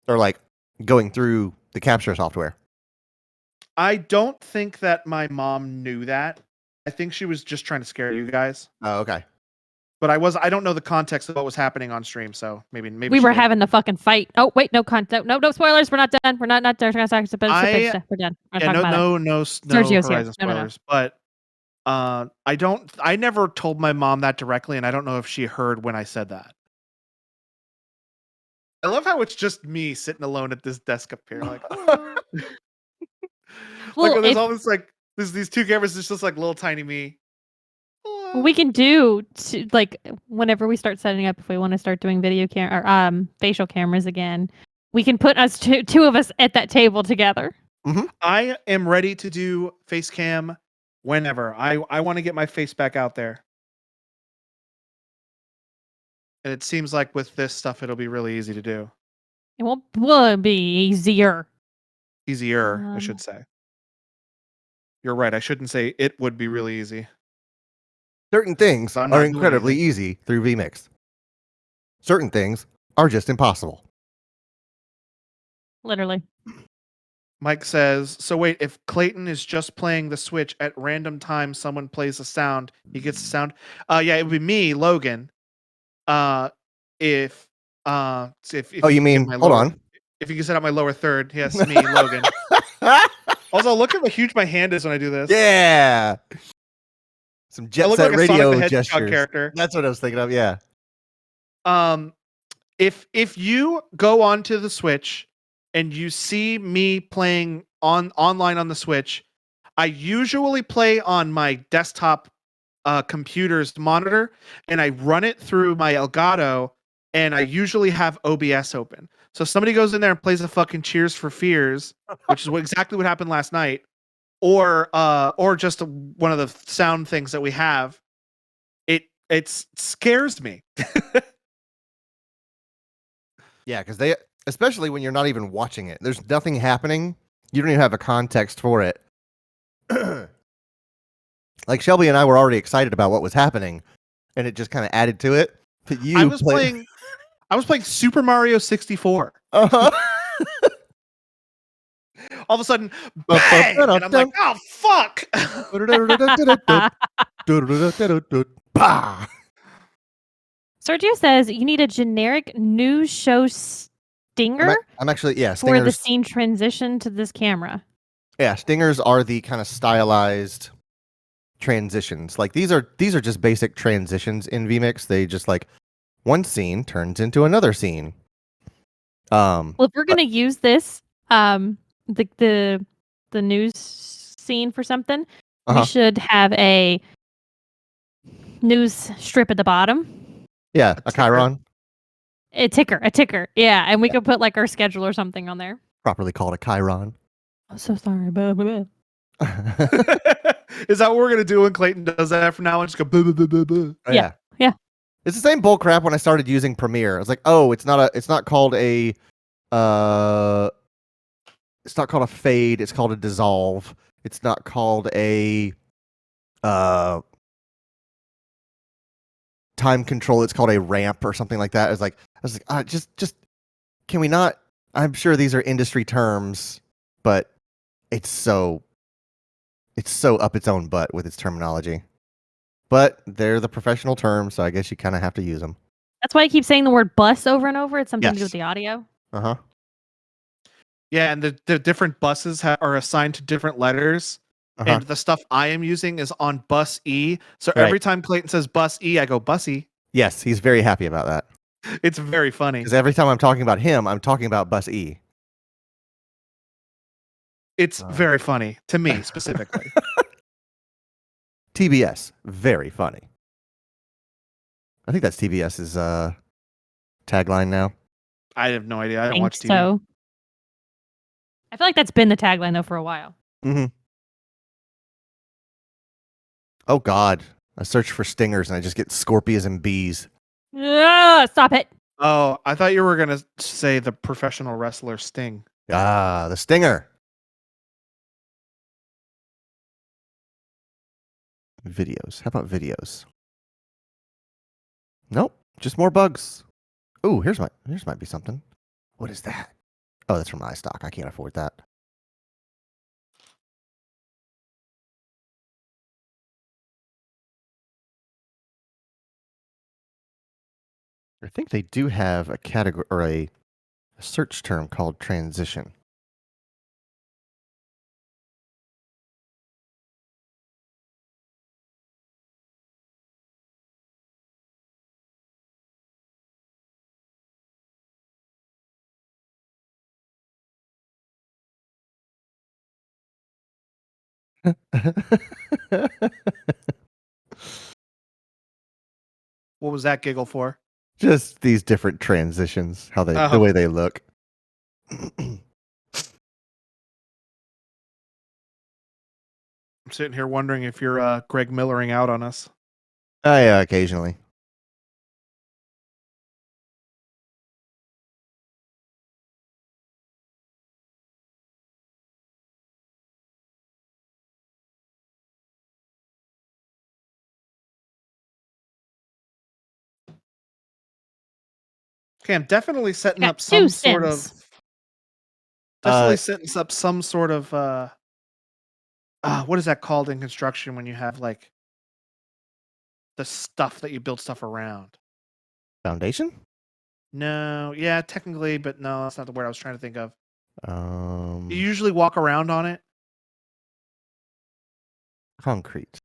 or like going through the capture software. I don't think that my mom knew that. I think she was just trying to scare you guys. Oh, okay. But I don't know the context of what was happening on stream, so maybe We she were did. having the fucking fight. Oh wait, no content. No spoilers. We're not done. We're not done. We're done. We're done. We're Yeah, talking no about it. no Sergio's here. Horizon No, no, no. spoilers. But I never told my mom that directly, and I don't know if she heard when I said that. I love how it's just me sitting alone at this desk up here, like, Well, like there's if- all this like there's these two cameras, it's just like little tiny me. we can do like whenever we start setting up, if we want to start doing video or facial cameras again, we can put us two of us at that table together. I am ready to do face cam whenever. I want to get my face back out there. And it seems like with this stuff, it'll be really easy to do. It will be easier. Easier, I should say. You're right. I shouldn't say it would be really easy. Certain things I'm not are doing incredibly anything. easy through vMix. Certain things are just impossible. Literally. Mike says, so wait, if Clayton is just playing the Switch at random times, someone plays a sound, he gets the sound. Yeah, it would be me, Logan. If Oh, you can mean, get my hold lower- on. If you can set up my lower third, yes, me, Logan. Also, look at how huge my hand is when I do this. Yeah. Some I Jet look Set like a Sonic Radio the Hedgehog gestures. character. That's what I was thinking of. Yeah. If you go onto the Switch and you see me playing online on the Switch, I usually play on my desktop computer's monitor, and I run it through my Elgato, and I usually have OBS open. So if somebody goes in there and plays a fucking Cheers for Fears, which is exactly what happened last night, or just one of the sound things that we have, it scares me. Yeah, because they, especially when you're not even watching it, there's nothing happening. You don't even have a context for it. Like Shelby and I were already excited about what was happening, and it just kind of added to it. But you I was playing Super Mario 64. Uh-huh. All of a sudden, bang! And I'm like, oh fuck! Bah! Sergio says you need a generic news show stinger I'm actually, yeah, for the stingers. scene transition to this camera. Yeah, stingers are the kind of stylized transitions. Like these are just basic transitions in vMix. They just like one scene turns into another scene. Well, if we're gonna use this, the news scene for something, Uh-huh. we should have a news strip at the bottom. Yeah, a ticker. Chiron, A ticker. Yeah, and we could put like our schedule or something on there. properly called a Chiron. I'm so sorry. Blah, blah, blah. Is that what we're gonna do when Clayton does that from now on? Just go boo boo boo boo boo. Oh, Yeah, yeah. It's the same bull crap when I started using Premiere. I was like, oh, it's not called a it's not called a fade, it's called a dissolve. It's not called a time control, it's called a ramp or something like that. I was like, just can we not? I'm sure these are industry terms, but it's so up its own butt with its terminology. But they're the professional terms, so I guess you kind of have to use them. That's why I keep saying the word bus over and over. It's something to do Yes. with the audio. Uh-huh. Yeah, and the different buses are assigned to different letters. Uh-huh. And the stuff I am using is on bus E. So Right. every time Clayton says bus E, I go bussy. Yes, he's very happy about that. It's very funny. Because every time I'm talking about him, I'm talking about Bus E. It's very funny to me specifically. TBS, very funny. I think that's TBS's tagline now. I have no idea. I don't think watch TV. so. I feel like that's been the tagline though for a while. Mm-hmm. Oh God, I search for stingers and I just get scorpions and bees. Stop it. Oh, I thought you were gonna say the professional wrestler Sting. Ah, the stinger. Videos. How about videos? Nope, just more bugs. Ooh, here's might be something. What is that? Oh, that's from iStock. I can't afford that. I think they do have a category or a search term called transition. What was that giggle for? Just these different transitions, how the Oh. way they look. I'm sitting here wondering if you're Greg Millering out on us. Yeah, occasionally. Okay, I'm definitely setting Got up some two sort of Sims. definitely setting up some sort of what is that called in construction when you have like the stuff that you build stuff around? Foundation? No, yeah, technically, but no, that's not the word I was trying to think of. Um, You usually walk around on it. concrete.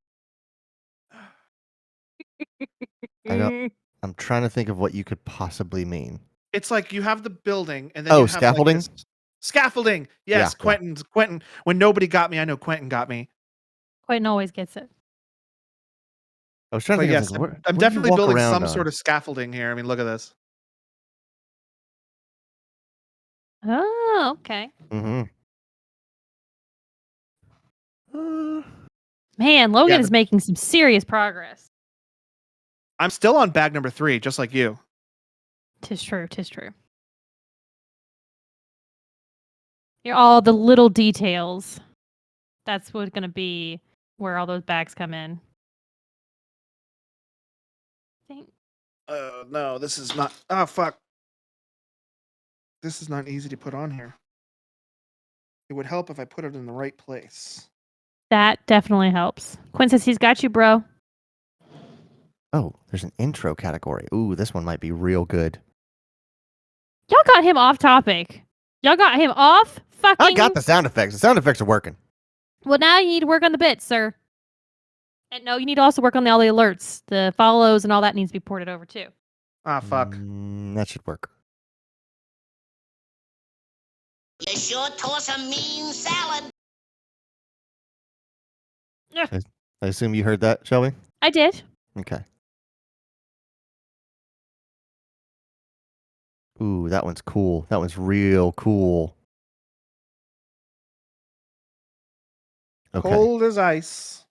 I'm trying to think of what you could possibly mean. It's like you have the building and then Oh, you have scaffolding? Like this scaffolding. Yes, Yeah. Quentin. When nobody got me, I know Quentin got me. Quentin always gets it. I was trying to But think. yes, Of, like, I'm what do you definitely walk building around some on? sort of scaffolding here. I mean, look at this. Oh, okay. Mm-hmm. Man, Logan Yeah, is making some serious progress. I'm still on bag number 3, just like you. Tis true. Tis true. You're all the little details. That's what's going to be where all those bags come in. Think. No, this is not. Oh, fuck. This is not easy to put on here. It would help if I put it in the right place. That definitely helps. Quinn says he's got you, bro. Oh, there's an intro category. Ooh, this one might be real good. Y'all got him off topic. Y'all got him off fucking. I got the sound effects. The sound effects are working. Well, now you need to work on the bits, sir. And no, you need to also work on all the alerts. The follows and all that needs to be ported over too. Ah, fuck. That should work. You sure toss a mean salad. I assume you heard that, Shelby? I did. Okay. Ooh, that one's cool. That one's real cool. Okay. Cold as ice.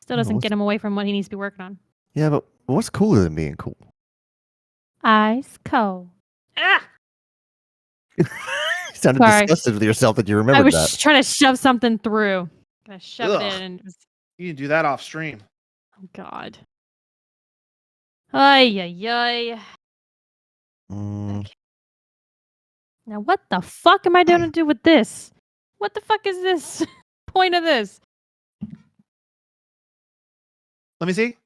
Still doesn't what's- get him away from what he needs to be working on. Yeah, but what's cooler than being cool? Ice cold. Ah! You sounded Sorry. disgusted with yourself that you I remembered was that. trying to shove something through. Gonna shove Ugh. it in. And it was, You can do that off stream. oh God. Ay, ay, ay. Mm, Now, what the fuck am I going to do with this? What the fuck is this point of this? Let me see.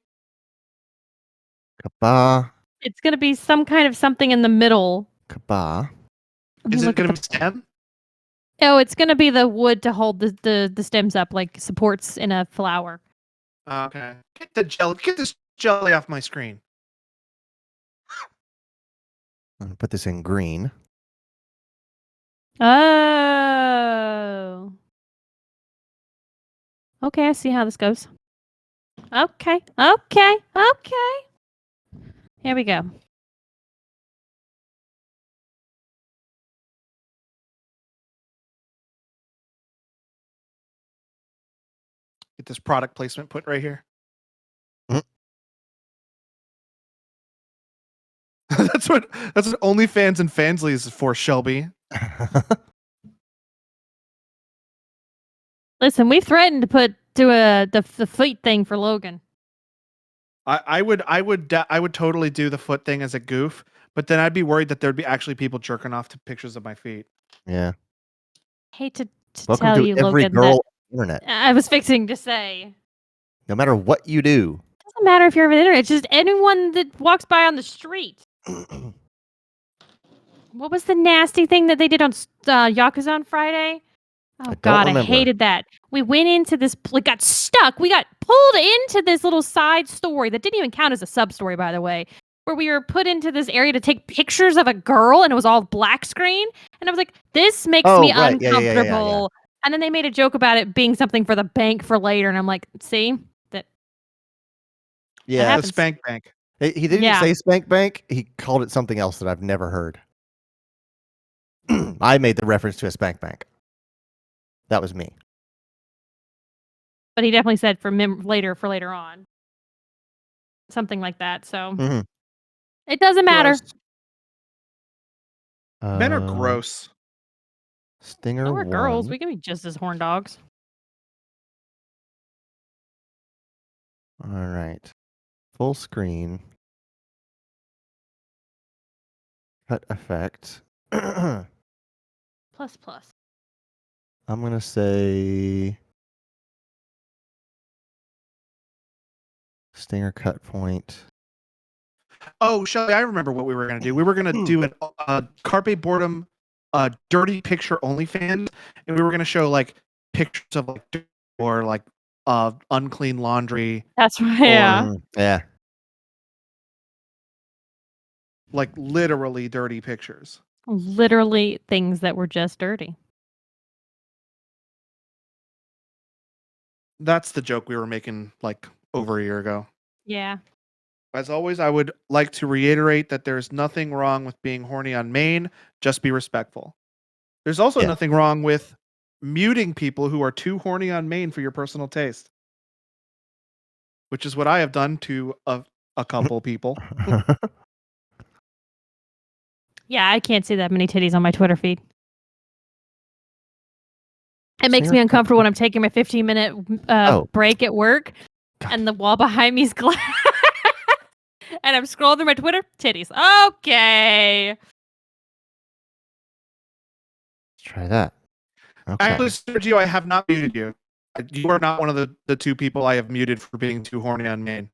Kaba, It's going to be some kind of something in the middle. kaba. Let me Is it look at going to the- be STEM? Oh, it's going to be the wood to hold the stems up, like supports in a flower. Okay. Get this jelly off my screen. I'm gonna put this in green. Oh. Okay, I see how this goes. Okay, okay, okay. Here we go. Get this product placement put right here. Mhm. That's what OnlyFans and Fansly is for, Shelby. Listen, we threatened to do the feet thing for Logan. I would totally do the foot thing as a goof, but then I'd be worried that there'd be actually people jerking off to pictures of my feet. Yeah. Hate to Welcome tell to you, every Logan, girl that on the internet. I was fixing to say. No matter what you do. Doesn't matter if you're on the internet. It's just anyone that walks by on the street. What was the nasty thing that they did on Yakuza on Friday? Oh don't God, I remember. hated that. We went into this, got stuck. We got pulled into this little side story that didn't even count as a sub story, by the way, where we were put into this area to take pictures of a girl, and it was all black screen. And I was like, this makes Oh, me right. Yeah, yeah, yeah, yeah, uncomfortable. And then they made a joke about it being something for the bank for later, and I'm like, see that. Yeah. The happens. Spank Bank. He didn't Yeah. say Spank Bank. He called it something else that I've never heard. I made the reference to a Spank Bank. That was me. But he definitely said for later on, something like that. So Mhm. it doesn't matter. Gross. Men are Uh, gross. Stinger No, we're girls. 1. We can be just as horn dogs. All right. Full screen. Cut effect. I'm Plus plus. going to say Stinger cut point. Oh, Shelby, I remember what we were going to do. We were going to do a Carpe Boredom dirty picture OnlyFans, and we were going to show like pictures of like or like unclean laundry, That's right. Yeah. Yeah. like literally dirty pictures. Literally things that were just dirty. That's the joke we were making like over a year ago. Yeah. As always, I would like to reiterate that there's nothing wrong with being horny on main. Just be respectful. There's also Yeah. nothing wrong with muting people who are too horny on main for your personal taste, which is what I have done to a couple people. Yeah, I can't see that many titties on my Twitter feed. It makes Sarah me uncomfortable when I'm taking my 15-minute Oh. break at work God. and the wall behind me is glass. And I'm scrolling through my Twitter, titties. Okay. Let's try that. Okay. Actually, Sergio, I have not muted you. You are not one of the two people I have muted for being too horny on main.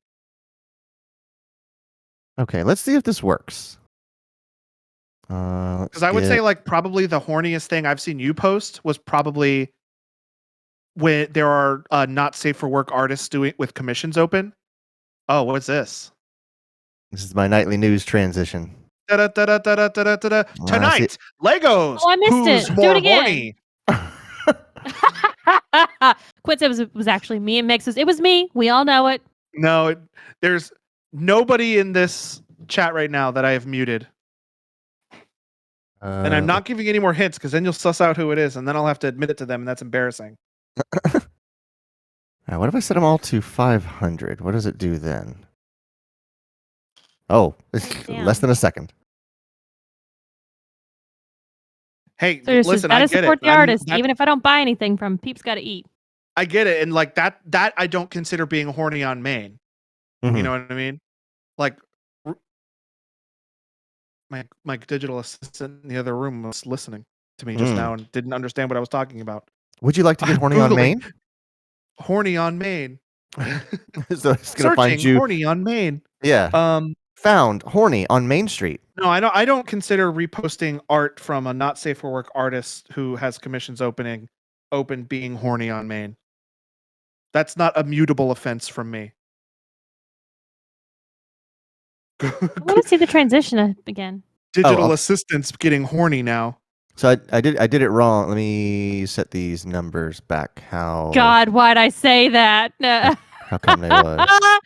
Okay, let's see if this works. Because I would say like probably the horniest thing I've seen you post was probably when there are not safe for work artists doing with commissions open. Oh, what's this? This is my nightly news transition. Da-da-da-da-da-da-da-da. Tonight, Legos. Oh, I missed Who's it. Do more it again. horny? Quit said it was actually me and Mix. It was me. We all know it. No, there's nobody in this chat right now that I have muted. And I'm not giving any more hints because then you'll suss out who it is, and then I'll have to admit it to them, and that's embarrassing. What if I set them all to 500? What does it do then? Oh, it's Damn. less than a second. Hey, Seriously, listen, gotta I get support it. the artist, even if I don't buy anything from Peeps Gotta Eat. I get it, and like that I don't consider being horny on main. Mhm. You know what I mean? Like my digital assistant in the other room was listening to me just now and didn't understand what I was talking about. Would you like to get horny on Googling. main? Horny on main. So it's gonna find Searching you. horny on main. Yeah. Found horny on Main Street. No, I don't consider reposting art from a not safe for work artist who has commissions open being horny on main. That's not a mutable offense from me. I want to see the transition again. Digital I'll- assistants getting horny now. So I did it wrong. Let me set these numbers back. God, why'd I say that? How come they was?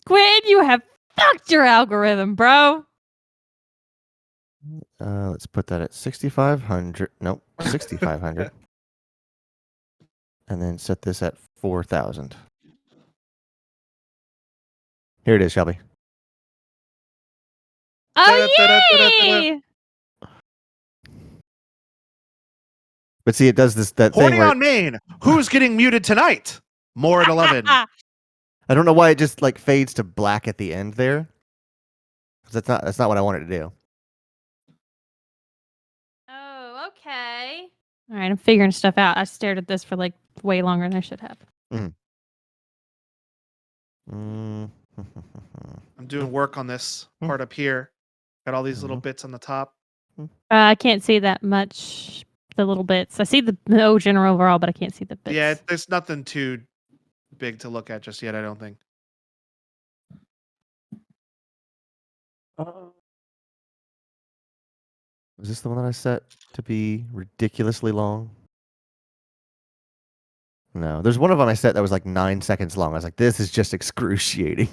Quinn, you have fucked your algorithm, bro. Let's put that at 6,500. Nope, 6,500. And then set this at 4,000. Here it is, Shelby. Oh, Da-da-da-da-da-da-da. yay! But see, it does that thing Horny where on Maine. Who's getting muted tonight? More at 11. I don't know why it just like fades to black at the end there. 'Cause that's not what I wanted to do. Oh, okay. All right, I'm figuring stuff out. I stared at this for like way longer than I should have. Mm. I'm doing work on this part up here. Got all these little bits on the top. I can't see that much. The little bits. I see the ocean overall, but I can't see the bits. Yeah, there's nothing too big to look at just yet, I don't think. Was this the one that I set to be ridiculously long? No, there's one of them I set that was like 9 seconds long. I was like, this is just excruciating.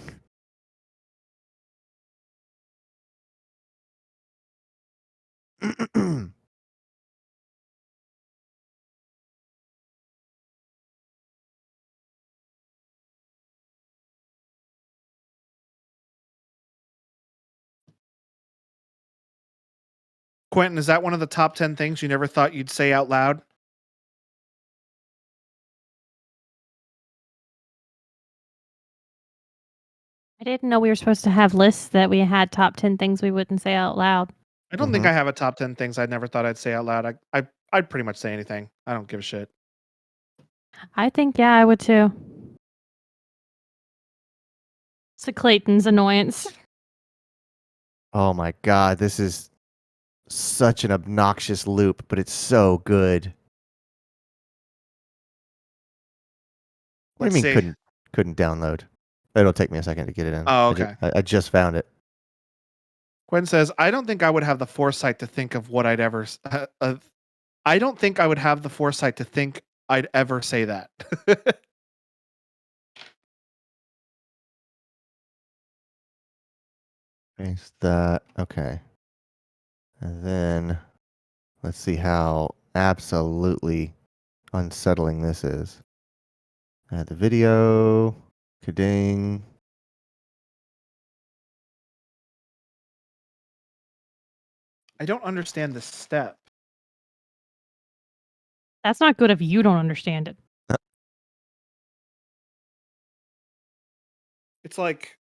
Quentin, is that one of the top 10 things you never thought you'd say out loud? I didn't know we were supposed to have lists that we had top 10 things we wouldn't say out loud. I don't think I have a top 10 things I never thought I'd say out loud. I'd pretty much say anything. I don't give a shit. I think, yeah, I would too. To Clayton's annoyance. Oh my god, this is such an obnoxious loop, but it's so good. What do you Let's mean see. couldn't download? It'll take me a second to get it in. Oh, okay. I just found it. Quinn says, I don't think I would have the foresight to think of what I'd ever. I don't think I would have the foresight to think I'd ever say that. Paste that. Okay. And then let's see how absolutely unsettling this is. Add the video. Kading. I don't understand this step. That's not good if you don't understand it. It's like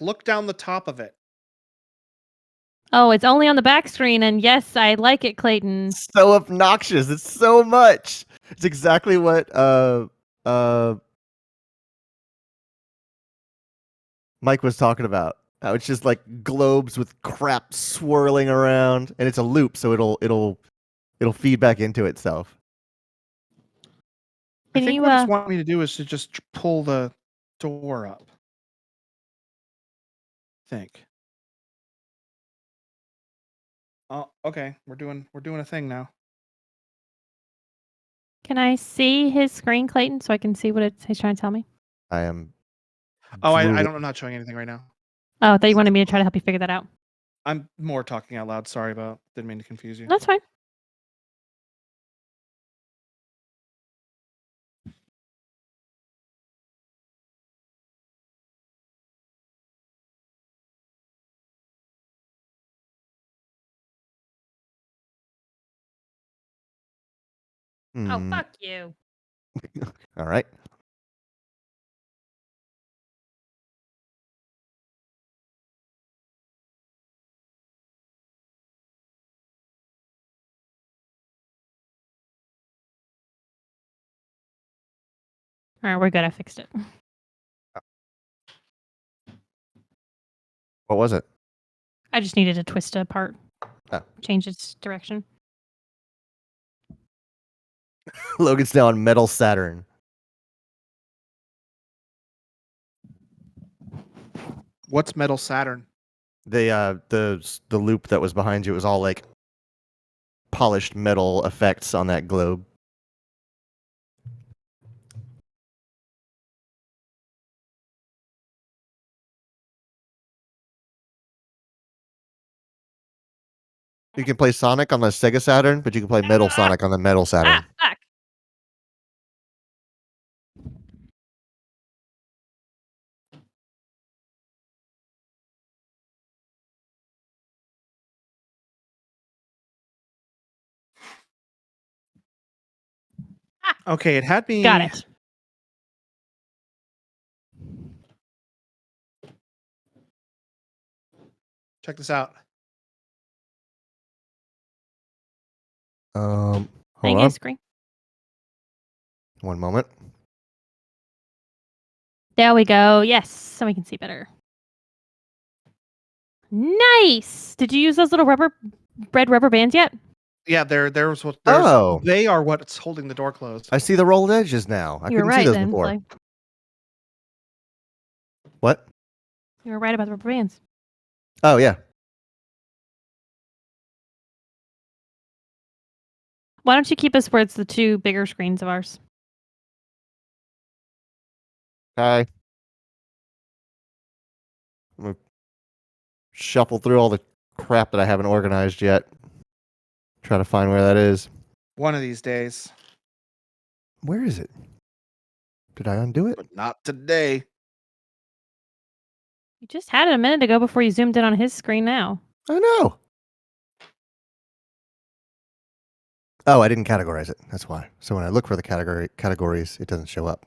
look down the top of it. Oh, it's only on the back screen, and yes, I like it, Clayton. So obnoxious. It's so much. It's exactly what Mike was talking about. How it's just like globes with crap swirling around, and it's a loop, so it'll feed back into itself. I Can think you, what it's wanting me to do is to just pull the door up. I think. Oh, okay. We're doing a thing now. Can I see his screen, Clayton, so I can see what he's trying to tell me? I am. Oh, drooling. I'm not showing anything right now. Oh, I thought you wanted me to try to help you figure that out. I'm more talking out loud. Sorry about. Didn't mean to confuse you. That's fine. Oh, Hmm. fuck you. All right. All right, we're good. I fixed it. What was it? I just needed to twist it apart. Oh. Change its direction. Logan's now on Metal Saturn. What's Metal Saturn? The loop that was behind you was all like polished metal effects on that globe. You can play Sonic on the Sega Saturn, but you can play Metal Sonic on the Metal Saturn. Fuck. Okay, it had me. Got it. Check this out. Hold Thank on. you, screen. One moment. There we go. Yes, so we can see better. Nice. Did you use those little red rubber bands yet? Yeah, there's what. Oh. They are what's holding the door closed. I see the rolled edges now. I You were couldn't right see those then. before. Like, What? you were right about the rubber bands. Oh yeah. Why don't you keep us where it's the two bigger screens of ours? Hi. I'm gonna shuffle through all the crap that I haven't organized yet. Try to find where that is. One of these days, Where is it? Did I undo it? but not today. You just had it a minute ago before you zoomed in on his screen now. I know. Oh, I didn't categorize it. That's why. So when I look for the categories, it doesn't show up.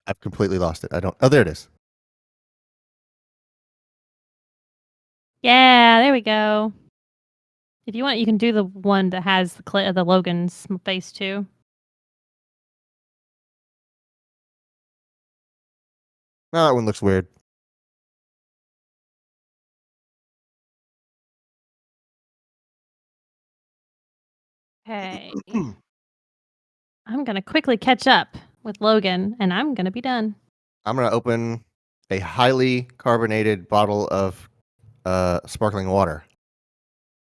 I've completely lost it. I don't. Oh, there it is. Yeah, there we go. If you want, you can do the one that has the Logan's face too. Oh, that one looks weird. Okay. I'm gonna quickly catch up with Logan, and I'm gonna be done. I'm gonna open a highly carbonated bottle of sparkling water.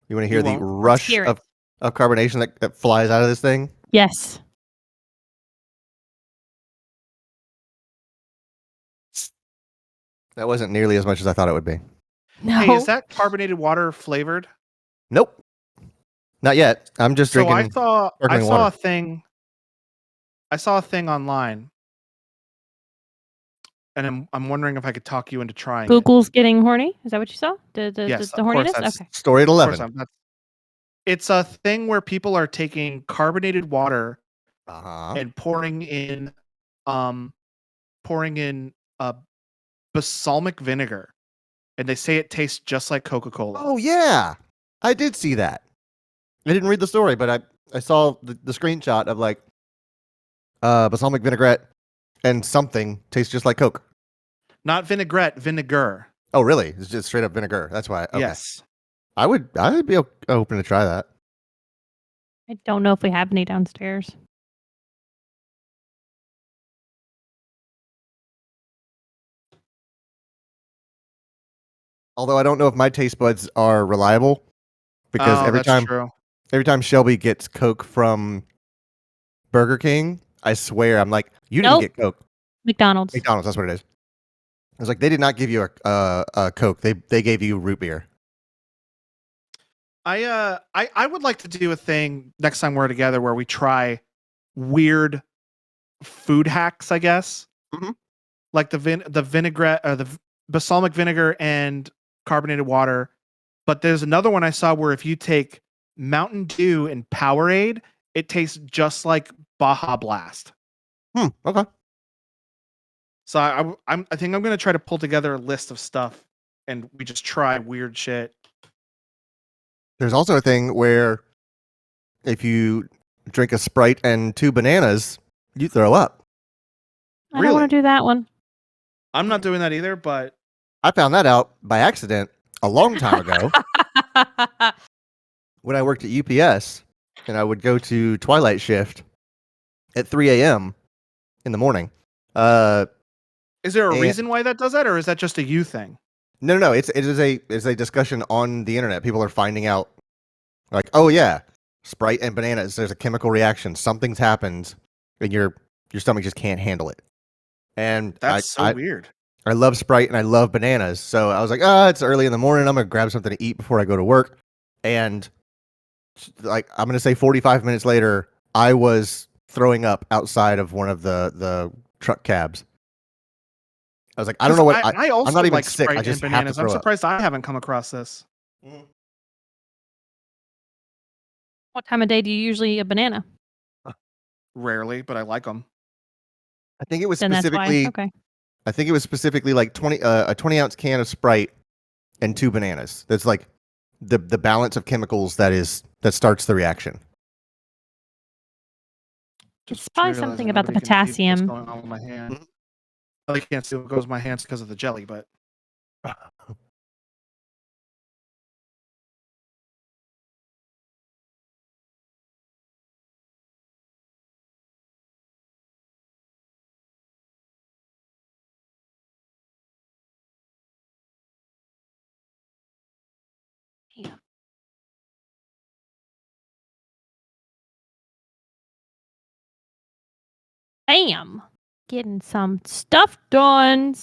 You want to hear You the won't. rush hear it. of carbonation that flies out of this thing? Yes. That wasn't nearly as much as I thought it would be. No. Hey, is that carbonated water flavored? Nope. Not yet. I'm just So drinking. I sparkling saw water. a thing. I saw a thing online, and I'm wondering if I could talk you into trying it. Google's getting horny. Is that what you saw? The Yes, the of course, horniness? that's- Okay. Story at Of course, 11. it's a thing where people are taking carbonated water Uh-huh. and pouring in balsamic vinegar, and they say it tastes just like Coca-Cola. Oh, yeah. I did see that. I didn't read the story, but I saw the screenshot of like balsamic vinaigrette and something tastes just like Coke. Not vinaigrette, vinegar. Oh, really? It's just straight up vinegar. That's why. Okay. Yes. I'd be open to try that. I don't know if we have any downstairs. Although I don't know if my taste buds are reliable because Oh, every that's true. time Shelby gets Coke from Burger King, I swear I'm like, you didn't Nope. get Coke. McDonald's. McDonald's, that's what it is. I was like, they did not give you a Coke. They gave you root beer. I would like to do a thing next time we're together where we try weird food hacks, I guess. Mhm. Like the vinaigrette or the balsamic vinegar and carbonated water. But there's another one I saw where if you take Mountain Dew and Powerade, it tastes just like Baja Blast. Okay. So I think I'm gonna try to pull together a list of stuff and we just try weird shit. There's also a thing where if you drink a Sprite and 2 bananas, you throw up. I don't Really? want to do that one. I'm not doing that either, but I found that out by accident a long time ago when I worked at UPS and I would go to twilight shift at 3 a.m. in the morning. Uh, Is there a And- reason why that does that, or is that just a you thing? no. It's a discussion on the internet. People are finding out, like, oh yeah, Sprite and bananas. There's a chemical reaction. Something's happened, and your stomach just can't handle it. And That's I weird. I love Sprite and I love bananas. So I was like, it's early in the morning. I'm gonna grab something to eat before I go to work. And like I'm gonna say 45 minutes later, I was throwing up outside of one of the truck cabs. I was like, I don't know what. I also I'm not even like sick. Sprite I just and have to bananas. I'm throw up. surprised I haven't come across this. What time of day do you usually eat a banana? Rarely, but I like them. I think it was Then that's specifically. why. Okay. I think it was specifically like a 20-ounce can of Sprite and 2 bananas. That's like the balance of chemicals that starts the reaction. It's probably realizing something about the nobody can see what's potassium. going on with my hand. I can't see what goes in my hands because of the jelly, but Yeah. Bam! Getting some stuff done.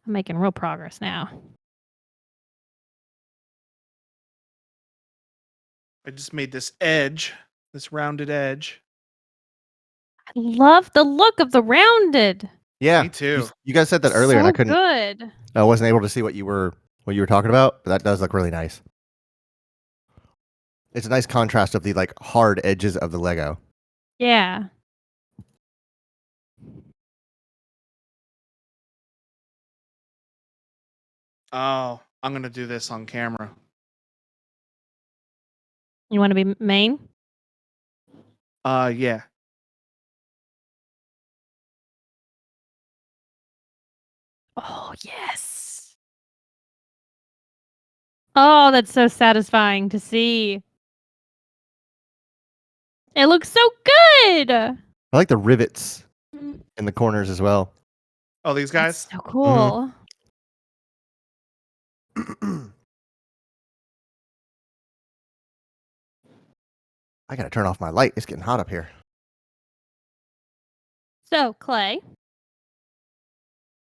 I'm making real progress now. I just made this edge, this rounded edge. I love the look of the rounded. Yeah, Me too. You guys said that earlier, and I So couldn't. good. I wasn't able to see what you were talking about. But that does look really nice. It's a nice contrast of the like hard edges of the Lego. Yeah. Oh, I'm gonna do this on camera. You want to be main? Yeah. Oh, yes. Oh, that's so satisfying to see. It looks so good. I like the rivets in the corners as well. Oh, these That's guys. so cool. I gotta turn off my light. It's getting hot up here. So, Clay,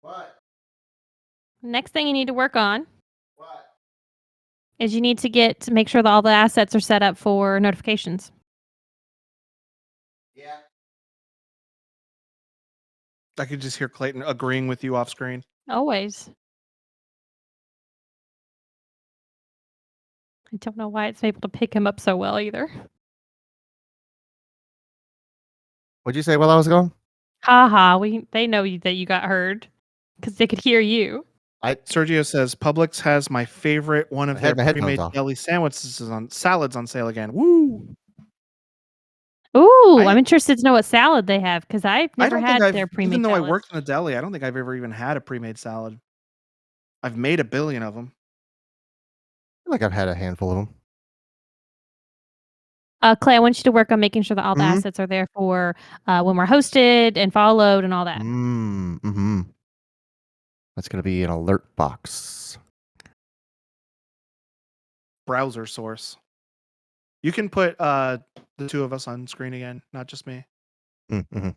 What? next thing you need to work on What? is you need to make sure that all the assets are set up for notifications. Yeah. I could just hear Clayton agreeing with you off screen. Always. I don't know why it's able to pick him up so well either. What'd you say while I was gone? Haha, they know that you got heard because they could hear you. Sergio says Publix has my favorite one of I had their my headphones pre-made off. deli sandwiches on salads on sale again. Woo! Ooh, I- I'm interested to know what salad they have because I've I never don't had think I've, their pre-made even though salads. I worked in a deli, I don't think I've ever even had a pre-made salad. I've made a billion of them. I feel like I've had a handful of them. Clay, I want you to work on making sure that all the Mhm. assets are there for when we're hosted and followed and all that. Mm-hmm. That's gonna be an alert box. Browser source. You can put the two of us on screen again, not just me. Mm-hmm.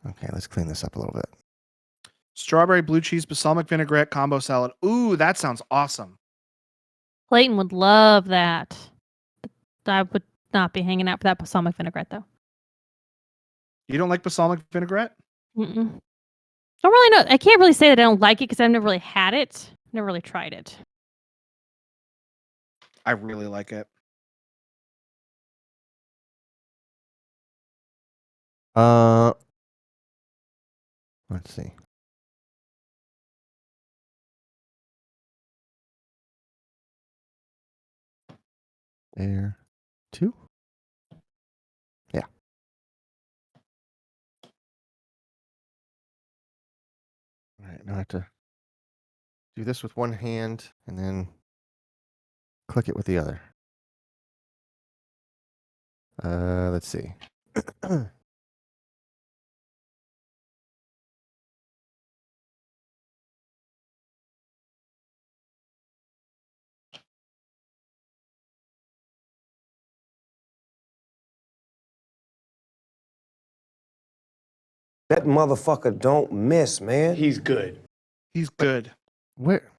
Okay, let's clean this up a little bit. Strawberry blue cheese balsamic vinaigrette combo salad. Ooh, that sounds awesome. Clayton would love that. I would not be hanging out for that balsamic vinaigrette though. You don't like balsamic vinaigrette? Mm-mm. Don't really know. I can't really say that I don't like it because I've never really had it. Never really tried it. I really like it. Let's see. There, 2. Yeah. All right, now have to do this with one hand and then click it with the other. Let's see. That motherfucker don't miss, man. He's good. He's good. Where?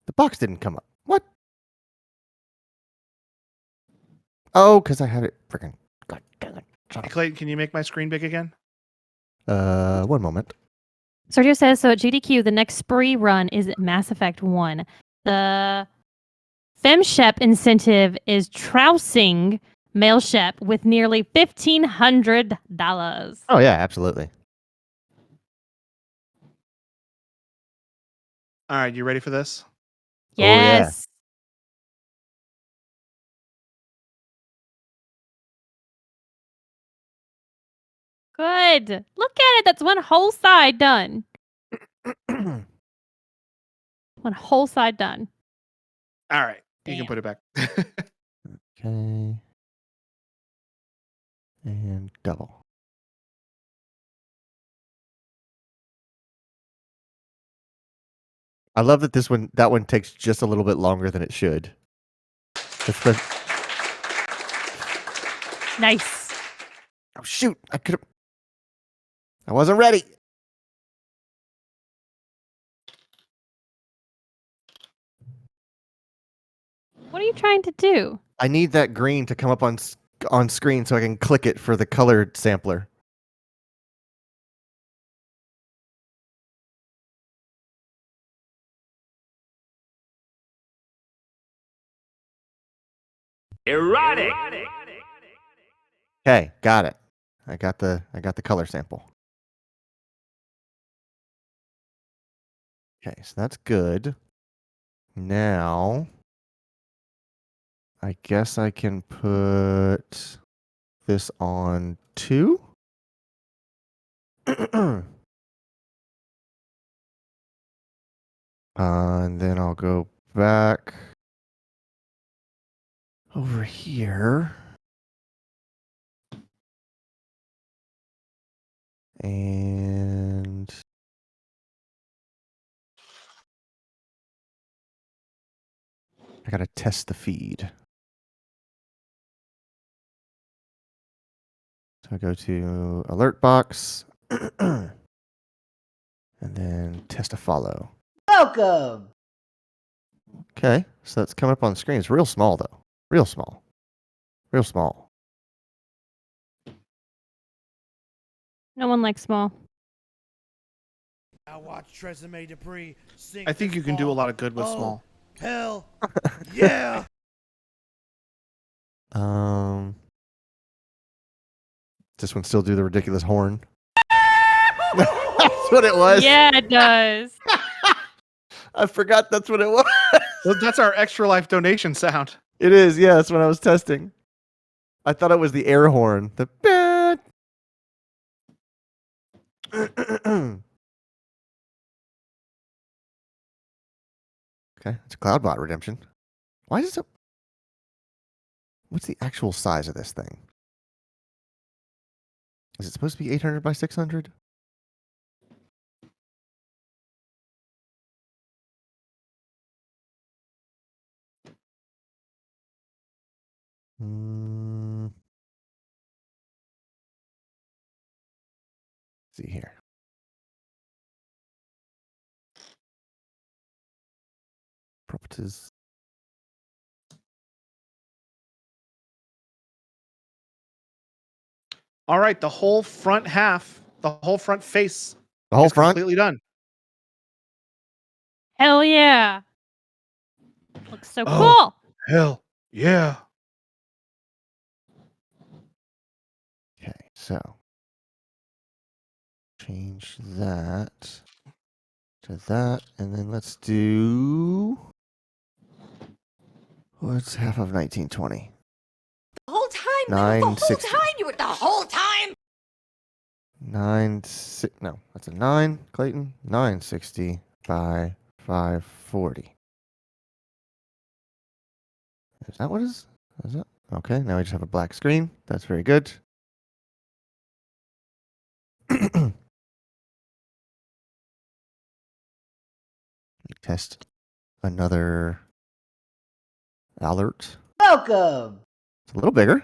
The box didn't come up. What? Oh, because I had it freaking. God damn it. Shut Hey, up. Clayton, can you make my screen big again? One moment. Sergio says, so at GDQ, the next spree run is Mass Effect 1. The FemShep incentive is trousing male Shep with nearly $1,500. Oh, yeah, absolutely. All right, you ready for this? Oh, yeah. Yes. Good. Look at it. That's one whole side done. One whole side done. All right, you can Damn. put it back. Okay. And double. I love that that one takes just a little bit longer than it should. Espe- Nice. Oh shoot! I wasn't ready. What are you trying to do? I need that green to come up on screen so I can click it for the colored sampler. Erotic. Okay, got it. I got the color sample. Okay, so that's good. Now, I guess I can put this on 2. And then I'll go back over here. And I gotta test the feed. So I go to alert box and then test a follow. Welcome. Okay, so that's coming up on the screen. It's real small though. Real small. Real small. No one likes small. I watch Tresemme Debris sing. I think you can do a lot of good with small. Hell, yeah. This one still do the ridiculous horn? That's what it was. Yeah, it does. I forgot that's what it was. Well, that's our Extra Life donation sound. It is, yeah, that's what I was testing. I thought it was the air horn. The bad. Okay, it's a Cloudbot redemption. Why does it? What's the actual size of this thing? Is it supposed to be 800 by 600? See here. Properties. All right, the whole front half, the whole front face The whole is front? completely done. Hell yeah. Looks so Oh. cool. Hell yeah. Okay, so change that to that, and then let's do what's half of 1920? The whole time. The 960. whole time. You were the whole time. 9 6 no, that's a 9, Clayton. 960 by 540. Is that what is that? Okay, now we just have a black screen. That's very good. Test another alert. Welcome. It's a little bigger.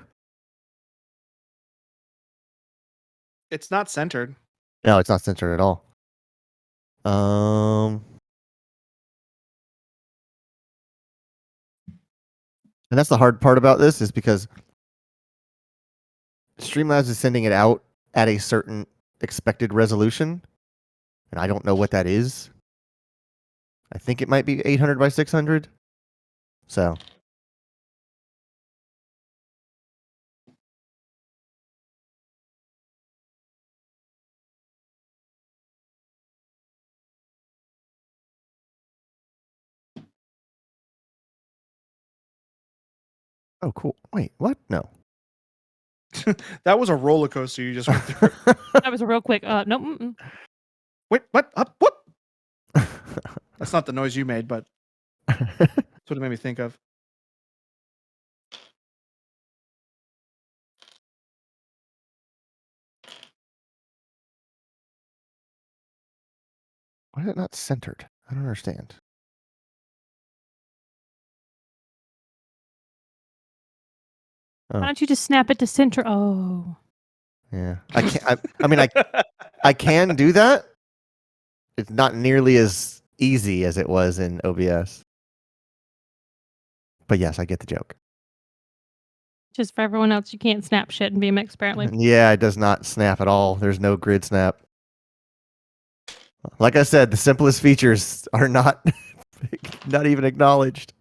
It's not centered. No, it's not centered at all. And that's the hard part about this is because Streamlabs is sending it out at a certain expected resolution, and I don't know what that is. I think it might be 800 by 600. So. Oh, cool. Wait, what? No. That was a roller coaster you just went through. That was a real quick. No. Mm-mm. Wait, what? Up? What? That's not the noise you made, but that's what it made me think of. Why is it not centered? I don't understand. Why Oh, don't you just snap it to center? Oh. yeah. I can't. I mean, I can do that. It's not nearly as easy as it was in OBS. But yes, I get the joke. Just for everyone else, you can't snap shit in BMX apparently. Yeah, it does not snap at all. There's no grid snap. Like I said, the simplest features are not not even acknowledged.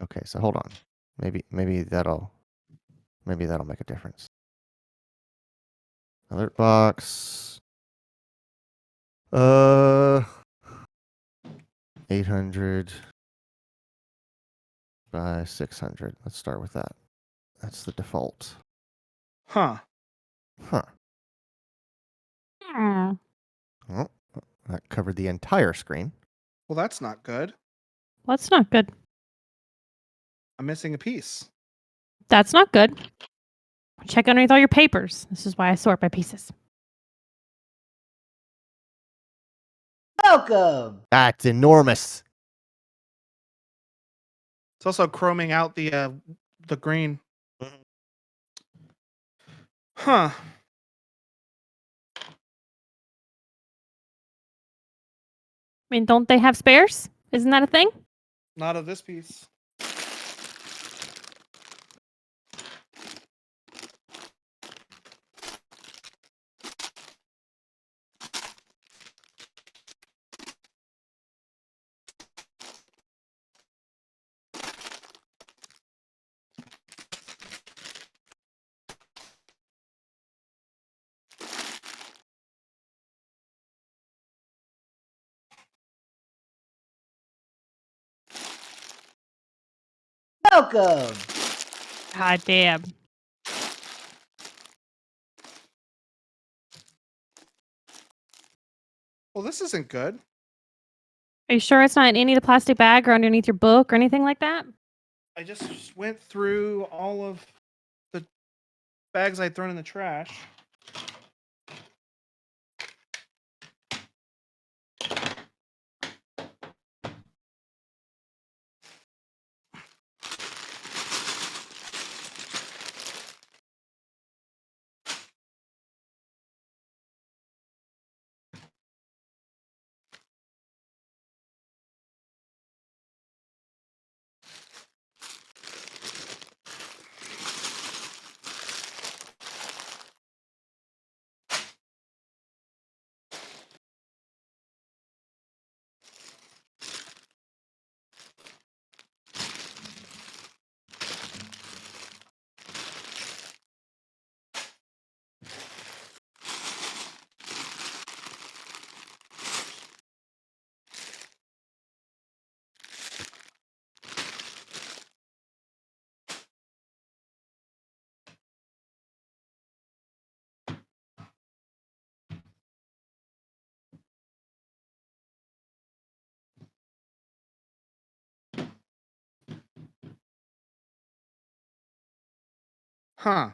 Okay, so hold on. Maybe that'll make a difference. Alert box. 800 by 600. Let's start with that. That's the default. Huh. Huh. Hmm. Well, that covered the entire screen. Well, that's not good. Well, that's not good. I'm missing a piece. That's not good. Check underneath all your papers. This is why I sort by pieces. Welcome. That's enormous. It's also chroming out the green. Huh. I mean, don't they have spares? Isn't that a thing? Not of this piece. Welcome. God damn. Well, this isn't good. Are you sure it's not in any of the plastic bag or underneath your book or anything like that? I just went through all of the bags I'd thrown in the trash. Huh.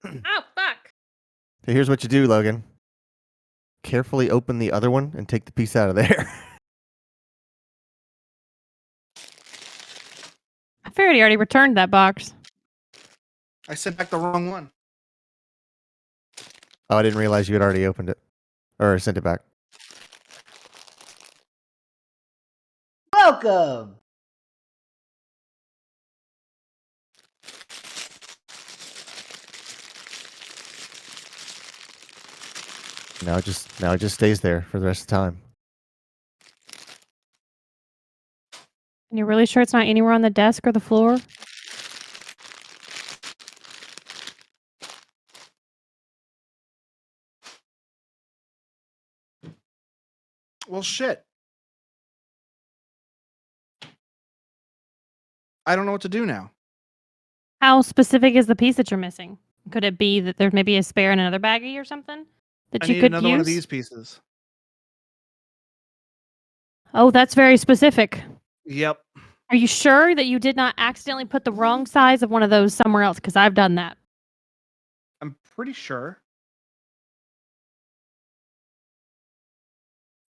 Oh fuck! So here's what you do, Logan. Carefully open the other one and take the piece out of there. I figured he already returned that box. I sent back the wrong one. Oh, I didn't realize you had already opened it or sent it back. Welcome. Now it just stays there for the rest of the time. And you're really sure it's not anywhere on the desk or the floor? Well, shit. I don't know what to do now. How specific is the piece that you're missing? Could it be that there's maybe a spare in another baggie or something that I you need could another use? one of these pieces. Oh, that's very specific. Yep. Are you sure that you did not accidentally put the wrong size of one of those somewhere else? Because I've done that. I'm pretty sure.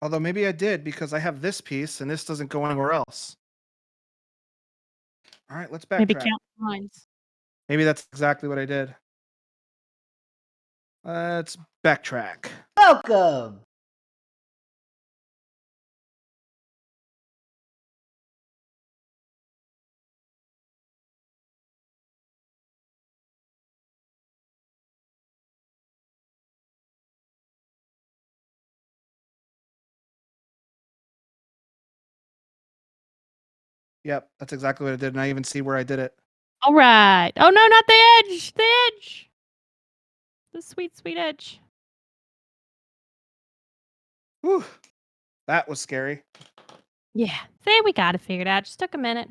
Although maybe I did because I have this piece and this doesn't go anywhere else. All right, let's backtrack. Maybe count lines. Maybe that's exactly what I did. Let's backtrack. Welcome. Yep, that's exactly what I did, and I even see where I did it. All right. Oh no, not the edge. The edge. The sweet, sweet edge. Whew. That was scary. Yeah. See, we got it figured out. Just took a minute.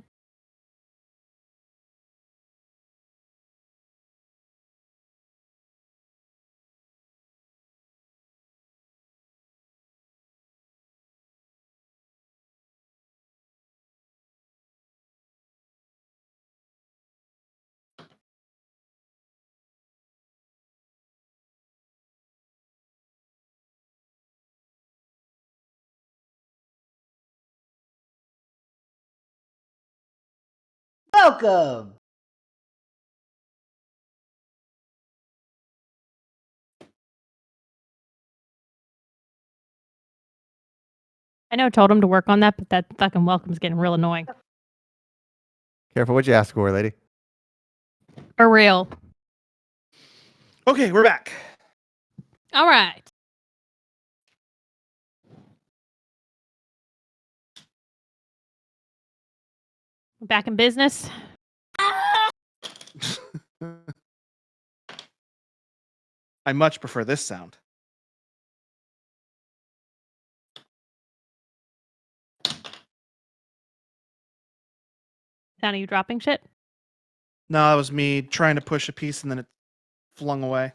Welcome. I know I told him to work on that, but that fucking welcome's getting real annoying. Careful what you ask for, lady. For real. Okay, we're back. All right. We're back in business. I much prefer this sound. Sound of you dropping shit? No, that was me trying to push a piece and then it flung away.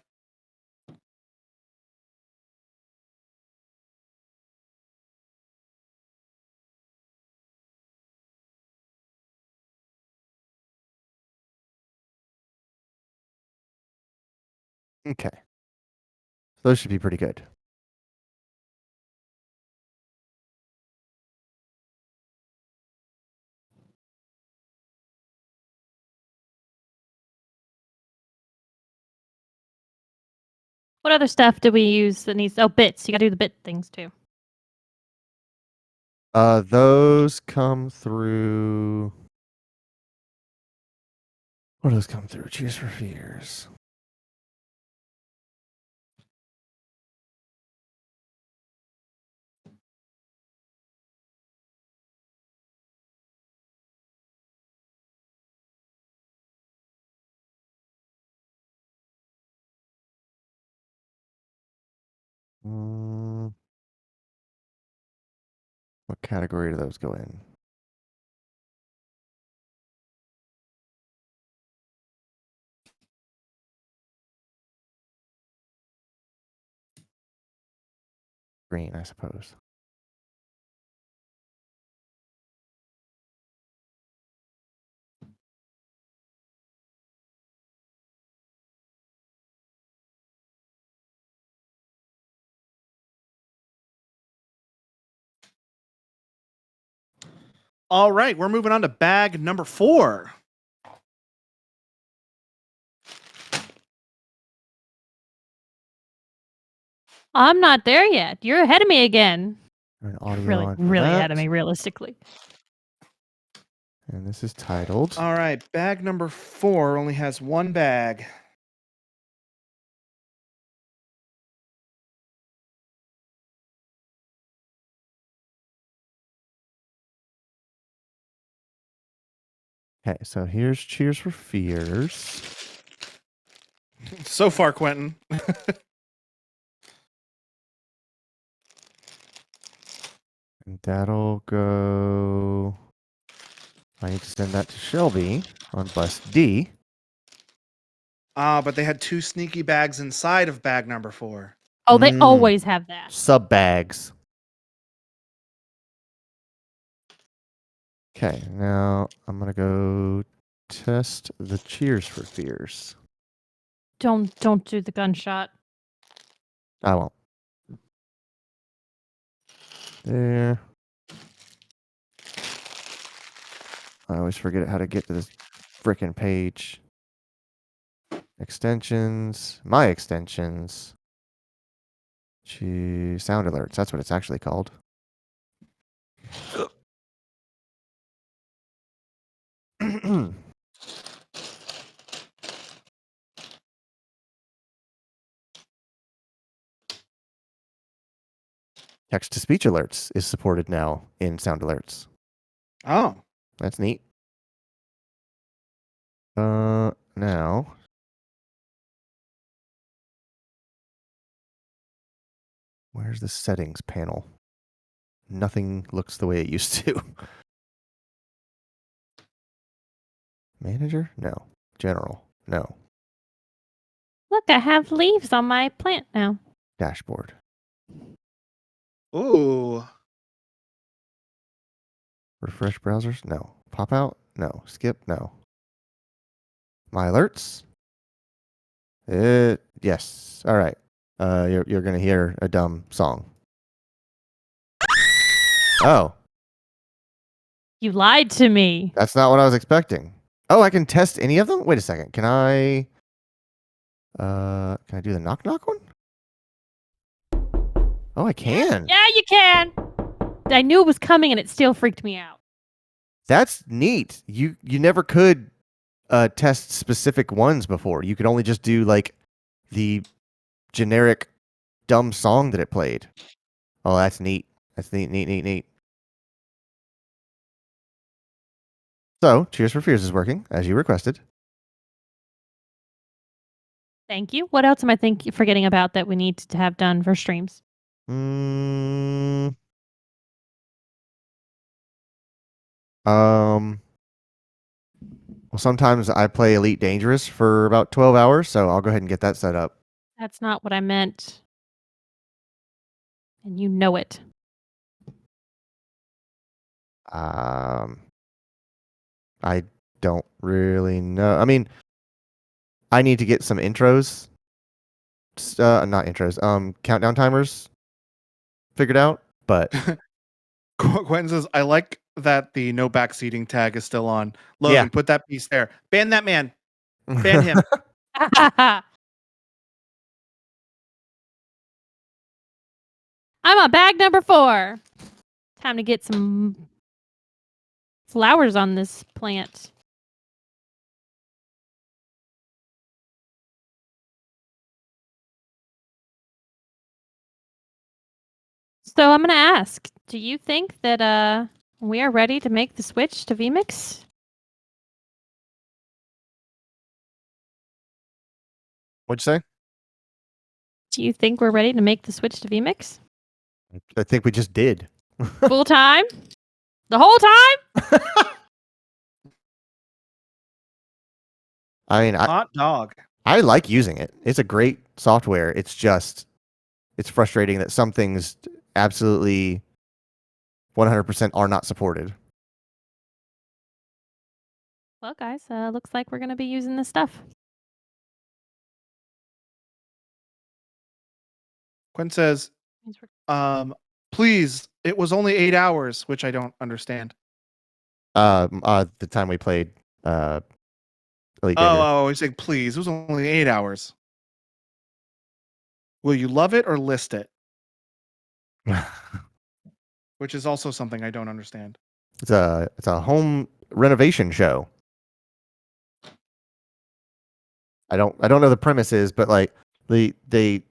Okay. Those should be pretty good. What other stuff do we use that needs? Oh, bits. You gotta do the bit things too. Those come through. What do those come through? Cheers for Fears. Mm, what category do those go in? Green, I suppose. All right, we're moving on to bag number 4. I'm not there yet. You're ahead of me again. An audio Really, on for really that. ahead of me, realistically. And this is titled. All right, bag number 4 only has one bag. Okay, so here's Cheers for Fears. So far, Quentin. And that'll go. I need to send that to Shelby on bus D. But they had 2 sneaky bags inside of bag number 4. Oh, they Mm. always have that. Sub bags. Okay, now I'm gonna go test the Cheers for Fears. Don't do the gunshot. I won't. There. I always forget how to get to this frickin' page. Extensions. My extensions. Sound alerts. That's what it's actually called. Text to speech alerts is supported now in sound alerts. Oh. That's neat. Now. Where's the settings panel? Nothing looks the way it used to. Manager? No. General? No. Look, I have leaves on my plant now. Dashboard. Ooh. Refresh browsers? No. Pop out? No. Skip? No. My alerts? Yes. All right. You're gonna hear a dumb song. Oh, You lied to me. that's not what I was expecting. Oh, I can test any of them? Wait a second. Can I do the knock knock one? Oh, I can. Yeah, you can. I knew it was coming and it still freaked me out. That's neat. You never could test specific ones before. You could only just do like the generic dumb song that it played. Oh, that's neat. That's neat. So, Cheers for Fears is working as you requested. Thank you. What else am I forgetting about that we need to have done for streams? Mm, well, sometimes I play Elite Dangerous for about 12 hours, so I'll go ahead and get that set up. That's not what I meant. And you know it. I don't really know. I mean, I need to get some intros, not intros, countdown timers figured out, but Quentin says, I like that the no backseating tag is still on. Logan, Yeah. put that piece there. Ban that man. Ban him. I'm on bag number 4. Time to get some flowers on this plant. So I'm going to ask, do you think that we are ready to make the switch to vMix? What'd you say? Do you think we're ready to make the switch to vMix? I think we just did. Full time? The whole time? I mean, Hot dog. I like using it. It's a great software. It's just, it's frustrating that some things absolutely 100% are not supported. Well, guys, looks like we're going to be using this stuff. Quentin says, please, it was only 8 hours, which I don't understand. The time we played Elite Dangerous. Oh, he's saying please. It was only 8 hours. Will you love it or list it? Which is also something I don't understand. It's a home renovation show. I don't know the premises, but like they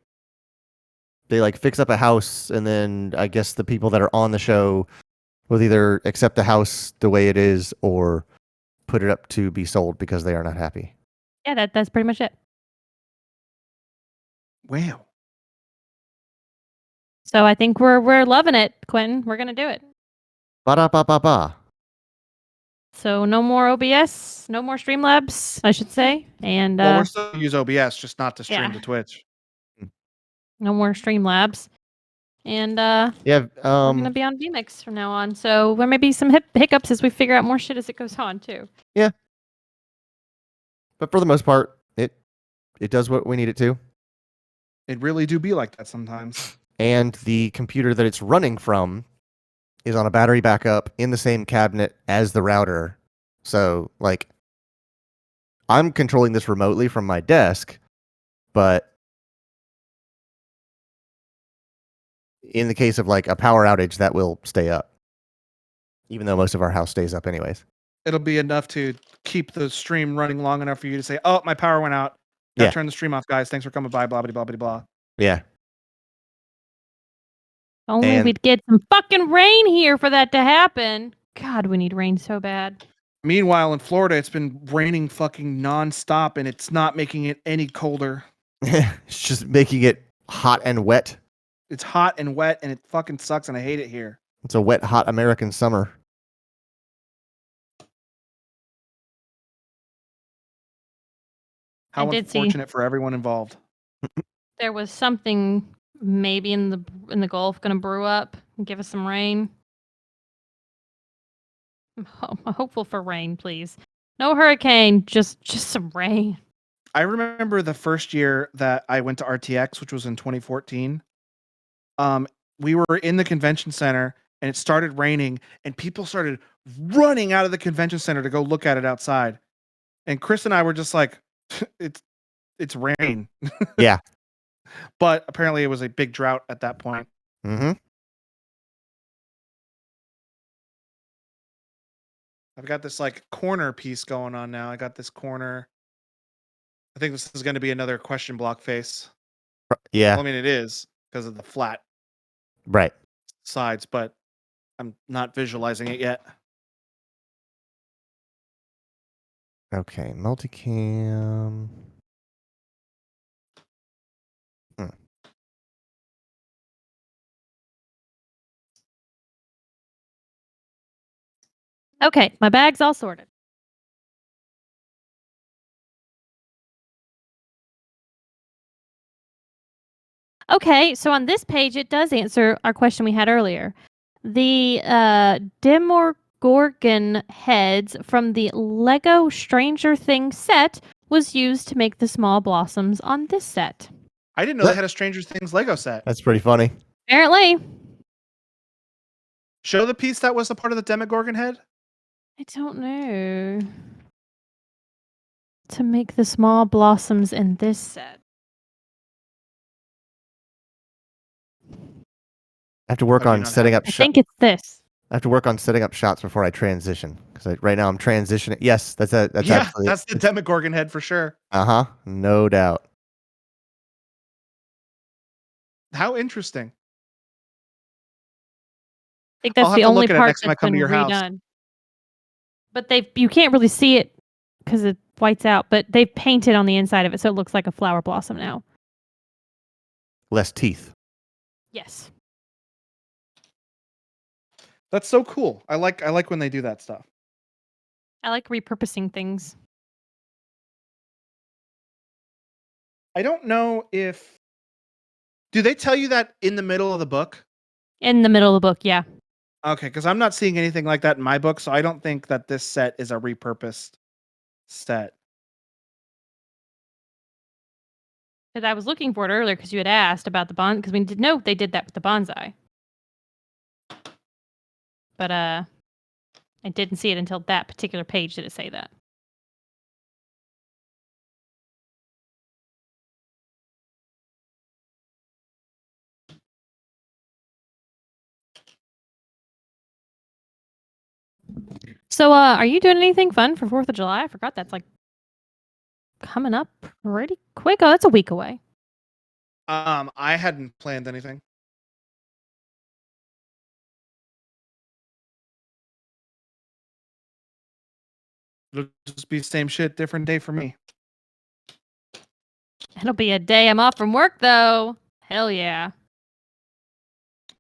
like fix up a house, and then I guess the people that are on the show will either accept the house the way it is or put it up to be sold because they are not happy. Yeah, that's pretty much it. Wow. So I think we're loving it, Quentin. We're gonna do it. Ba da ba ba ba. So no more OBS, no more Streamlabs, I should say, and Well, we're still use OBS, just not to stream yeah. to Twitch. no more Streamlabs, and Yeah. we're gonna be on vMix from now on. So there may be some hiccups as we figure out more shit as it goes on too. But for the most part, it does what we need it to. It really do be like that sometimes. And the computer that it's running from is on a battery backup in the same cabinet as the router. So, like, I'm controlling this remotely from my desk, but in the case of like a power outage, that will stay up, even though most of our house stays up anyways. It'll be enough to keep the stream running long enough for you to say, "Oh, my power went out. Gotta Yeah. turn the stream off, guys. Thanks for coming by." Blah blah blah blah blah. Yeah. Only And- we'd get some fucking rain here for that to happen. God, we need rain so bad. Meanwhile, in Florida, it's been raining fucking nonstop, and it's not making it any colder. It's just making it hot and wet. It's hot and wet, and it fucking sucks, and I hate it here. It's a wet, hot American summer. How I did see- unfortunate for everyone involved. There was something maybe in the Gulf gonna brew up and give us some rain. I'm hopeful for rain, please. No hurricane, just some rain. I remember the first year that I went to RTX, which was in 2014. We were in the convention center, and it started raining, and people started running out of the convention center to go look at it outside. And Chris and I were just like, "It's rain." Yeah. But apparently, it was a big drought at that point. Mm-hmm. I've got this like corner piece going on now. I got this corner. I think this is going to be another question block face. Yeah. Well, I mean, it is because of the flat Right. sides, but I'm not visualizing it yet. Okay. Multicam. Okay, my bag's all sorted. Okay, so on this page, it does answer our question we had earlier. The Demogorgon heads from the Lego Stranger Things set was used to make the small blossoms on this set. I didn't know they had a Stranger Things Lego set. That's pretty funny. Apparently. Show the piece that was a part of the Demogorgon head. I don't know. To make the small blossoms in this set. I have to work How do you on not setting have up I shots. think it's this. I have to work on setting up shots before I transition because right now I'm transitioning. Yes, that's Yeah, actually that's the Demogorgon head for sure. No doubt. How interesting. I think I'll that's have the to only look at it part next time I that's come to been your house. redone. But you can't really see it because it whites out. But they've painted on the inside of it, so it looks like a flower blossom now. Less teeth. Yes. That's so cool. I like when they do that stuff. I like repurposing things. I don't know if do they tell you that in the middle of the book? In the middle of the book, yeah. Okay, because I'm not seeing anything like that in my book, so I don't think that this set is a repurposed set. Because I was looking for it earlier because you had asked about the bonsai. Because we did know they did that with the bonsai. But I didn't see it until that particular page did it say that. So, are you doing anything fun for 4th of July? I forgot that's like coming up pretty quick. Oh, that's a week away. I hadn't planned anything. It'll just be same shit, different day for me. It'll be a day I'm off from work, though. Hell yeah.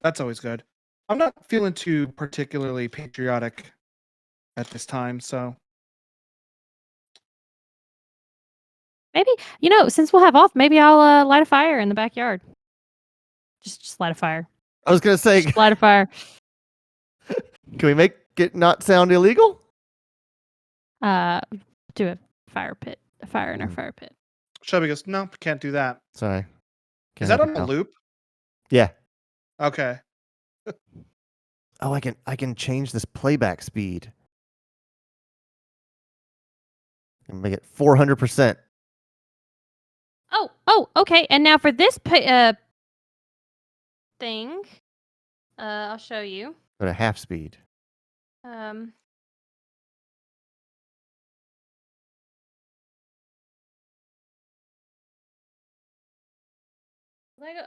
That's always good. I'm not feeling too particularly patriotic at this time, so Maybe, since we'll have off, maybe I'll light a fire in the backyard. Just light a fire. I was gonna say, Just light a fire. can we make it not sound illegal? Do a fire pit. A fire in our fire pit. Shelby goes, "No, can't do that." Sorry. Is Can't that help on it a now. loop? Yeah. Okay. Oh, I can change this playback speed. And make it 400%. Oh, okay. And now for this thing, I'll show you. Go to half speed.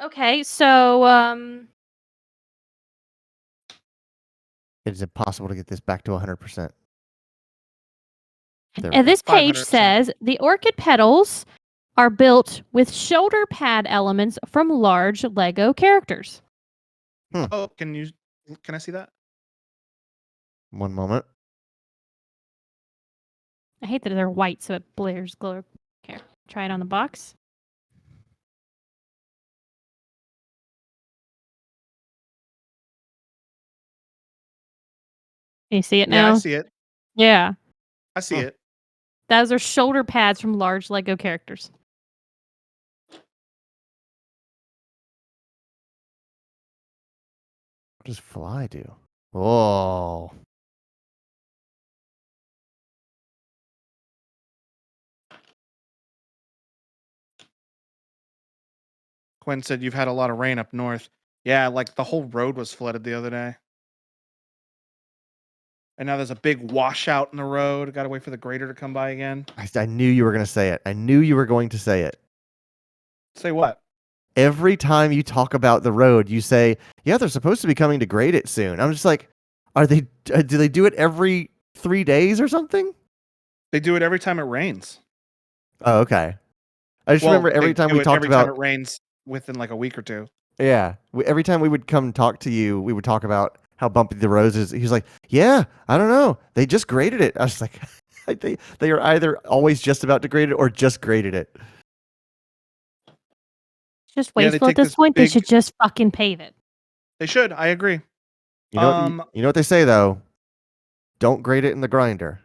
Okay, so It is impossible to get this back to 100%. There we and go. this page 500%. says the orchid petals are built with shoulder pad elements from large Lego characters. Oh, can I see that? One moment. I hate that they're white, so it blares glow. Here, try it on the box. Can you see it Yeah, now? I see it. Yeah. I see Huh. it. Those are shoulder pads from large Lego characters. What does fly do? Oh. Quinn said you've had a lot of rain up north. Yeah, like the whole road was flooded the other day. And now there's a big washout in the road. Got to wait for the grader to come by again. I knew you were going to say it. I knew you were going to say it. Say what? Every time you talk about the road, you say, yeah, they're supposed to be coming to grade it soon. I'm just like, do they do it every 3 days or something? They do it every time it rains. Oh, okay. I just Well, remember every they time do we it talked every about, time it rains within like a week or two. yeah, every time we would come talk to you, we would talk about how bumpy the roads is. He was like, yeah, I don't know. They just graded it. I was like, they are either always just about to grade it or just graded it. It's just Yeah, they wasteful take at this this point. They big- should just fucking pave it. They should. I agree. You know, you know what they say though? Don't grade it in the grinder.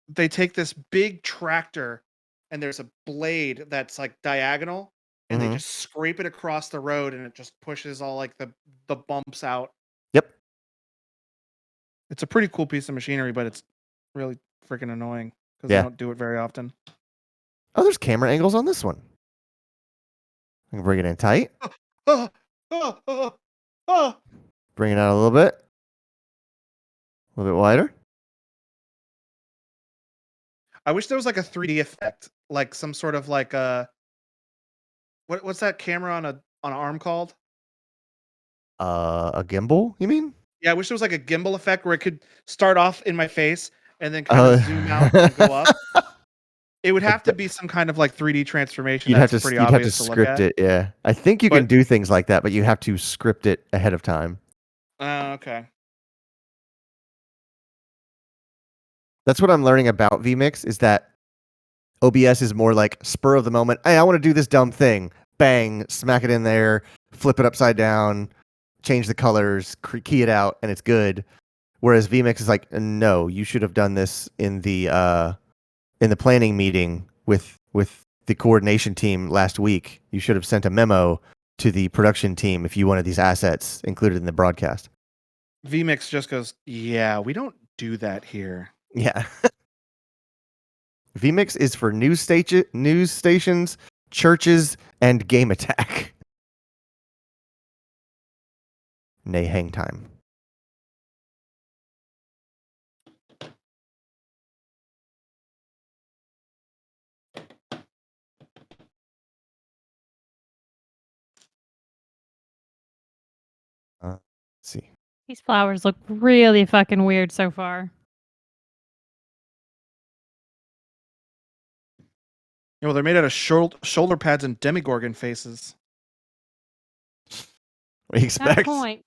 They take this big tractor and there's a blade that's like diagonal and Mhm. they just scrape it across the road and it just pushes all like the bumps out. Yep. It's a pretty cool piece of machinery, but it's really freaking annoying because Yeah. they don't do it very often. Oh, there's camera angles on this one. I can bring it in tight, Oh, oh, oh, oh. bring it out a little bit wider. I wish there was like a 3D effect, like some sort of like what's that camera on an arm called? A gimbal, you mean? Yeah, I wish there was like a gimbal effect where it could start off in my face and then kind of zoom out and go up. It would have to be some kind of like 3D transformation. You'd have that's to pretty you'd have to obvious to look script at. it. Yeah, I think you can But- do things like that, but you have to script it ahead of time. Okay. That's what I'm learning about vMix is that OBS is more like spur of the moment. Hey, I want to do this dumb thing. Bang, smack it in there, flip it upside down, change the colors, key it out, and it's good. Whereas vMix is like, no, you should have done this in the planning meeting with the coordination team last week. You should have sent a memo to the production team if you wanted these assets included in the broadcast. vMix just goes, yeah, we don't do that here. Yeah. vMix is for news stations, churches, and game attack. Nay, hang time. Let's see. These flowers look really fucking weird so far. You know, they're made out of shoulder pads and Demigorgon faces. What do you Got a expect? point.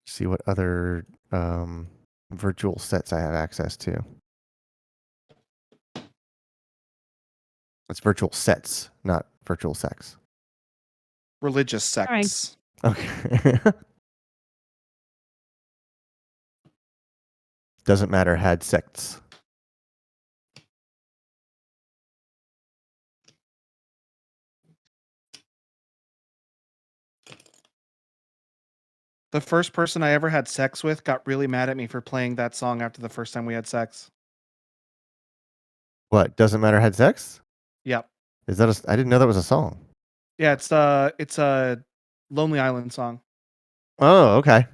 See what other virtual sets I have access to. It's virtual sets, not virtual sex. Religious right. sects. Okay. Doesn't matter, had sects. The first person I ever had sex with got really mad at me for playing that song after the first time we had sex. What? Doesn't matter, had sex? Yep. Is that I didn't know that was a song. Yeah, it's a Lonely Island song. Oh, okay.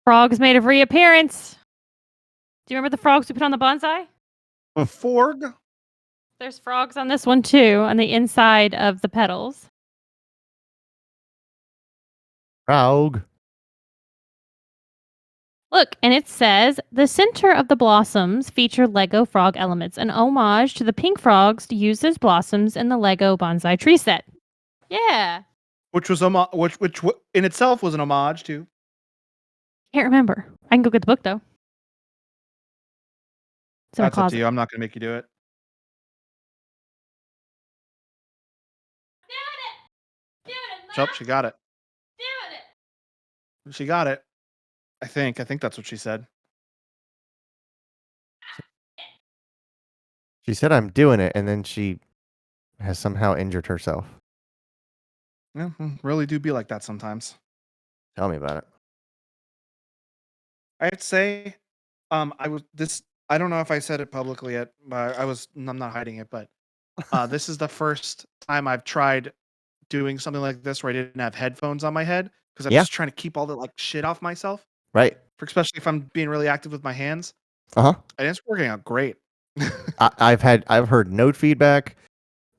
Frogs made a reappearance. Do you remember the frogs we put on the bonsai? Forg? There's frogs on this one too, on the inside of the petals. Frog. Look, and it says the center of the blossoms feature Lego frog elements, an homage to the pink frogs used as blossoms in the Lego bonsai tree set. Yeah. Which was which in itself was an homage to. Can't remember. I can go get the book though. It's in my That's up to closet. you. I'm not gonna make you do it. Nope, she got it. She got it. I think that's what she said. She said I'm doing it, and then she has somehow injured herself. Yeah, really do be like that sometimes. Tell me about it. I have to say, I don't know if I said it publicly yet, but I'm not hiding it, but this is the first time I've tried doing something like this where I didn't have headphones on my head because I'm Yeah. just trying to keep all the like shit off myself, Right. especially if I'm being really active with my hands. Uh-huh. And it's working out great. I've heard note feedback.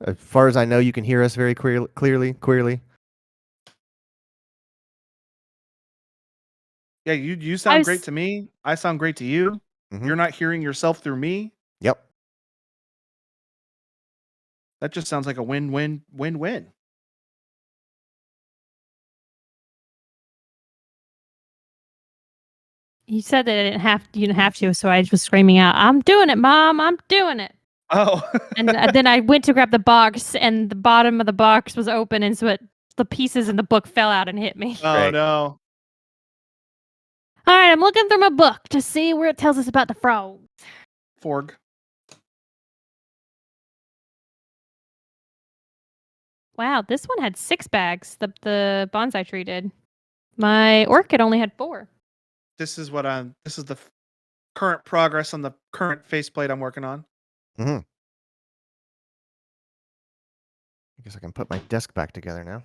As far as I know, you can hear us very clearly. Yeah, you sound was- great to me. I sound great to you. Mhm. You're not hearing yourself through me. Yep. That just sounds like a win-win-win-win. You said that you didn't have to, so I was screaming out, "I'm doing it, Mom! I'm doing it!" Oh. And then I went to grab the box, and the bottom of the box was open, and so the pieces in the book fell out and hit me. Oh Great. no. All right, I'm looking through my book to see where it tells us about the frogs. Forg. Wow, this one had 6 bags. The bonsai tree did. My orchid only had 4. This is the current progress on the current faceplate I'm working on. I guess I can put my desk back together now.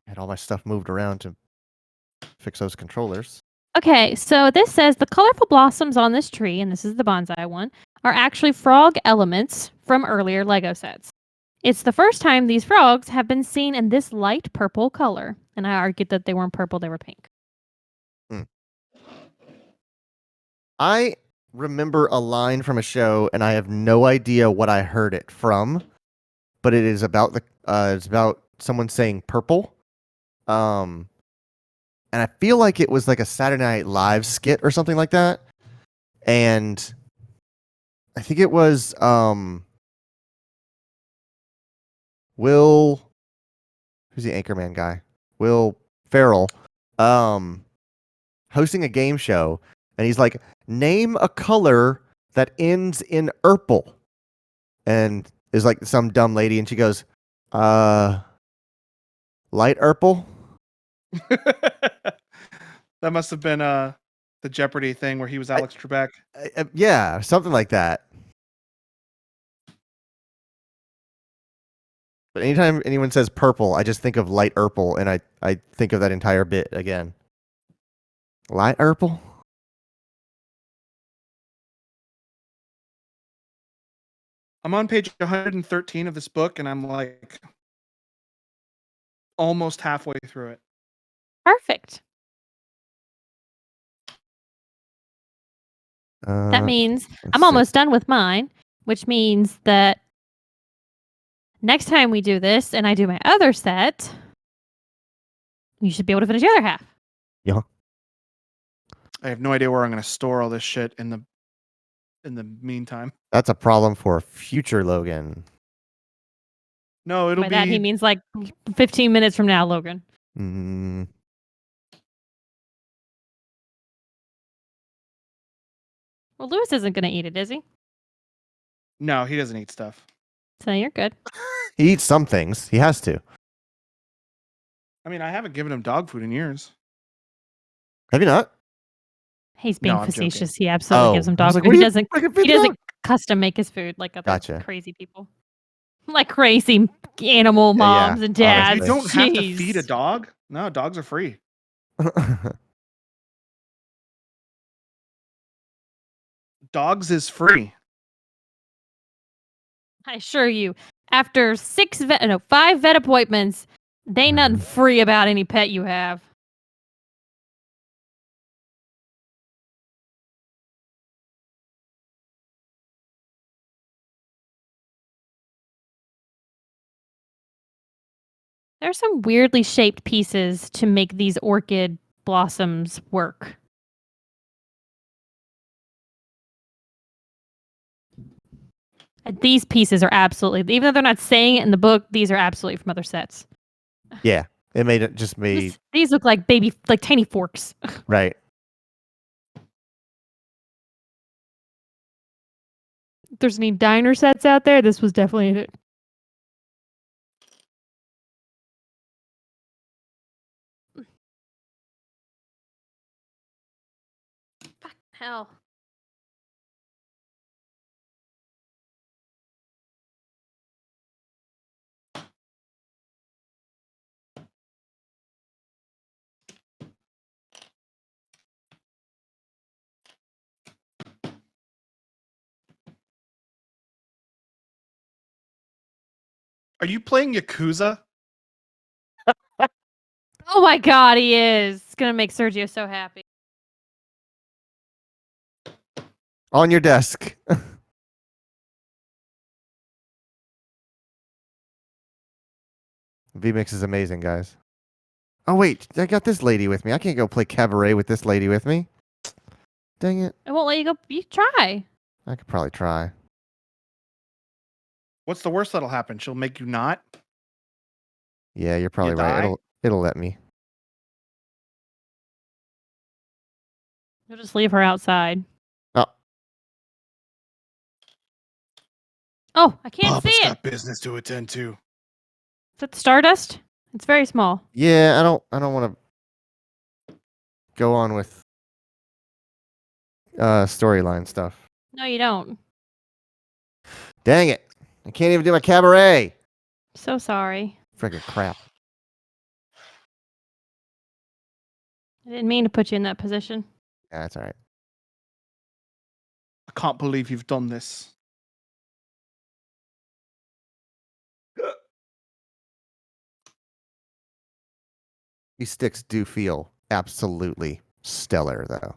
I had all my stuff moved around to fix those controllers. Okay, so this says the colorful blossoms on this tree, and this is the bonsai one, are actually frog elements from earlier Lego sets. It's the first time these frogs have been seen in this light purple color, and I argued that they weren't purple, they were pink. I remember a line from a show, and I have no idea what I heard it from, but it is about it's about someone saying purple. And I feel like it was like a Saturday Night Live skit or something like that. And I think it was Will, who's the Anchorman guy? Will Ferrell, hosting a game show, and he's like, name a color that ends in purple. And is like some dumb lady, and she goes, light purple. That must have been the Jeopardy thing where he was Alex Trebek. Yeah, something like that. But anytime anyone says purple, I just think of light purple, and I think of that entire bit again. Light purple? I'm on page 113 of this book, and I'm like almost halfway through it. Perfect. That means I'm almost done with mine, which means that next time we do this and I do my other set, you should be able to finish the other half. Yeah. I have no idea where I'm going to store all this shit in the meantime. That's a problem for future Logan. No, it'll By be that he means like 15 minutes from now, Logan. Well, Lewis isn't going to eat it, is he? No, he doesn't eat stuff. So you're good. He eats some things. He has to. I mean, I haven't given him dog food in years. Have you not? He's being No, I'm joking. facetious. He absolutely gives him I dog was like, food. what He are you doesn't. fucking He feeding doesn't dog? custom make his food like other Gotcha. crazy people, like crazy animal moms and dads. You don't have to Jeez. feed a dog. No, dogs are free. Dogs is free. I assure you, after 5 vet appointments, they ain't nothing free about any pet you have. There's some weirdly shaped pieces to make these orchid blossoms work. These pieces are absolutely, even though they're not saying it in the book, these are absolutely from other sets. Yeah, it made it just made These look like tiny forks. right. If there's any diner sets out there, this was definitely it. Fuck hell. Are you playing Yakuza? Oh my god, he is. It's gonna make Sergio so happy. On your desk. VMix is amazing, guys. Oh wait, I got this lady with me. I can't go play cabaret with this lady with me. Dang it. I won't let you go. You try. I could probably try. What's the worst that'll happen? She'll make you not? Yeah, you're probably right. die? It'll let me. You'll just leave her outside. Oh. Oh, I can't Papa's see it. got business to attend to. Is that the Stardust? It's very small. Yeah, I don't want to go on with storyline stuff. No, you don't. Dang it. I can't even do my cabaret. So sorry. Friggin' crap. I didn't mean to put you in that position. Yeah, that's all right. I can't believe you've done this. These sticks do feel absolutely stellar, though.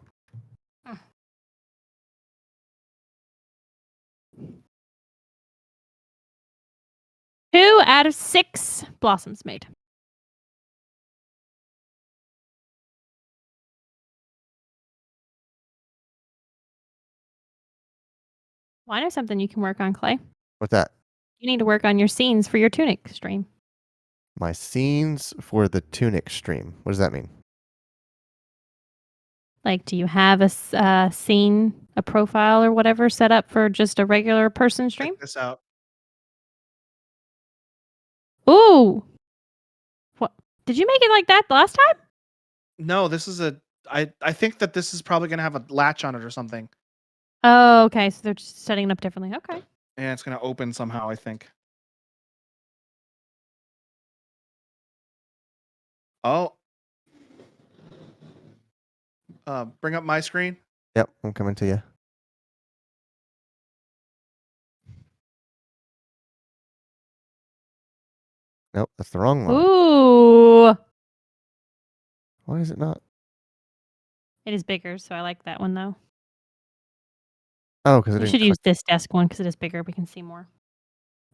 2 out of 6 blossoms made. Well, I know something you can work on, Clay. What's that? You need to work on your scenes for your Tunic stream. My scenes for the Tunic stream. What does that mean? Like, do you have a scene, a profile or whatever set up for just a regular person stream? Check this out. Ooh! What? Did you make it like that the last time? No, this is I think that this is probably gonna have a latch on it or something. Oh, okay. So they're just setting it up differently. Okay. And it's gonna open somehow, I think. Oh. Bring up my screen. Yep, I'm coming to you. Nope, that's the wrong one. Ooh! Why is it not? It is bigger, so I like that one though. Oh, because it We didn't should click. use this desk one because it is bigger. We can see more.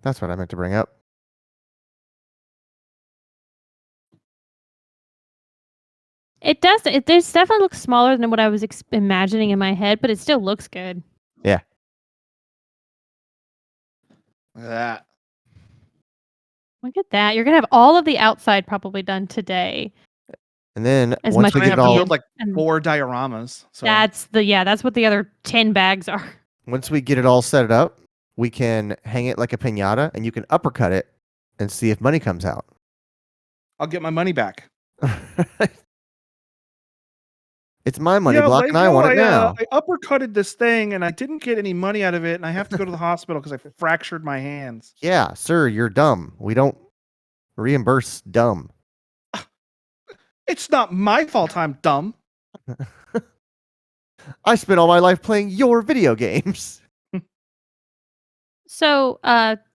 That's what I meant to bring up. It does. This definitely looks smaller than what I was imagining in my head, but it still looks good. Yeah. Look at that. Look at that. You're gonna have all of the outside probably done today. And then As once much we I as get have it to all, build like And 4 dioramas. So that's what the other 10 bags are. once we get it all set up, we can hang it like a piñata, and you can uppercut it and see if money comes out. I'll get my money back. It's my money Yeah, block, and I want it now. I uppercutted this thing and I didn't get any money out of it, and I have to go to the hospital because I fractured my hands. Yeah, sir, you're dumb. We don't reimburse dumb. It's not my fault I'm dumb. I spent all my life playing your video games. So,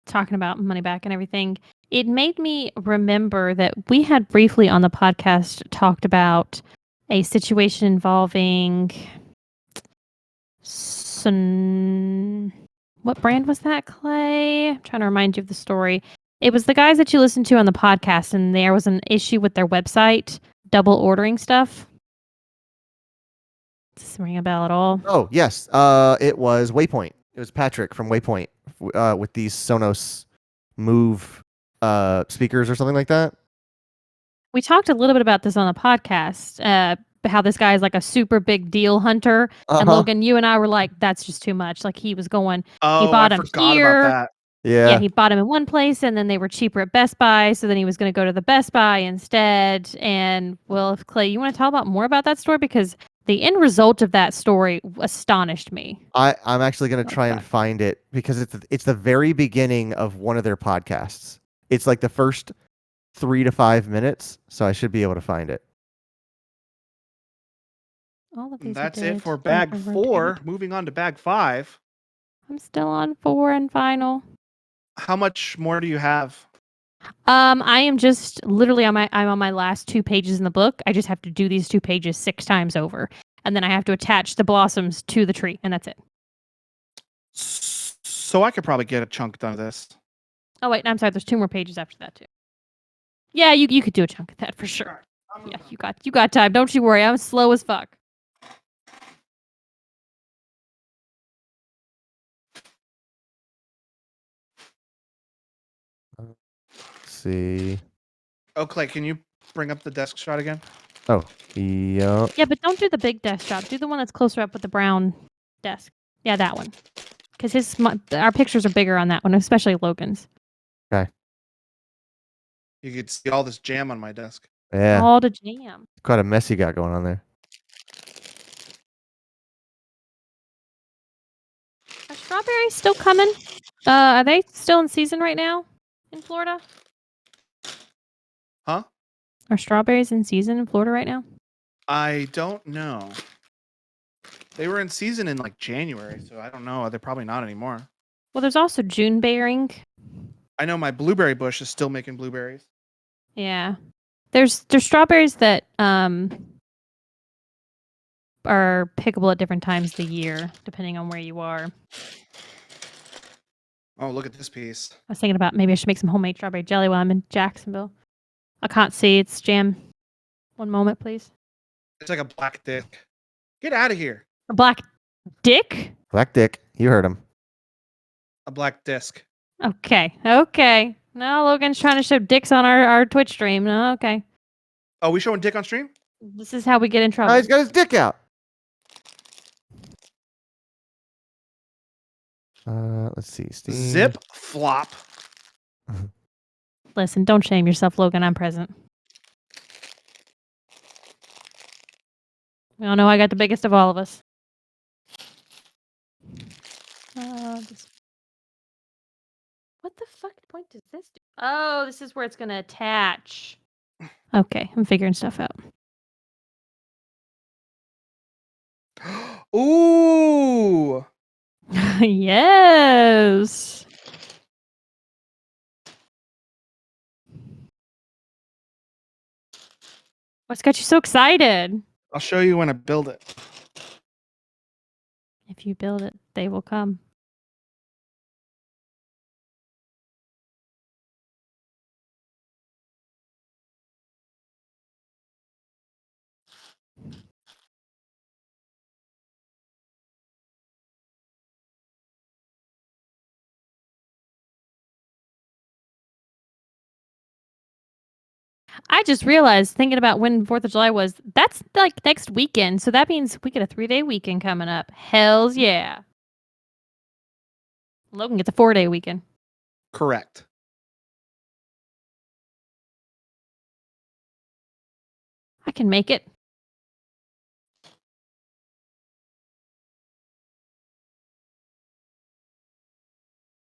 talking about money back and everything, it made me remember that we had briefly on the podcast talked about a situation involving what brand was that, Clay? I'm trying to remind you of the story. It was the guys that you listened to on the podcast, and there was an issue with their website, double ordering stuff. Does this ring a bell at all? Oh, yes. It was Waypoint. It was Patrick from Waypoint with these Sonos Move speakers or something like that. We talked a little bit about this on the podcast, how this guy is like a super big deal hunter. And Uh-huh. Logan, you and I were like, that's just too much. Like he was going, Oh, bought I 'em forgot here. about that. yeah, he bought them in one place and then they were cheaper at Best Buy. So then he was going to go to the Best Buy instead. And well, if Clay, you want to talk about more about that story? Because the end result of that story astonished me. I'm actually going to try and Okay. find it because it's the very beginning of one of their podcasts. It's like the first 3 to 5 minutes, so I should be able to find it. All of these I That's it did for over bag and 4. rotated. Moving on to bag 5. I'm still on 4 and final. How much more do you have? I am just literally I'm on my last 2 pages in the book. I just have to do these 2 pages 6 times over, and then I have to attach the blossoms to the tree, and that's it. So I could probably get a chunk done of this. Oh wait, I'm sorry. There's 2 more pages after that too. Yeah, you could do a chunk of that for sure. Yeah, you got time. Don't you worry. I'm slow as fuck. Let's see. Oh, Clay, can you bring up the desk shot again? Oh, yeah. Yeah, but don't do the big desk shot. Do the one that's closer up with the brown desk. Yeah, that one. Because our pictures are bigger on that one, especially Logan's. You could see all this jam on my desk. Yeah. All the jam. Quite a mess you got going on there. Are strawberries still coming? Are they still in season right now in Florida? Huh? Are strawberries in season in Florida right now? I don't know. They were in season in like January, so I don't know. They're probably not anymore. Well, there's also June bearing. I know my blueberry bush is still making blueberries. Yeah. There's strawberries that are pickable at different times of the year, depending on where you are. Oh, look at this piece. I was thinking about maybe I should make some homemade strawberry jelly while I'm in Jacksonville. I can't see. It's jam. One moment, please. It's like a black dick. Get out of here. A black dick? Black Dick, you heard him. A black disc. Okay. Okay. No, Logan's trying to show dicks on our Twitch stream. No, okay. Oh, we showing dick on stream? This is how we get in Oh, trouble. he's got his dick out. Let's see. Steam. Zip flop. Listen, don't shame yourself, Logan. I'm present. We all know I got the biggest of all of us. What the fuck point does this do? Oh, this is where it's going to attach. Okay, I'm figuring stuff out. Ooh. Yes. What's got you so excited? I'll show you when I build it. If you build it, they will come. I just realized, thinking about when 4th of July was, that's like next weekend. So that means we get a 3-day weekend coming up. Hells yeah. Logan gets a 4-day weekend. Correct. I can make it.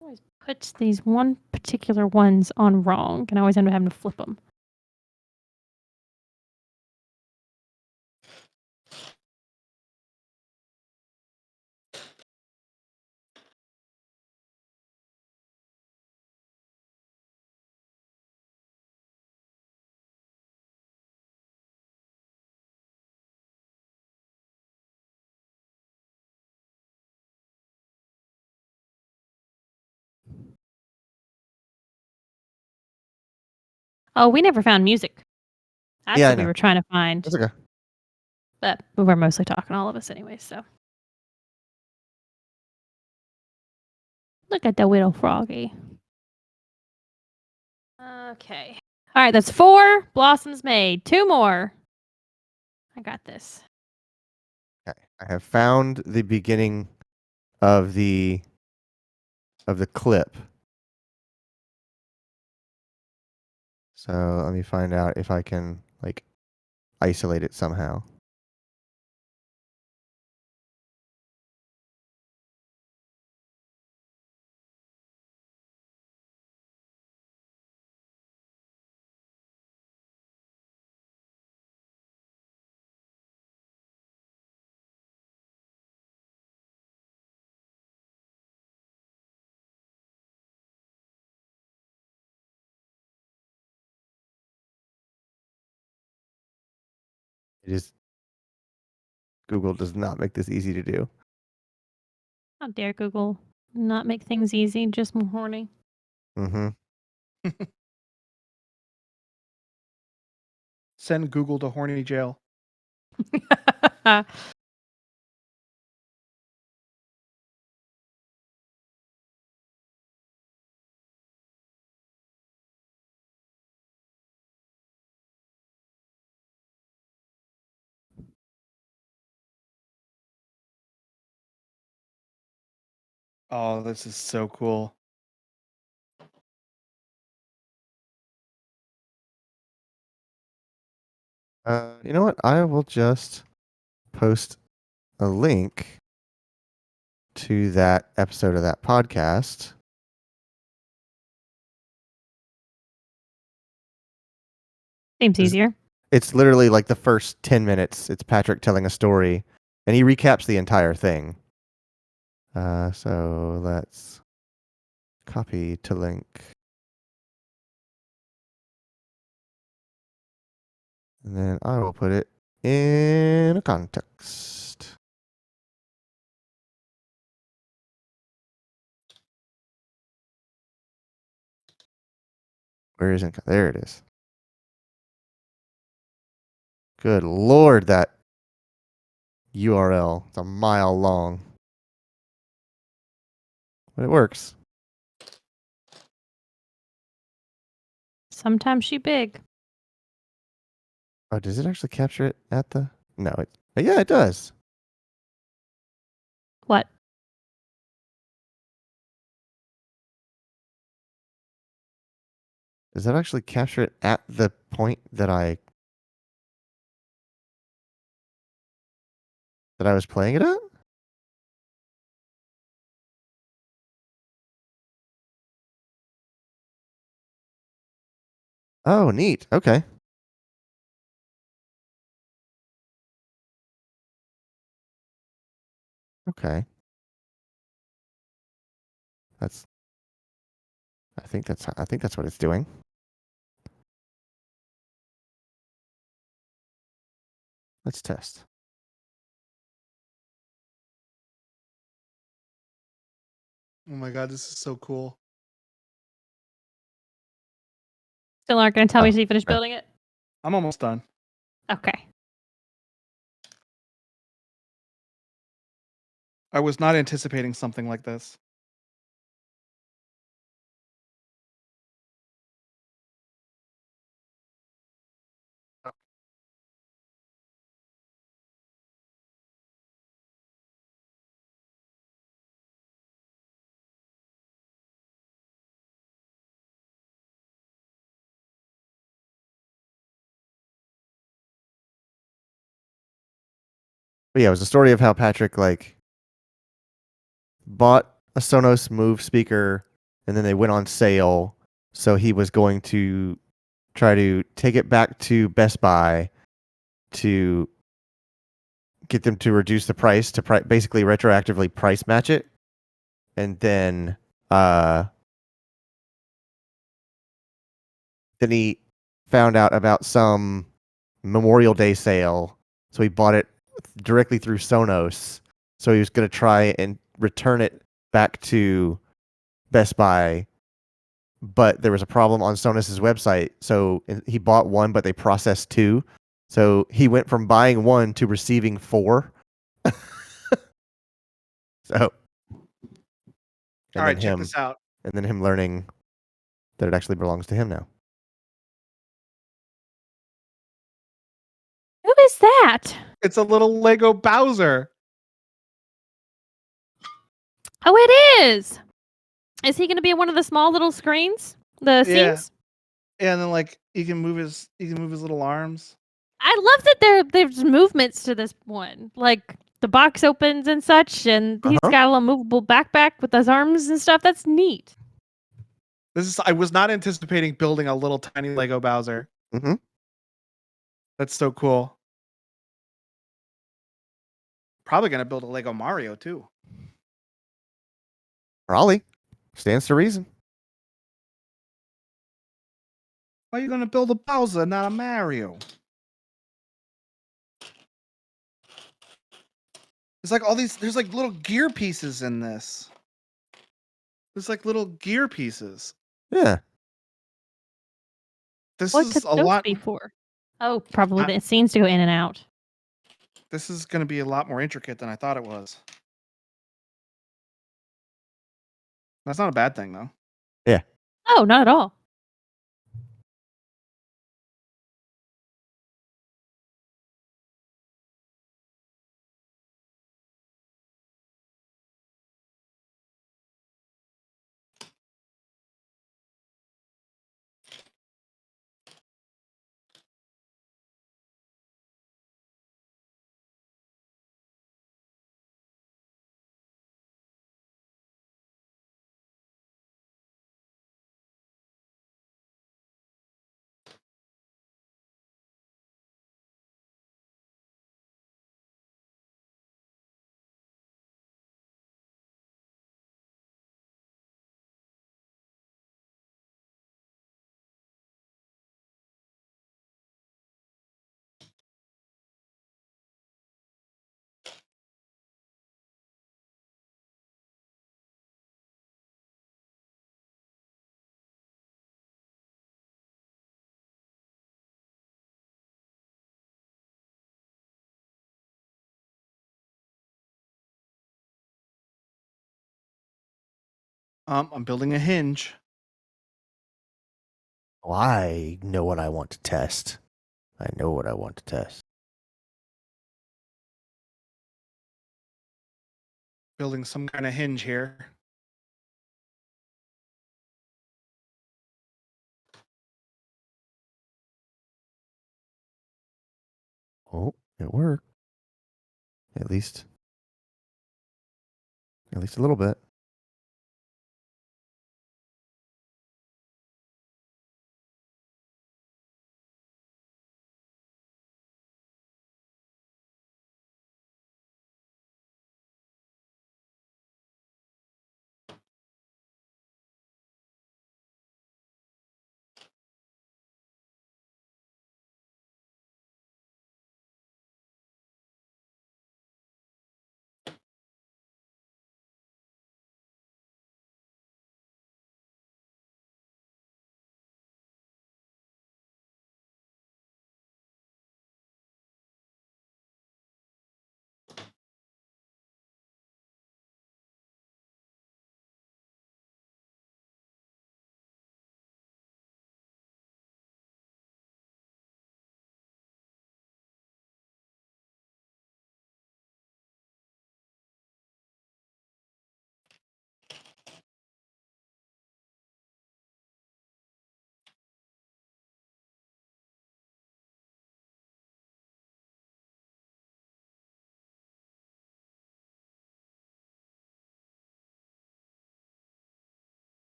Always puts these one particular ones on wrong, and I always end up having to flip them. Oh, we never found music. That's Yeah, I what we know. were trying to find. That's okay. But we were mostly talking, all of us anyway, so. Look at the little froggy. Okay. All right, that's 4 blossoms made. 2 more. I got this. Okay. I have found the beginning of the clip. So let me find out if I can like isolate it somehow. It is Google does not make this easy to do. How dare Google not make things easy, just more horny. Mm-hmm. Send Google to horny jail. Oh, this is so cool. You know what? I will just post a link to that episode of that podcast. Seems easier. It's literally like the first 10 minutes. It's Patrick telling a story, and he recaps the entire thing. So let's copy to link. And then I will put it in a context. Where isn't? There it is. Good lord, that URL. It's a mile long. But it works. Sometimes she big. Oh, does it actually capture it at the? No, it. Yeah, it does. What? Does that actually capture it at the point that I was playing it at? Oh, neat. Okay. Okay. That's. I think that's what it's doing. Let's test. Oh my god, this is so cool. Still aren't going to tell me Oh, till you finish okay. building it? I'm almost done. Okay. I was not anticipating something like this. But yeah, it was a story of how Patrick like bought a Sonos Move speaker and then they went on sale. So he was going to try to take it back to Best Buy to get them to reduce the price to basically retroactively price match it. And then he found out about some Memorial Day sale. So he bought it directly through Sonos. So he was going to try and return it back to Best Buy, but there was a problem on Sonos's website. So he bought one, but they processed two. So he went from buying one to receiving four. So, All right, check this out. and then him learning that it actually belongs to him now. Who is that? It's a little Lego Bowser. Oh, it is. Is he going to be in one of the small little screens? The Yeah. scenes? And then like he can move his little arms. I love that there's movements to this one. Like the box opens and such, and he's got a little movable backpack with those arms and stuff. That's neat. I was not anticipating building a little tiny Lego Bowser. Mm-hmm. That's so cool. Probably gonna build a Lego Mario too. Probably. Stands to reason. Why are you gonna build a Bowser, not a Mario? There's like all these. There's like little gear pieces in this. There's like little gear pieces. Yeah. This What is could a those lot. be for? Oh, probably the scenes to go in and out. This is gonna be a lot more intricate than I thought it was. That's not a bad thing though. Yeah. Oh, not at all. I'm building a hinge. Oh, I know what I want to test. I know what I want to test. Building some kind of hinge here. Oh, it worked. At least a little bit.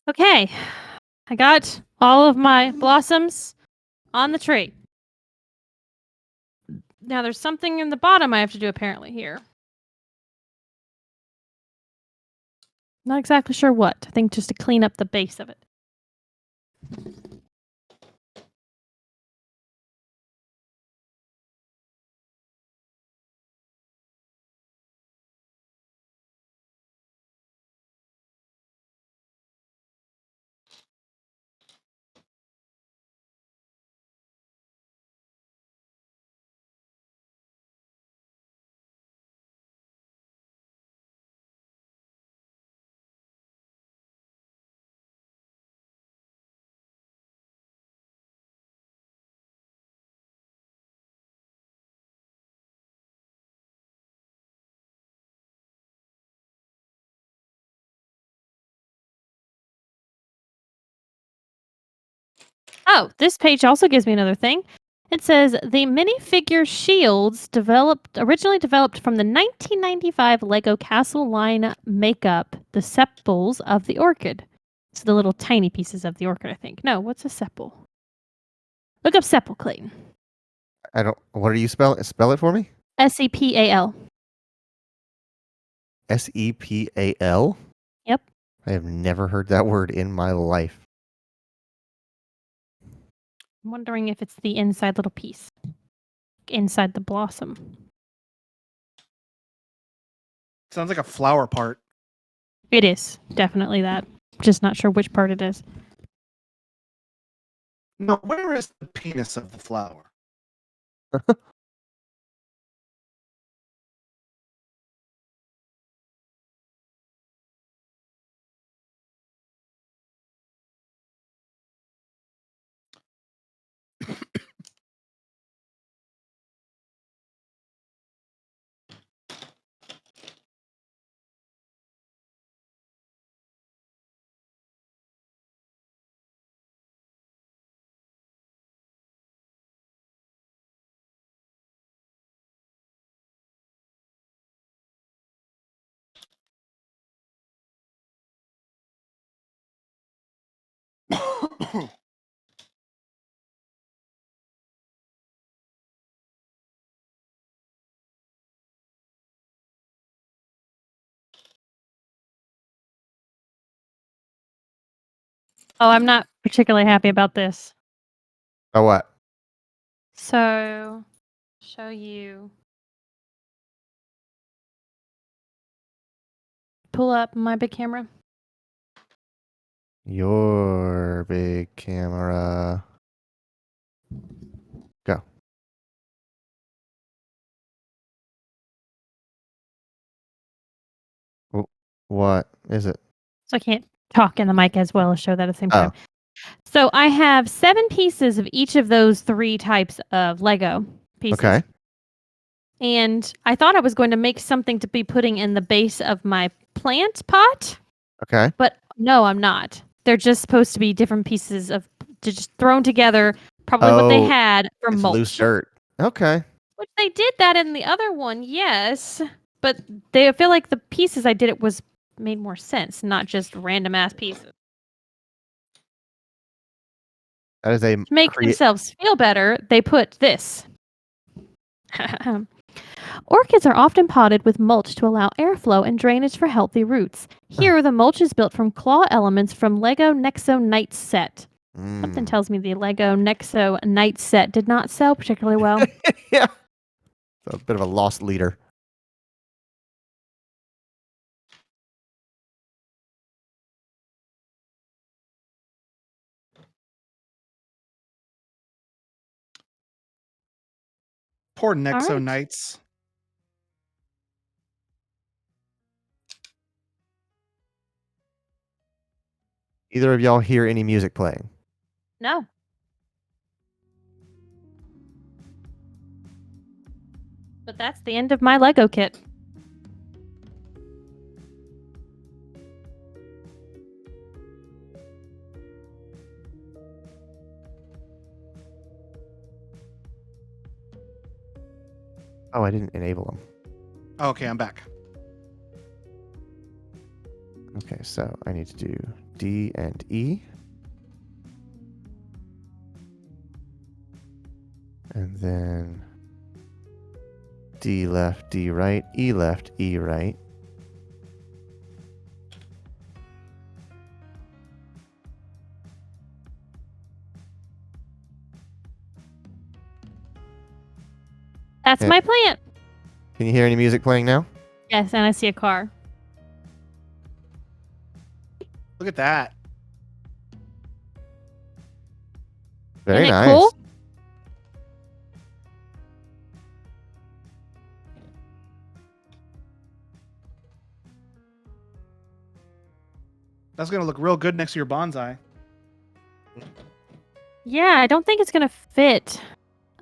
Okay, I got all of my blossoms on the tree. Now there's something in the bottom I have to do apparently here. Not exactly sure what. I think just to clean up the base of it. Oh, this page also gives me another thing. It says the minifigure shields originally developed from the 1995 Lego Castle line makeup, the sepals of the orchid. It's the little tiny pieces of the orchid, I think. No, what's a sepal? Look up sepal, Clayton. I don't. What are you spell it for me? SEPAL. SEPAL. Yep. I have never heard that word in my life. I'm wondering if it's the inside little piece. Inside the blossom. Sounds like a flower part. It is. Definitely that. Just not sure which part it is. No, where is the penis of the flower? Oh, I'm not particularly happy about this. Oh, what? So, show you. Pull up my big camera. Your big camera. Go. What is it? So I can't talk in the mic as well as show that at the same time. Oh. So I have 7 pieces of each of those 3 types of Lego pieces. Okay. And I thought I was going to make something to be putting in the base of my plant pot, Okay. but no, I'm not. They're just supposed to be different pieces of just thrown together, probably what they Oh, had for It's mulch. loose dirt. Okay. Which they did that in the other one, yes. But I feel like the pieces I did it was made more sense, not just random ass pieces. That is a To make themselves feel better, they put this. Orchids are often potted with mulch to allow airflow and drainage for healthy roots. Here, the mulch is built from claw elements from Lego Nexo Knight set. Something tells me the Lego Nexo Knight set did not sell particularly well. Yeah. It's a bit of a lost leader. Poor Nexo right. Knights. Either of y'all hear any music playing? No. But that's the end of my Lego kit. Oh, I didn't enable them. Okay, I'm back. Okay, so I need to do D and E. And then D left, D right, E left, E right. That's Okay. my plant. Can you hear any music playing now? Yes, and I see a car. Look at that. Very Isn't it nice. cool? That's gonna look real good next to your bonsai. Yeah, I don't think it's going to fit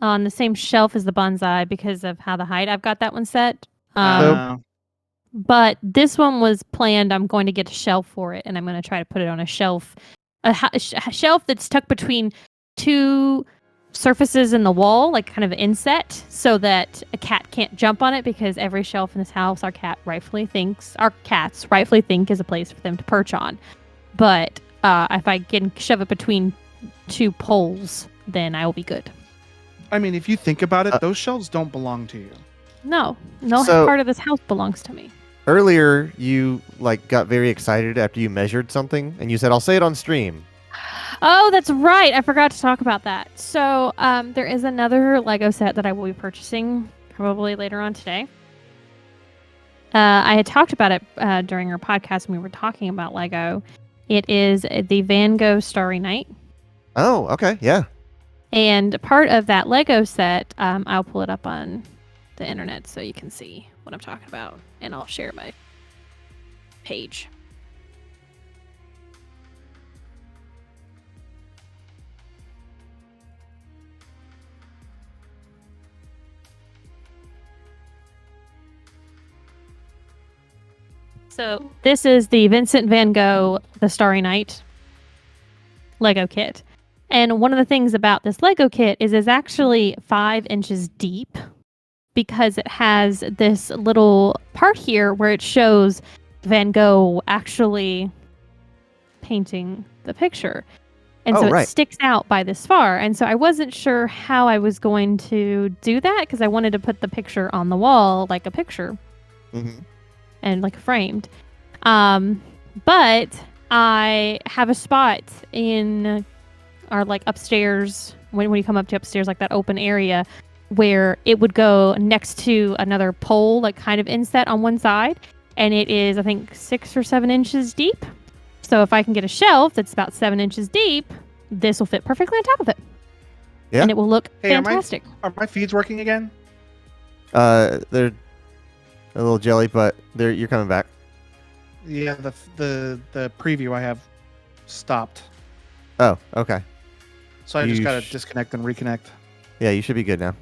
on the same shelf as the bonsai because of how the height I've got that one set. But this one was planned. I'm going to get a shelf for it, and I'm going to try to put it on a shelf, a shelf that's tucked between 2 surfaces in the wall, like kind of inset, so that a cat can't jump on it. Because every shelf in this house, our cats rightfully think is a place for them to perch on. But if I can shove it between 2 poles, then I will be good. I mean, if you think about it, those shelves don't belong to you. No So- part of this house belongs to me. Earlier, you got very excited after you measured something, and you said, "I'll say it on stream." Oh, that's right. I forgot to talk about that. So there is another Lego set that I will be purchasing probably later on today. I had talked about it during our podcast when we were talking about Lego. It is the Van Gogh Starry Night. Oh, okay, yeah. And part of that Lego set, I'll pull it up on the internet so you can see what I'm talking about. And I'll share my page. So this is the Vincent van Gogh The Starry Night Lego kit. And one of the things about this Lego kit is it's actually 5 inches deep because it has this little part here where it shows Van Gogh actually painting the picture. And so right. it sticks out by this far. And so I wasn't sure how I was going to do that because I wanted to put the picture on the wall like a picture Mm-hmm. and like framed. But I have a spot in our like upstairs when you come up to upstairs, like that open area where it would go next to another pole, like kind of inset on one side, and it is I think 6 or 7 inches deep. So if I can get a shelf that's about 7 inches deep, this will fit perfectly on top of it. Yeah. And it will look Hey, fantastic. Are my feeds working again? They're a little jelly, but you're coming back. Yeah, the preview I have stopped. Oh, okay. So I just You gotta sh- disconnect and reconnect. Yeah, you should be good now.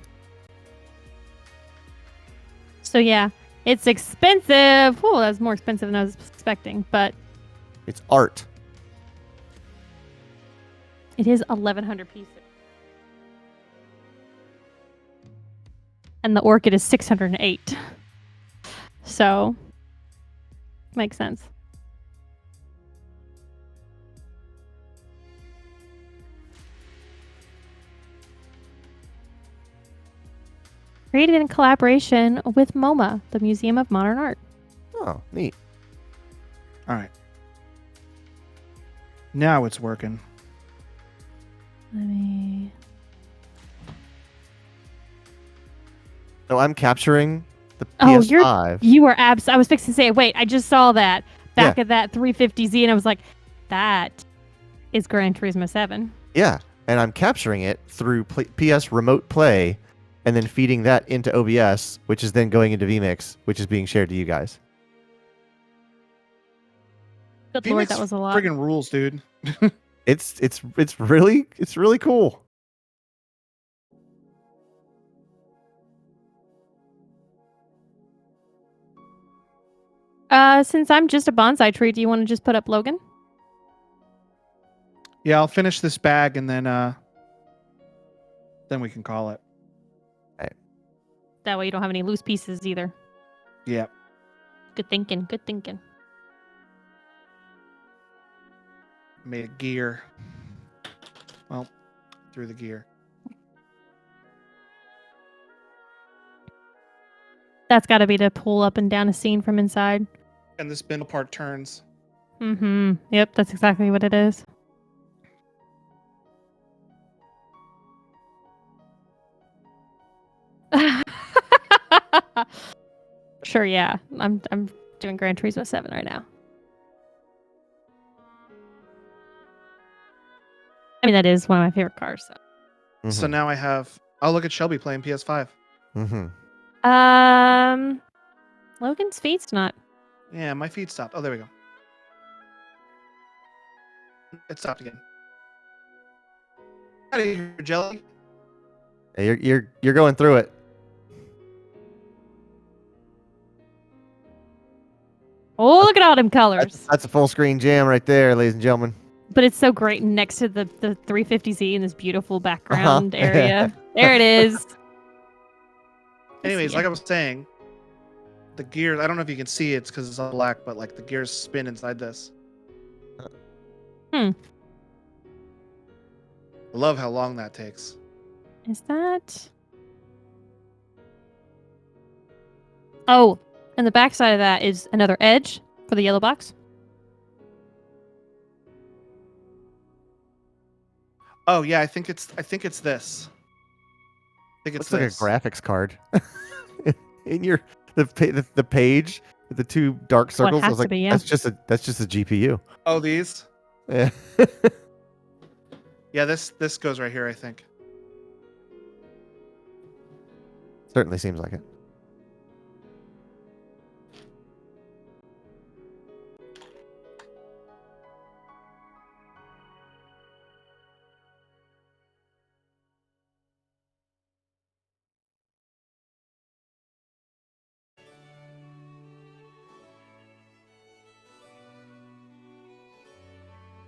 So yeah, it's expensive. Oh, that's more expensive than I was expecting, but It's art. it is 1,100 pieces. And the orchid is 608. So, makes sense. Created in collaboration with MoMA, the Museum of Modern Art. Oh, neat. All right. Now it's working. Let me. So I'm capturing the Oh, PS5. You are I was fixing to say, wait, I just saw that back at that 350Z, and I was like, that is Gran Turismo 7. Yeah, and I'm capturing it through PS Remote Play, and then feeding that into OBS, which is then going into vMix, which is being shared to you guys. Good lord, that was a lot. Friggin' rules, dude. It's really cool. Since I'm just a bonsai tree, do you want to just put up Logan? Yeah, I'll finish this bag and then we can call it. That way you don't have any loose pieces either. Yeah. Good thinking, good thinking. Made a gear. Well, through the gear. That's got to be to pull up and down a scene from inside. And this middle part turns. Mm-hmm. Yep, that's exactly what it is. Sure, yeah. I'm doing Gran Turismo 7 right now. I mean, that is one of my favorite cars. So. So now I'll look at Shelby playing PS5. Logan's feet's not. Yeah, my feed stopped. Oh, there we go. It stopped again. Out of here, Jelly. Hey, you're going through it. Oh, look at all them colors. That's a full screen jam right there, ladies and gentlemen. But it's so great next to the 350Z in this beautiful background area. There it is. Anyways, like I was saying, the gears, I don't know if you can see it's because it's all black, but like the gears spin inside this. Hmm. I love how long that takes. Is that? Oh, and the back side of that is another edge for the yellow box. Oh yeah, I think it's this. I think it's Looks this. like a graphics card. In the page with the two dark circles. I has was to like, be, yeah. that's just a GPU. Oh, these? Yeah. Yeah, this goes right here, I think. Certainly seems like it.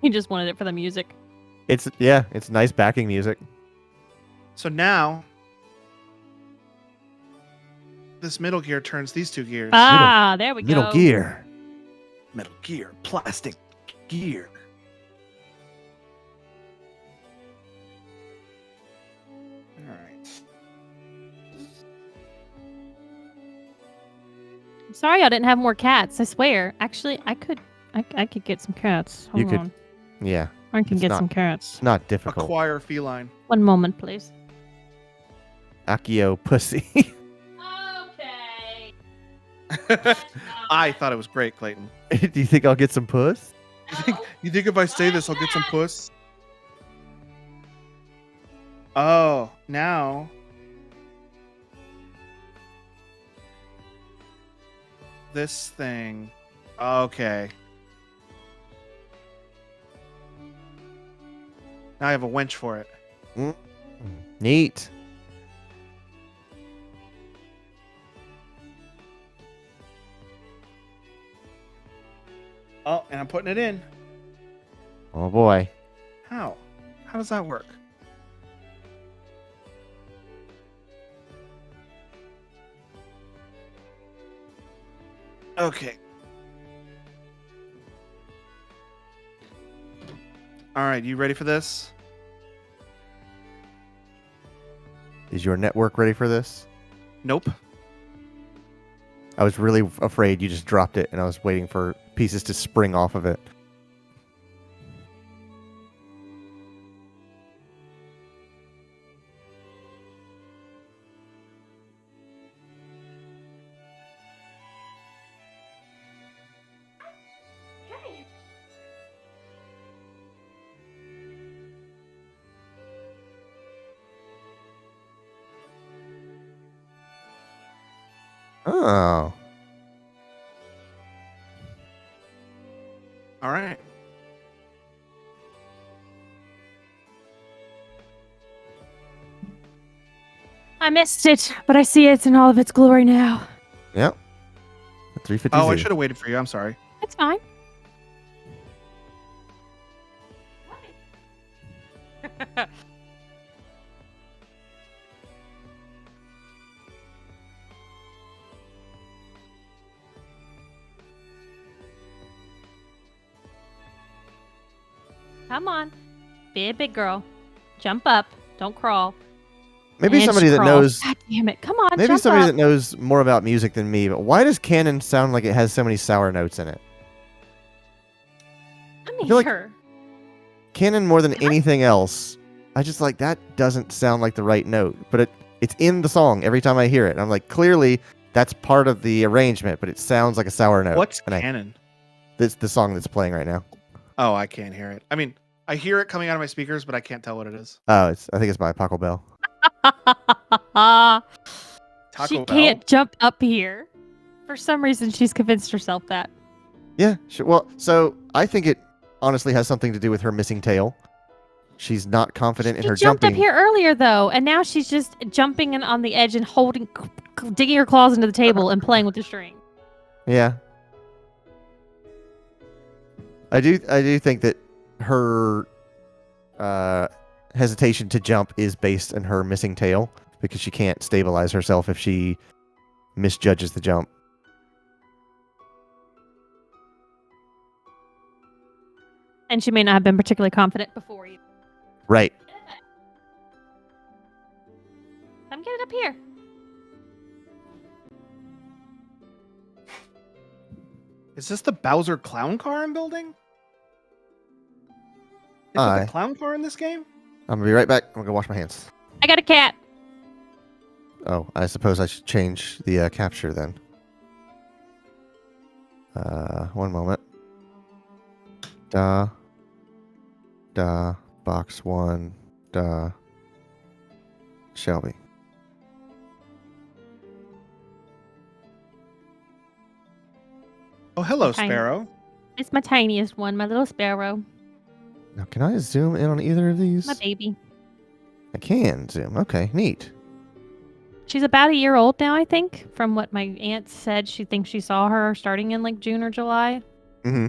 He just wanted it for the music. It's nice backing music. So now this middle gear turns these two gears. Ah, there we go. Middle gear. Metal gear, plastic gear. All right. I'm sorry I didn't have more cats. I swear. Actually, I could I could get some cats. You Hold could- on. Yeah, I can it's get not- some cats. it's not difficult. Acquire feline. One moment, please. Akio pussy. Okay. I thought it was great, Clayton. Do you think I'll get some puss? You think if I say this, I'll get some puss? Oh, now. This thing. Okay. Now I have a wench for it. Neat. Oh, and I'm putting it in. Oh boy. How? How does that work? Okay. All right, you ready for this? Is your network ready for this? Nope. I was really afraid you just dropped it, and I was waiting for pieces to spring off of it. Oh. All right. I missed it, but I see it in all of its glory now. Yep. 350Z. Oh, I should have waited for you. I'm sorry. It's fine. Come on. Be a big girl. Jump up. Don't crawl. Maybe And somebody that crawl. knows. God damn it. Come on. Maybe jump somebody up. that knows more about music than me. But why does Canon sound like it has so many sour notes in it? I'm feel like- here. Canon more than anything else. I just like that doesn't sound like the right note, but it's in the song every time I hear it. And I'm like, clearly that's part of the arrangement, but it sounds like a sour note. What's and canon? This the song that's playing right now. Oh, I can't hear it. I mean, I hear it coming out of my speakers, but I can't tell what it is. Oh, I think it's by Paco Bell. Taco She Bell? can't jump up here. For some reason, she's convinced herself that. Yeah, sure. Well, so I think it honestly has something to do with her missing tail. She's not confident in She her jumped jumping. up here earlier, though, and now she's just jumping in on the edge and holding, digging her claws into the table and playing with the string. Yeah. I do think that her hesitation to jump is based in her missing tail because she can't stabilize herself if she misjudges the jump. And she may not have been particularly confident before either. Right. Come get it up here. Is this the Bowser clown car I'm building? Is Aye. it the clown car in this game? I'm gonna be right back. I'm gonna go wash my hands. I got a cat. Oh, I suppose I should change the capture then. One moment. Box 1, Shelby. Oh, hello, Okay. Sparrow. It's my tiniest one, my little sparrow, Now, can I zoom in on either of these? my baby. I can zoom. Okay, neat. She's about a year old now, I think, from what my aunt said. She thinks she saw her starting in like June or July. Mm-hmm.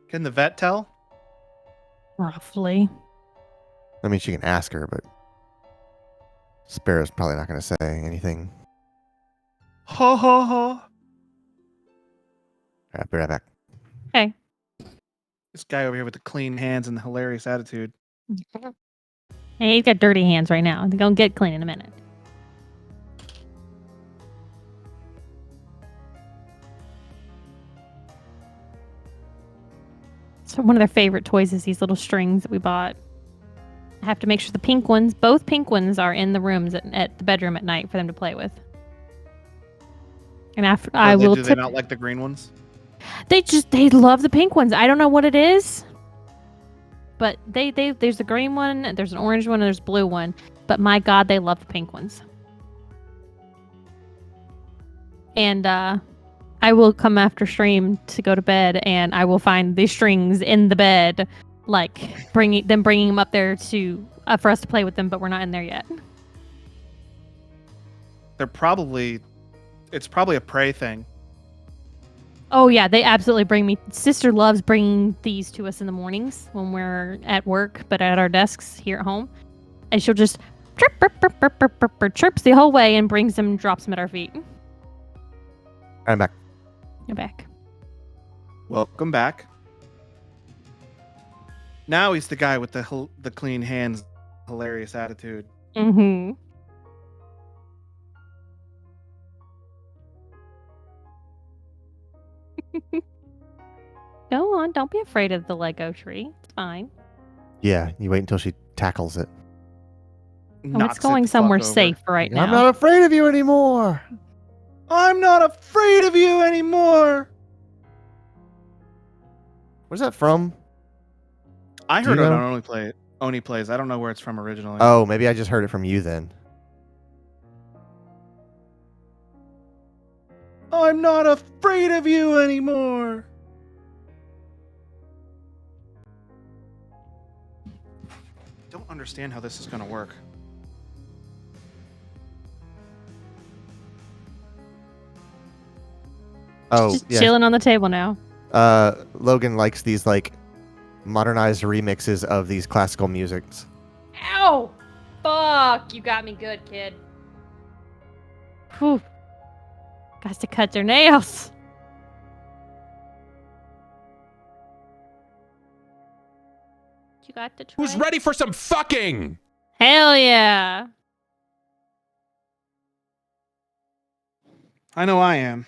Can the vet tell? Roughly. I mean, she can ask her, but Sparrow's probably not going to say anything. Ha ha ha. All right, I'll be right back. Okay. This guy over here with the clean hands and the hilarious attitude. Hey, he's got dirty hands right now. They're going to get clean in a minute. one of their favorite toys is these little strings that we bought. I have to make sure the pink ones, both pink ones, are in the rooms at the bedroom at night for them to play with. And after I will Do they tip. not like the green ones? They love the pink ones. I don't know what it is, but there's a green one, there's an orange one, and there's a blue one. But my God, they love the pink ones. And I will come after stream to go to bed, and I will find these strings in the bed, like bringing them up there to for us to play with them. But we're not in there yet. It's probably a prey thing. Oh yeah, they absolutely bring me. Sister loves bringing these to us in the mornings when we're at work, but at our desks here at home, and she'll just chirps the whole way and brings them, drops them at our feet. I'm back. You're back. Welcome back. Now he's the guy with the clean hands, hilarious attitude. Mm-hmm. Go on, don't be afraid of the Lego tree. It's fine. Yeah, you wait until she tackles it. Oh, Knocks it's going it the somewhere fuck over. safe right now. I'm not afraid of you anymore. I'm not afraid of you anymore. Where's that from? I Do heard you it know? on Oni Plays. I don't know where it's from originally. Oh, maybe I just heard it from you then. I'm not afraid of you anymore. Don't understand how this is going to work. Oh, Just yeah. chilling on the table now. Logan likes these like modernized remixes of these classical musics. Ow! Fuck! You got me good, kid. Whew. Got to cut their nails. You got to try. Who's ready for some fucking? Hell yeah! I know I am.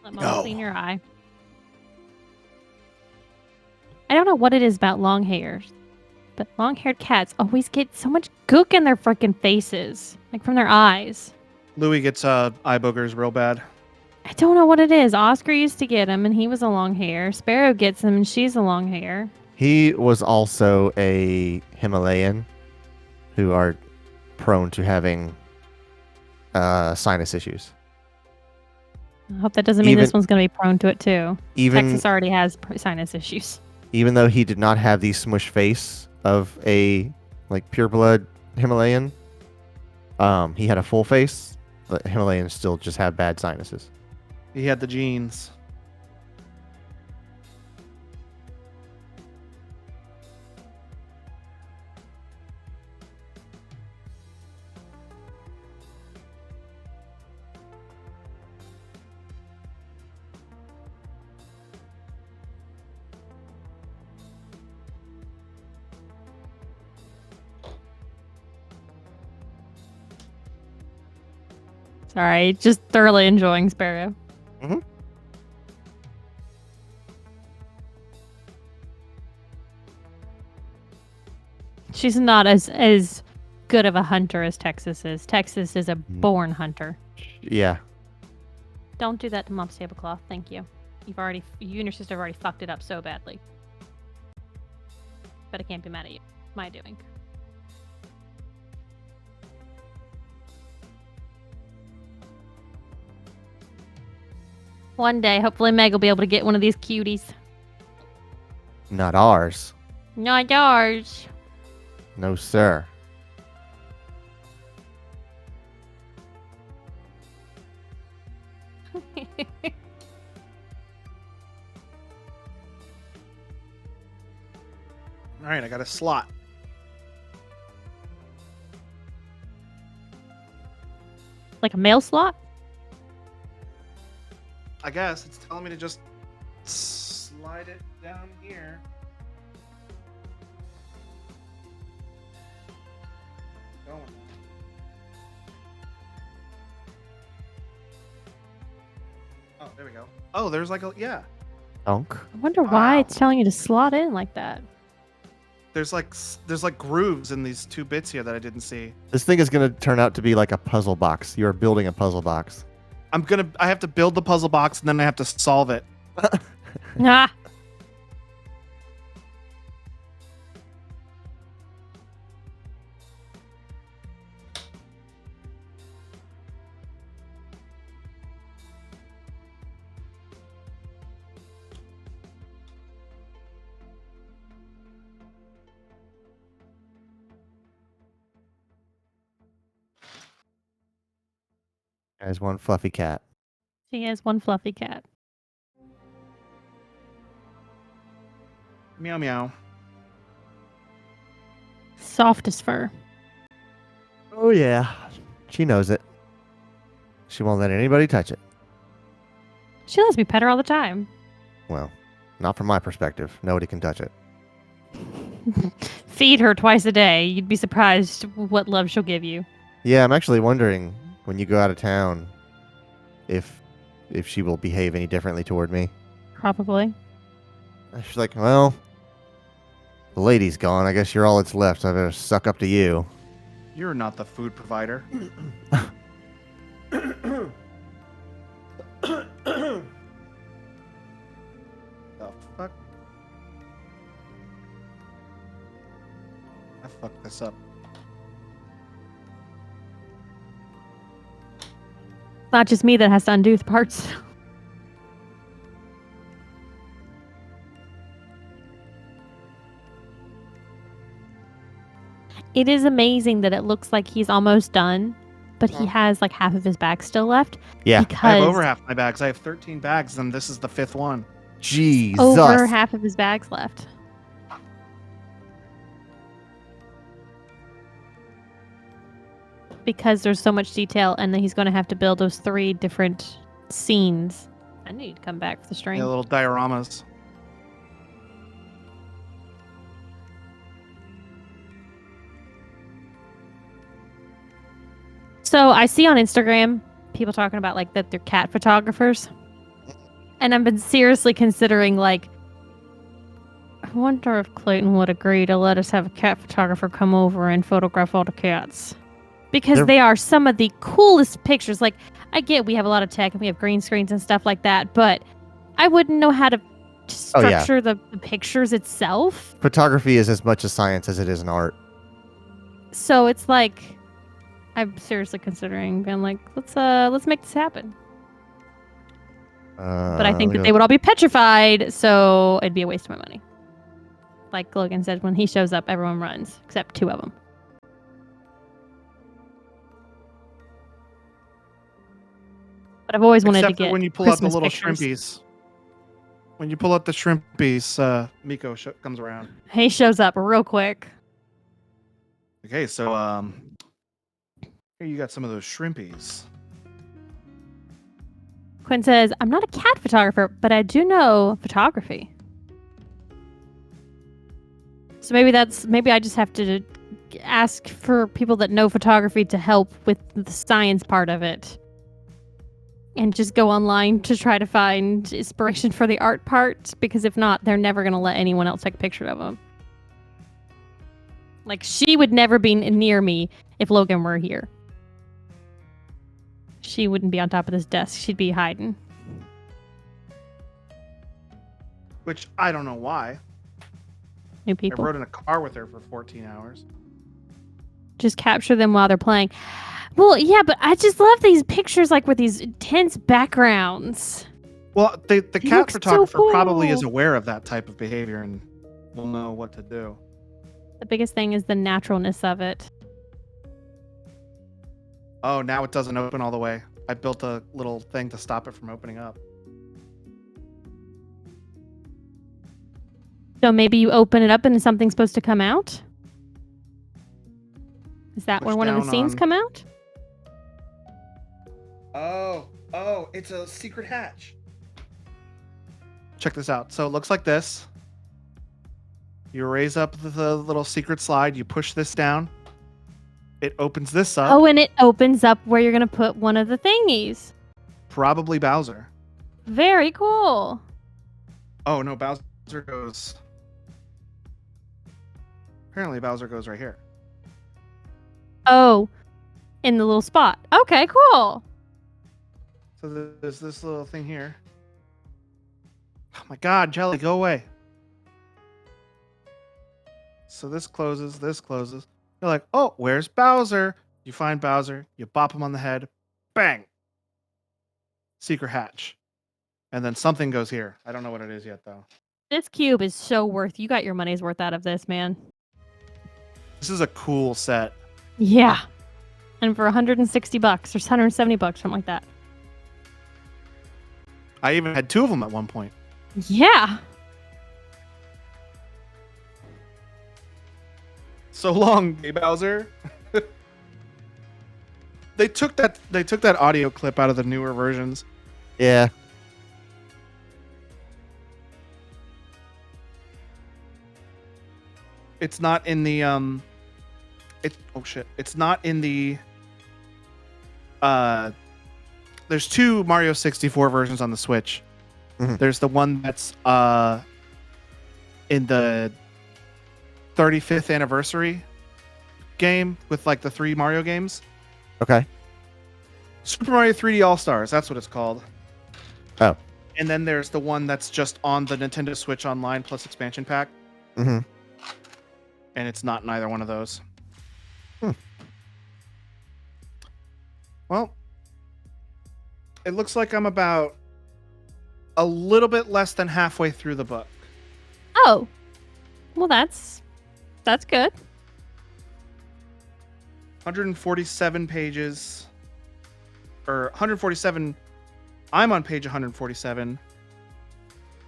Let Mama clean your eye. I don't know what it is about long hairs, but long-haired cats always get so much gook in their freaking faces, like from their eyes. Louis gets eye boogers real bad. I don't know what it is. Oscar used to get him, and he was a long hair. Sparrow gets him, and she's a long hair. He was also a Himalayan who are prone to having sinus issues. I hope that doesn't mean this Even- one's going to be prone to it too. Even Texas already has sinus issues. even though he did not have the smush face of a like pureblood Himalayan, he had a full face. But Himalayans still just have bad sinuses. He had the genes. Sorry, just thoroughly enjoying Sparrow. Mhm. She's not as good of a hunter as Texas is. Texas is a born hunter. Yeah. Don't do that to Mom's tablecloth. Thank you. You and your sister have already fucked it up so badly. But I can't be mad at you. My doing. One day, hopefully Meg will be able to get one of these cuties. Not ours. Not yours. No, sir. All right, I got a slot. Like a mail slot? I guess it's telling me to just slide it down here. Going. Oh, there we go. Oh, there's like a yeah. Donk. I wonder why Wow. it's telling you to slot in like that. There's like grooves in these 2 bits here that I didn't see. This thing is going to turn out to be like a puzzle box. You are building a puzzle box. I have to build the puzzle box and then I have to solve it. Ah, As one fluffy cat. she has one fluffy cat. Meow meow. Soft as fur. Oh yeah, she knows it. She won't let anybody touch it. She lets me pet her all the time. Well, not from my perspective. Nobody can touch it. Feed her twice a day. You'd be surprised what love she'll give you. Yeah, I'm actually wondering when you go out of town if she will behave any differently toward me. Probably. She's like, well, the lady's gone. I guess you're all that's left. So I better suck up to you. You're not the food provider. The fuck? I fucked this up. It's not just me that has to undo the parts. It is amazing that it looks like he's almost done, but he has like half of his bag still left. Yeah. I have Because over half my bags. I have 13 bags, and this is the 5th one. Jesus. over half of his bags left. Because there's so much detail, and then he's going to have to build those 3 different scenes. I need to come back for the string. Yeah, little dioramas. So I see on Instagram people talking about like that they're cat photographers. And I've been seriously considering like I wonder if Clayton would agree to let us have a cat photographer come over and photograph all the cats. Because They're- they are some of the coolest pictures. Like I get we have a lot of tech and we have green screens and stuff like that, but I wouldn't know how to Oh, yeah. structure the pictures itself. Photography is as much a science as it is an art. So it's like I'm seriously considering being like, let's make this happen. But I think that they would all be petrified, so it'd be a waste of my money. Like Logan said, when he shows up, everyone runs, except 2 of them. But I've always wanted Except to for get when you pull Christmas out the little pictures. shrimpies. When you pull out the shrimpies, Miko comes around. He shows up real quick. Okay, so here you got some of those shrimpies. Quinn says, I'm not a cat photographer, but I do know photography. So maybe I just have to ask for people that know photography to help with the science part of it. And just go online to try to find inspiration for the art part, because if not, they're never going to let anyone else take a picture of them. Like, she would never be near me if Logan were here. She wouldn't be on top of this desk. She'd be hiding. Which I don't know why. New I people. rode in a car with her for 14 hours. Just capture them while they're playing. Well, yeah, but I just love these pictures, like with these intense backgrounds. Well, the He cat looks so photographer probably is cool. aware of that type of behavior and will know what to do. The biggest thing is the naturalness of it. Oh, now it doesn't open all the way. I built a little thing to stop it from opening up. So maybe you open it up and something's supposed to come out? Is that where Push one of the down scenes on- come out? Oh, it's a secret hatch. Check this out. So it looks like this. You raise up the little secret slide, you push this down. It opens this up. Oh, and it opens up where you're going to put one of the thingies. Probably Bowser. Very cool. Oh, no, Bowser goes... Apparently Bowser goes right here. Oh, in the little spot. Okay, cool. So there's this little thing here. Oh my god, Jelly, go away. So this closes, this closes. You're like, oh, where's Bowser? You find Bowser, you bop him on the head, bang! Secret hatch. And then something goes here. I don't know what it is yet, though. This cube is so worth. You got your money's worth out of this, man. This is a cool set. Yeah. And for $160 or $170, something like that. I even had two of them at one point. Yeah. So long, hey Bowser. They took that audio clip out of the newer versions. Yeah. It's not in the It's not in the there's two Mario 64 versions on the Switch. Mhm. There's the one that's in the 35th anniversary game with like the 3 Mario games. Okay. Super Mario 3D All-Stars, that's what it's called. Oh. And then there's the one that's just on the Nintendo Switch Online plus expansion pack. Mm-hmm. And it's not in either one of those. Hmm. Well, it looks like I'm about a little bit less than halfway through the book. Oh. Well, that's good. 147 pages. Or 147. I'm on page 147.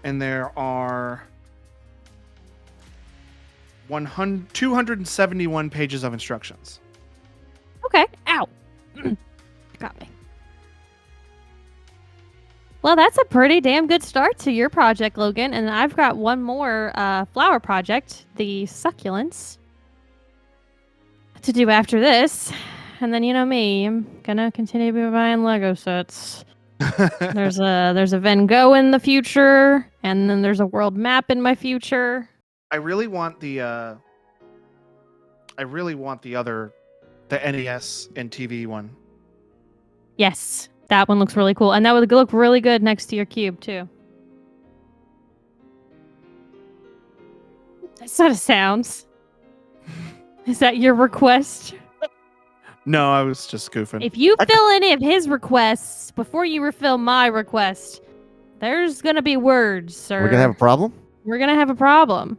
And there are 271 pages of instructions. Okay. Ow. Got me. Well, that's a pretty damn good start to your project, Logan. And I've got one more flower project, the succulents, to do after this. And then you know me, I'm gonna continue buying Lego sets. There's a Van Gogh in the future, and then there's a world map in my future. I really want the other, the NES and TV one. Yes, that one looks really cool, and that would look really good next to your cube too. That's not a sounds. Is that your request? No, I was just goofing. If you fill any of his requests before you refill my request, there's gonna be words, sir. We're gonna have a problem. We're gonna have a problem.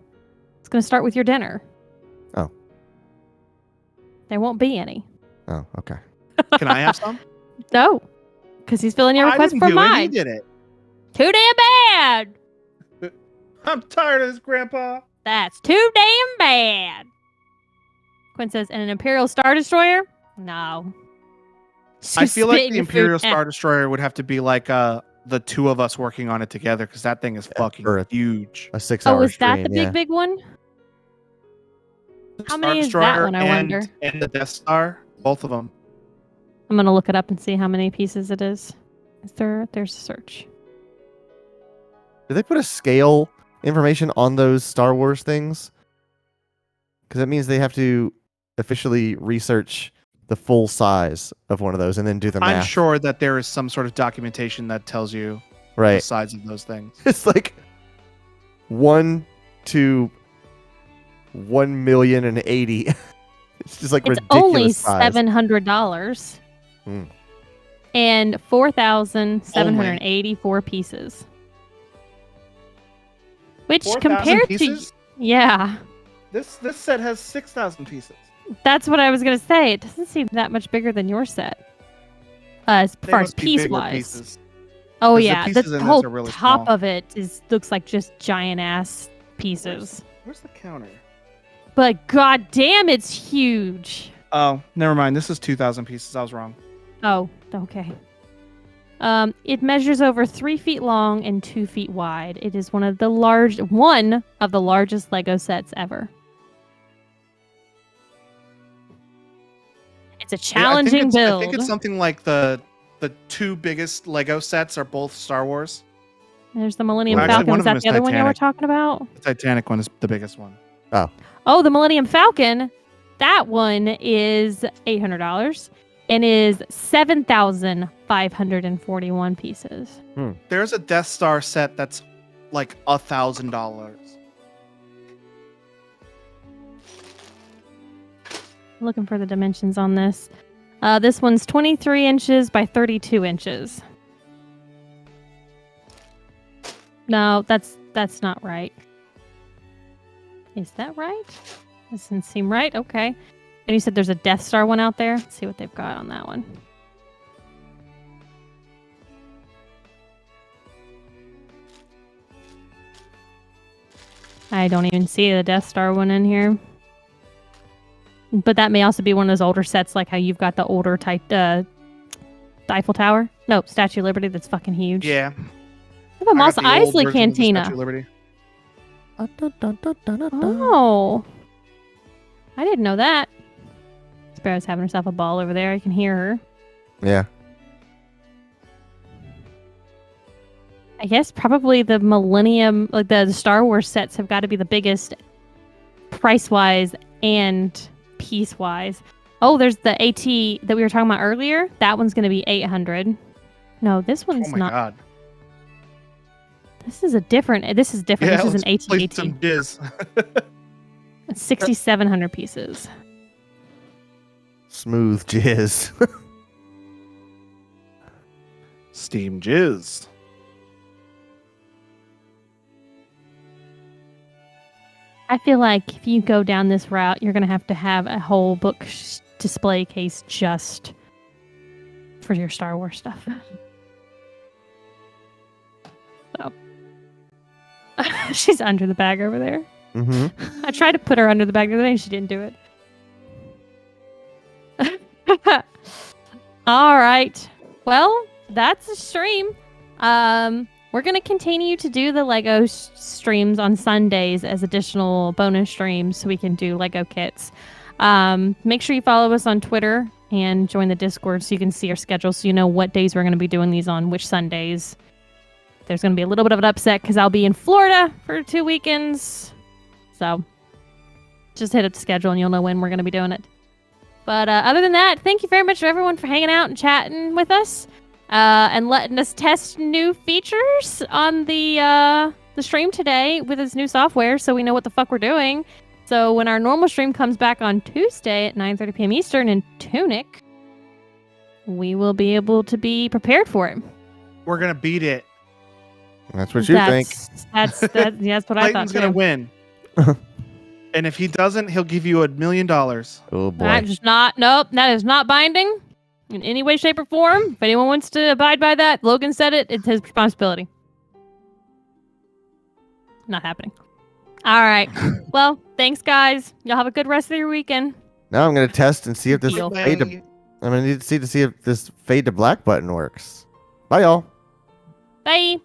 It's gonna start with your dinner. Oh. There won't be any. Oh, okay. Can I have some? No, because he's filling your I request didn't for do it, He mine. did it. Too damn bad. I'm tired of this, Grandpa. That's too damn bad. Quinn says, and an Imperial Star Destroyer? No. I feel like Spit in the your food. Imperial Star Destroyer would have to be like the two of us working on it together because that thing is fucking or a- huge. A 6-hour Oh, is that stream, the yeah. big one? How Star many is that Destroyer one, I wonder? And the Death Star, both of them. I'm gonna look it up and see how many pieces it is. There's a search. Did they put a scale information on those Star Wars things? Because that means they have to officially research the full size of one of those and then do the math. I'm sure that there is some sort of documentation that tells you the Right. size of those things. It's like 1 to 1,080,000. It's just like It's ridiculous only size. $700 Hmm. and 4,784 pieces. Which 4,000 compared pieces? to yeah, This set has 6,000 pieces. that's what I was gonna say. It doesn't seem that much bigger than your set. As They far as must be piece bigger wise. pieces. Oh 'Cause the yeah, pieces the in this whole are really top small. of it looks like just giant ass pieces. Where's the counter? But goddamn, it's huge. Oh, never mind. This is 2,000 pieces. I was wrong. Oh, okay. It measures over 3 feet long and 2 feet wide. It is one of the largest Lego sets ever. It's a challenging build. I think it's something like the two biggest Lego sets are both Star Wars. There's the Millennium Well, actually, Falcon. one Is of them that is the other one you were Titanic. talking about? The Titanic one is the biggest one. Oh, the Millennium Falcon. That one is $800 and is 7,541 pieces. There's a Death Star set that's like $1,000. Looking for the dimensions on this. This one's 23 inches by 32 inches. No, that's not right. Is that right? Doesn't seem right. Okay. And you said there's a Death Star one out there. Let's see what they've got on that one. I don't even see the Death Star one in here. But that may also be one of those older sets, like how you've got the older type Eiffel Tower. No, Statue of Liberty. That's fucking huge. Yeah. I have a Mos I got the old Eisley version of the Cantina. Statue of Liberty. Oh, I didn't know that. Sparrow's having herself a ball over there. I can hear her. Yeah. I guess probably the Millennium, like the Star Wars sets, have got to be the biggest price-wise and piece-wise. Oh, there's the AT that we were talking about earlier. That one's going to be 800. No, this Oh one's my not. god. This is different. This is Yeah, this is an let's play AT-AT. some jizz. 6,700 pieces. Smooth jizz. Steam jizz. I feel like if you go down this route, you're going to have a whole book display case just for your Star Wars stuff. So. She's under the bag over there. Mm-hmm. I tried to put her under the bag the other day and she didn't do it. All right. Well, that's a stream. We're going to continue to do the Lego streams on Sundays as additional bonus streams so we can do Lego kits. Make sure you follow us on Twitter and join the Discord so you can see our schedule so you know what days we're going to be doing these on, which Sundays. There's going to be a little bit of an upset because I'll be in Florida for 2 weekends. So just hit up the schedule and you'll know when we're going to be doing it. But other than that, thank you very much to everyone for hanging out and chatting with us. And letting us test new features on the stream today with this new software so we know what the fuck we're doing. So when our normal stream comes back on Tuesday at 9:30 p.m. Eastern in Tunic, we will be able to be prepared for it. We're gonna beat it. That's what you think. That's what I thought Clayton's too. gonna win. And if he doesn't, he'll give you $1 million. Oh boy. That is not binding in any way, shape, or form. If anyone wants to abide by that, Logan said it. It's his responsibility. Not happening. All right. Well, thanks, guys. Y'all have a good rest of your weekend. Now I'm gonna test and see if this Deal. fade to. I'm gonna need to see if this fade to black button works. Bye, y'all. Bye.